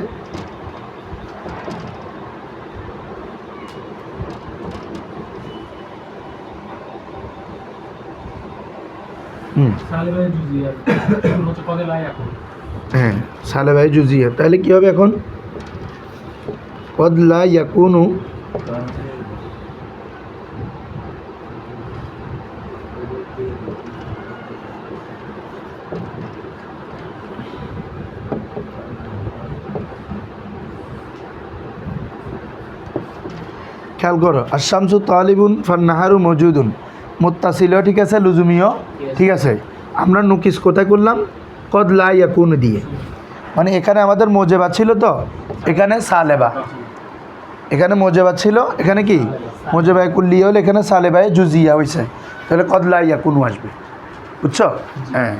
হ্যাঁ সালেবায়ে জুজিয়া, তাহলে কি হবে এখন? কদ লা ইয়াকুনু খেয়াল করো, আর শামসু তালিবুন ফান্নাহারু মজুদুন, মুত্তাসিলও ঠিক আছে, লুজুমিও ঠিক আছে। আমরা নুকিস কোথায় করলাম? কদ লা ইয়াকুনু দিয়ে, মানে এখানে আমাদের মোজেবা ছিল, তো এখানে সালেবা, এখানে মোজেবা ছিল, এখানে কি মোজেবায় কুল্লিয়া হলে এখানে সালেবায় জুজিয়া হয়েছে, তাহলে কদ লা ইয়াকুনু আসবে, বুঝছো? হ্যাঁ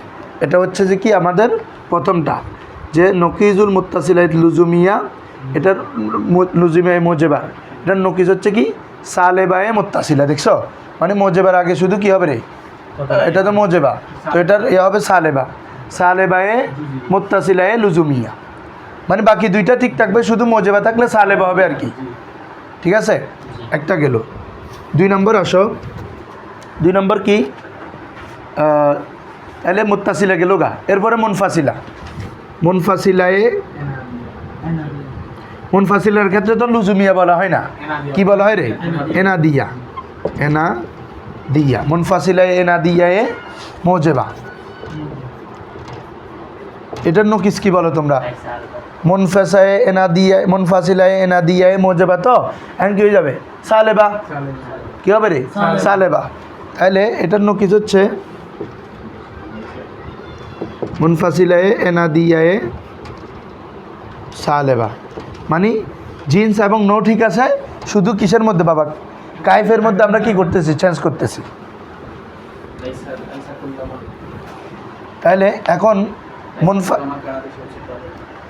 এটা হচ্ছে যে কি আমাদের প্রথমটা, যে নকিজুল মুত্তাসিলাইত লুজুমিয়া, এটার লুজুমিয়ায় মোজেবা, এটার নকিজ হচ্ছে কি সালেবায়ে মুত্তাসিলা, দেখছো? মানে মোজেবার আগে শুধু কি হবে রে, এটা তো মোজেবা, তো এটার এ হবে সালেবা, সালেবায়ে মুত্তাসিলায়ে লুজুমিয়া, মানে বাকি দুইটা ঠিক থাকবে, শুধু মোজেবা থাকলে সালেবা হবে আর কি, ঠিক আছে? একটা গেল। 2 নম্বর আসো, 2 নম্বর কি? তাহলে মুত্তাসিলা গেল গা, এরপরে মুনফাসিলা। মুনফাসিলার ক্ষেত্রে তো লুজুমিয়া বলা হয় না, কি বলা হয় রে? এনা দিয়া, এনা দিয়া। মুনফাসিলায় এনা দিয়ায়ে মোজেবা, এটার নকিস কি বলো তোমরা? মুনফাসায়ে এনা দিয়া, মুনফাসিলায়ে এনা দিয়ায়ে মোজেবা, তো এখন কি হয়ে যাবে? সালেবা, কি হবে রে? সালেবা। তাহলে এটার নকিস হচ্ছে মুনফাসিলায়ে এনা দিয়ায়ে সালেবা, মানে জিন্স এবং নো ঠিক আছে, শুধু কিসের মধ্যে বাবা? কাইফের মধ্যে আমরা কি করতেছি? চেঞ্জ করতেছি। তাহলে এখন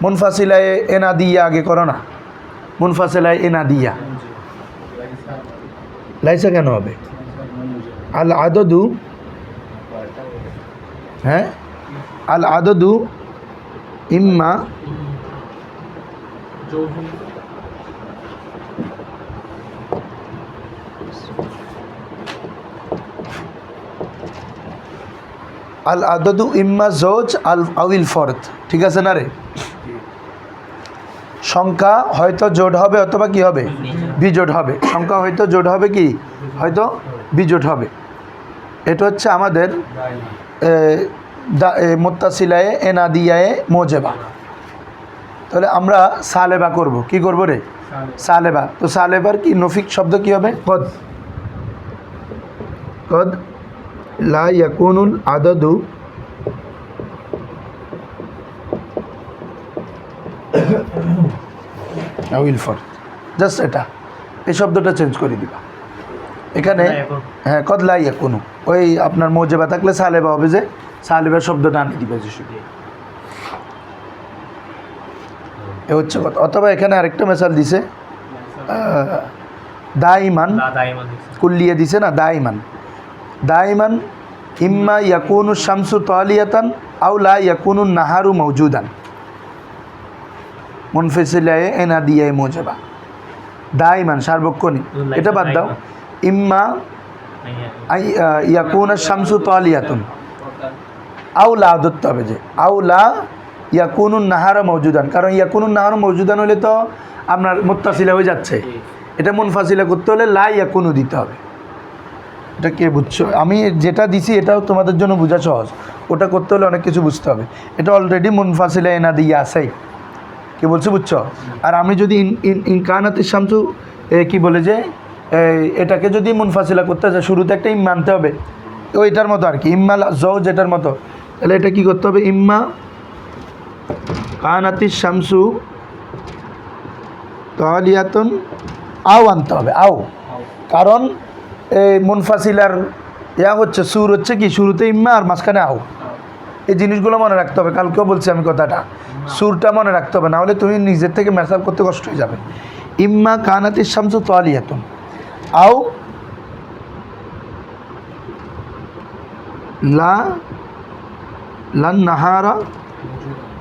মুনফাসিলায়ে এনা দিয়া আগে করো না, মুনফাসিলায়ে এনা দিয়া, লাইসা কেন হবে? আল আদদু, হ্যাঁ আল আদদু ইম্মা আল আদদু ইম্মা জোজ আল আউল ফরদ, ঠিক আছে না রে? সংখ্যা হয়তো জোট হবে অথবা কি হবে? বিজোট হবে। সংখ্যা হয়তো জোট হবে, কি হয়তো বিজোট হবে। এটা হচ্ছে আমাদের মুত্তাসিলায়ে এনাদিয়ায়ে মোজেবা। তাহলে আমরা সালেবা করব, কি করব রে? সালেবা। তো সালেবার কি নফিক শব্দ কি হবে? কদ, কদ লা ইয়াকুনুল আদদু আউল ফর, জাস্ট এটা, এই শব্দটা চেঞ্জ করে দিবা এখানে। হ্যাঁ কদ লা ইয়াকুনু, ওই আপনার মোজেবা থাকলে সালেবা হবে, যে সালেবার শব্দটা আনি দিবে যে শুধু, এ হচ্ছে কথা। অথবা এখানে আরেকটা মেসাল দিছে, দাইমান কুল্লিয়া দিছে না, দাইমান, দাইমান ইম্মা ইয়াকুনু শামসু তালিয়াতান আও লা ইয়াকুনু নাহারু মওজুদান। মুনফাসিলায়ে এনাদিয়ায়ে মোজেবা দাইমান সার্বক্ষণিক। এটা বাদ দাও, ইম্মা ইয়াকুনা শামসু তালিয়াতুন আউলা ধরতে হবে, যে আউলা ইয়াকুনুন নাহারা মৌজুদান, কারণ ইয়াকুনুন নাহারা মৌজুদান হলে তো আপনার মুত্তাসিলা হয়ে যাচ্ছে। এটা মুনফাসিলা করতে হলে লা ইয়াকুনু দিতে হবে। এটা কে বুঝছো? আমি যেটা দিছি এটাও তোমাদের জন্য বোঝা সহজ, ওটা করতে হলে অনেক কিছু বুঝতে হবে। এটা অলরেডি মুনফাসিলা এনা দিয়ে আছেই, কে বলছে বুঝছো? আর আমি যদি ইনকানাতিস শামসু কি বলে যে এটাকে যদি মুনফাসিলা করতে চাই শুরুতে একটা ইম মানতে হবে, ওইটার মতো আর কি, ইম্মা জও যেটার মতো, তাহলে এটা কি করতে হবে? ইম্মা কানাতিস শামসু তালিয়াতুন আও আনতে হবে, আও, কারণ এই মুনফাসিলার হচ্ছে সুর হচ্ছে কি শুরুতে ইম্মা আর মাঝখানে আও। এই জিনিসগুলো মনে রাখতে হবে, কালকেও বলছি আমি কথাটা, সুরটা মনে রাখতে হবে, নাহলে তুমি নিজের থেকে মেসাল করতে কষ্ট হয়ে যাবে। ইম্মা কানাতিস শামসু তালিয়াতুন আও লান নাহারা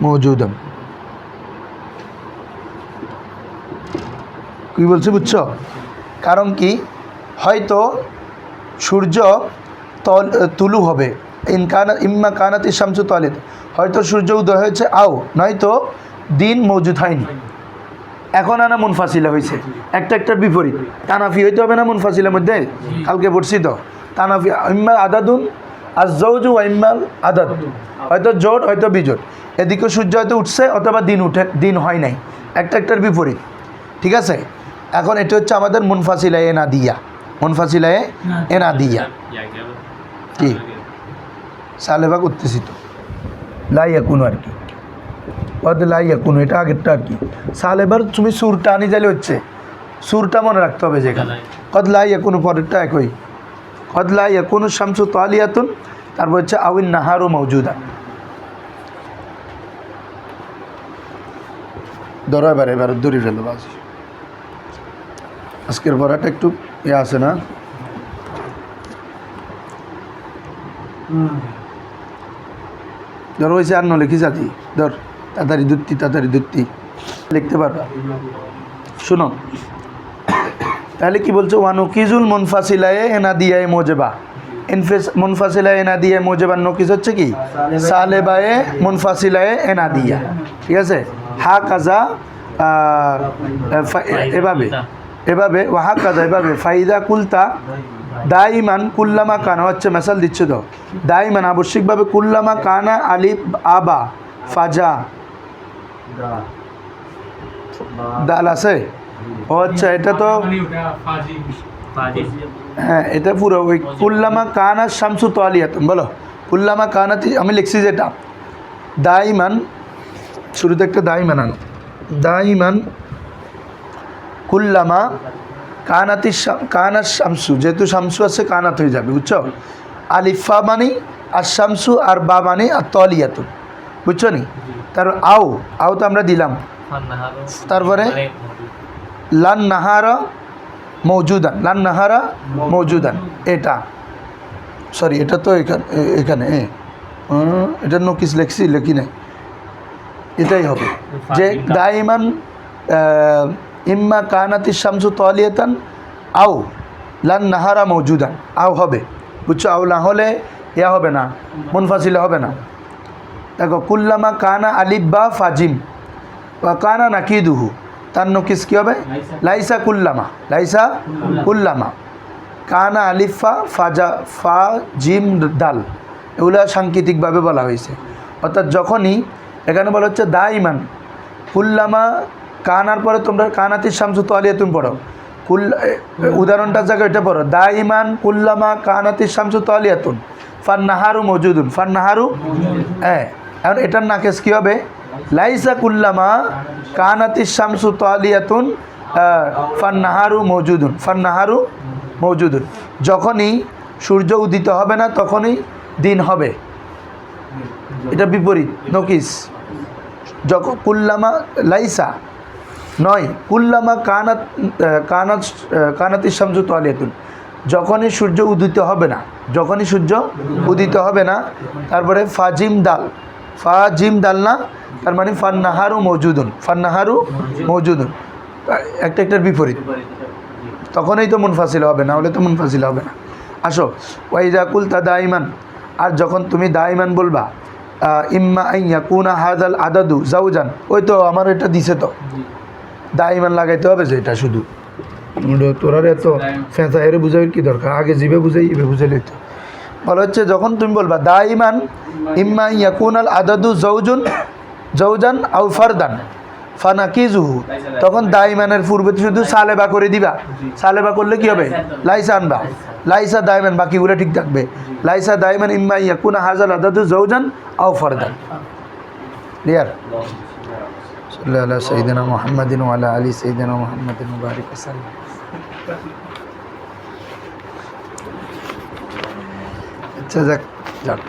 মৌজুদান। কি বলছি বুঝছো? কারণ কি, হয়তো সূর্য তুলু হবে, ইম্মা কানাতিস শামসু তালিয়াতুন, হয়তো সূর্য উদয় হয়েছে, আও নয়তো দিন মৌজুদ হয়নি। এখন আনা মুনফাসিলা হয়েছে, একটা একটার বিপরীত। তানাফি হইতে হবে না মুনফাসিলার মধ্যে, কালকে পড়ছি তো। তানাফি ইম্মা আদাদুন আজ-জাওজু ওয়া ইম্মাল আদাদ, হয়তো জোট হয়তো বিজোট, এদিকে সূর্য হয়তো উঠছে অথবা দিন হয় নাই, একটা একটার বিপরীত। ঠিক আছে, এখন এটা হচ্ছে আমাদের মুনফাসিলায়ে এনাদিয়া, মুনফাসিলায়ে এনাদিয়া। কি সালেবা করতেছি তো, লা ইয়াকুনু আর কি, কদ লা ইয়াকুনু, এটা আগেরটা আর কি। সালেবার তুমি সুরটা আনি যাইলে হচ্ছে, সুরটা মনে রাখতে হবে যেখানে। কদ লা ইয়াকুনু পরেরটা একই, কদ লা ইয়াকুনু শামসু তালিয়াতুন, তারপর হচ্ছে আউন নাহারু মৌজুদা। ধরো এবার দড়ি ফেলো বাজি। আজকের পড়াটা একটু আছে না, ধরো হয়েছে আর নলে কি জাতি, ধর তাড়াতাড়ি দুত্তি লিখতে পারবা। শুনো তাহলে কি বলছো, ওয়ানুকিজুল মুনফাসিলায়ে এনাদিয়ায়ে মোজেবা, মুনফাসিলায়ে এনাদিয়ায়ে মোজেবার নকিজ হচ্ছে কি সালেবায়ে মুনফাসিলায়ে এনাদিয়া। ঠিক আছে, হা কাজা এভাবে ওয়াহা কাজা এভাবে ফাইদা কুলতা দাইমান কুল্লামা কানা, হচ্ছে মেসাল দিচ্ছে তো, দাইমান আবশ্যিকভাবে কুল্লামা কানা আলিফ আবা ফাজা দাল আছে। ও আচ্ছা, এটা তো হ্যাঁ, এটা পুরো ওই কুল্লামা কানা শামসু তালিয়াতুন, বলো কুল্লামা কানাতি, আমি লিখছি যেটা দাইমান, শুরুতে একটা দাইমান আনো, দাইমান কুল্লামা কানাত শামসু, যেহেতু শামসু আছে কানাত হয়ে যাবে, বুঝছো? আলিফা মানি আর শামসু, আর বা মানি আর তালিয়াতুন, বুঝছো নি? তারপর আও তো আমরা দিলাম, তারপরে লান নাহারা মৌজুদান, এটা সরি, এটা তো এখানে এটা নকিস লেখি নাই, এটাই হবে যে দাইমান ইম্মা কানাতিস শামসু তালিয়াতান আও লান নাহারা মৌজুদান, আও হবে, বুঝছো? আও না হলে ইয়া হবে না, মুনফাসিলা হবে না। দেখো কুল্লামা কানা আলিফ বা ফাজিম ওয়া কানা নাকিদুহু, তার নকিস কী হবে? লাইসা কুল্লামা কানা আলিফা ফাজা ফা জিম দাল, এগুলো সাংকেতিকভাবে বলা হয়েছে। অর্থাৎ যখনই এখানে বলা হচ্ছে দাইমান কুল্লামা, কানার পরে তোমরা কানাতিস শামসু তালিয়াতুন পড়ো, উদাহরণটার জায়গায় এটা পড়ো, দাইমান কুল্লামা কানাতিস শামসু তালিয়াতুন ফান্নাহারু মৌজুদুন, ফান্নাহারু হ্যাঁ, এখন এটার নাকেস কী হবে? লাইসা কুল্লামা কানাতিস শামসু তালিয়াতুন ফান্নাহারু মৌজুদুন, যখনই সূর্য উদিত হবে না তখনই দিন হবে, এটা বিপরীত নকিস। যখন কুল্লামা লাইসা নয়, কুল্লামা কানাতিস শামসু তালিয়াতুন, যখনই সূর্য উদিত হবে না, তারপরে ফাজিম দাল না, তার মানে ফান্নাহারু মৌজুদুন, ফান্নাহারু মৌজুদুন একটার বিপরীত, তখনই তো মুনফাসিল হবে, না হলে তো মুনফাসিল হবে না। আসো, ওয়াইজা কুলতা দাইমান, আর যখন তুমি দাইমান বলবা, ইম্মা আন ইয়াকুনা হাযাল আদাদু জাওজান, ওই তো আমার এটা দিছে, তো দাইমান লাগাইতে হবে যে এটা শুধু তোরা এত ফেঁচা এর বুঝাইর কি দরকার, আগে জিবে বুঝাই ইবে বুঝাইলে তো। বলা হচ্ছে যখন তুমি বলবা দাইমান ইম্মা আন ইয়াকুনাল আদাদু জাওজান আও ফারদান ফানাকিজুহু, তখন দাইমানের পূর্বে শুধু সালেবা করে দিবা, সালেবা করলে কি হবে, লাইসা আনবা, লাইসা দাইমান, বাকিগুলো ঠিক থাকবে। লাইসা দাইমান ইম্মা ইয়াকুনা হাযাল আদাদু জাওজান আও ফারদান। ক্লিয়ার? সাল্লাল্লাহু আলা সাইয়্যিদিনা মুহাম্মাদিন ওয়া আলা আলি সাইয়্যিদিনা মুহাম্মাদিন ওয়া বারিক ওয়া সাল্লাম। আচ্ছা যাক, যাক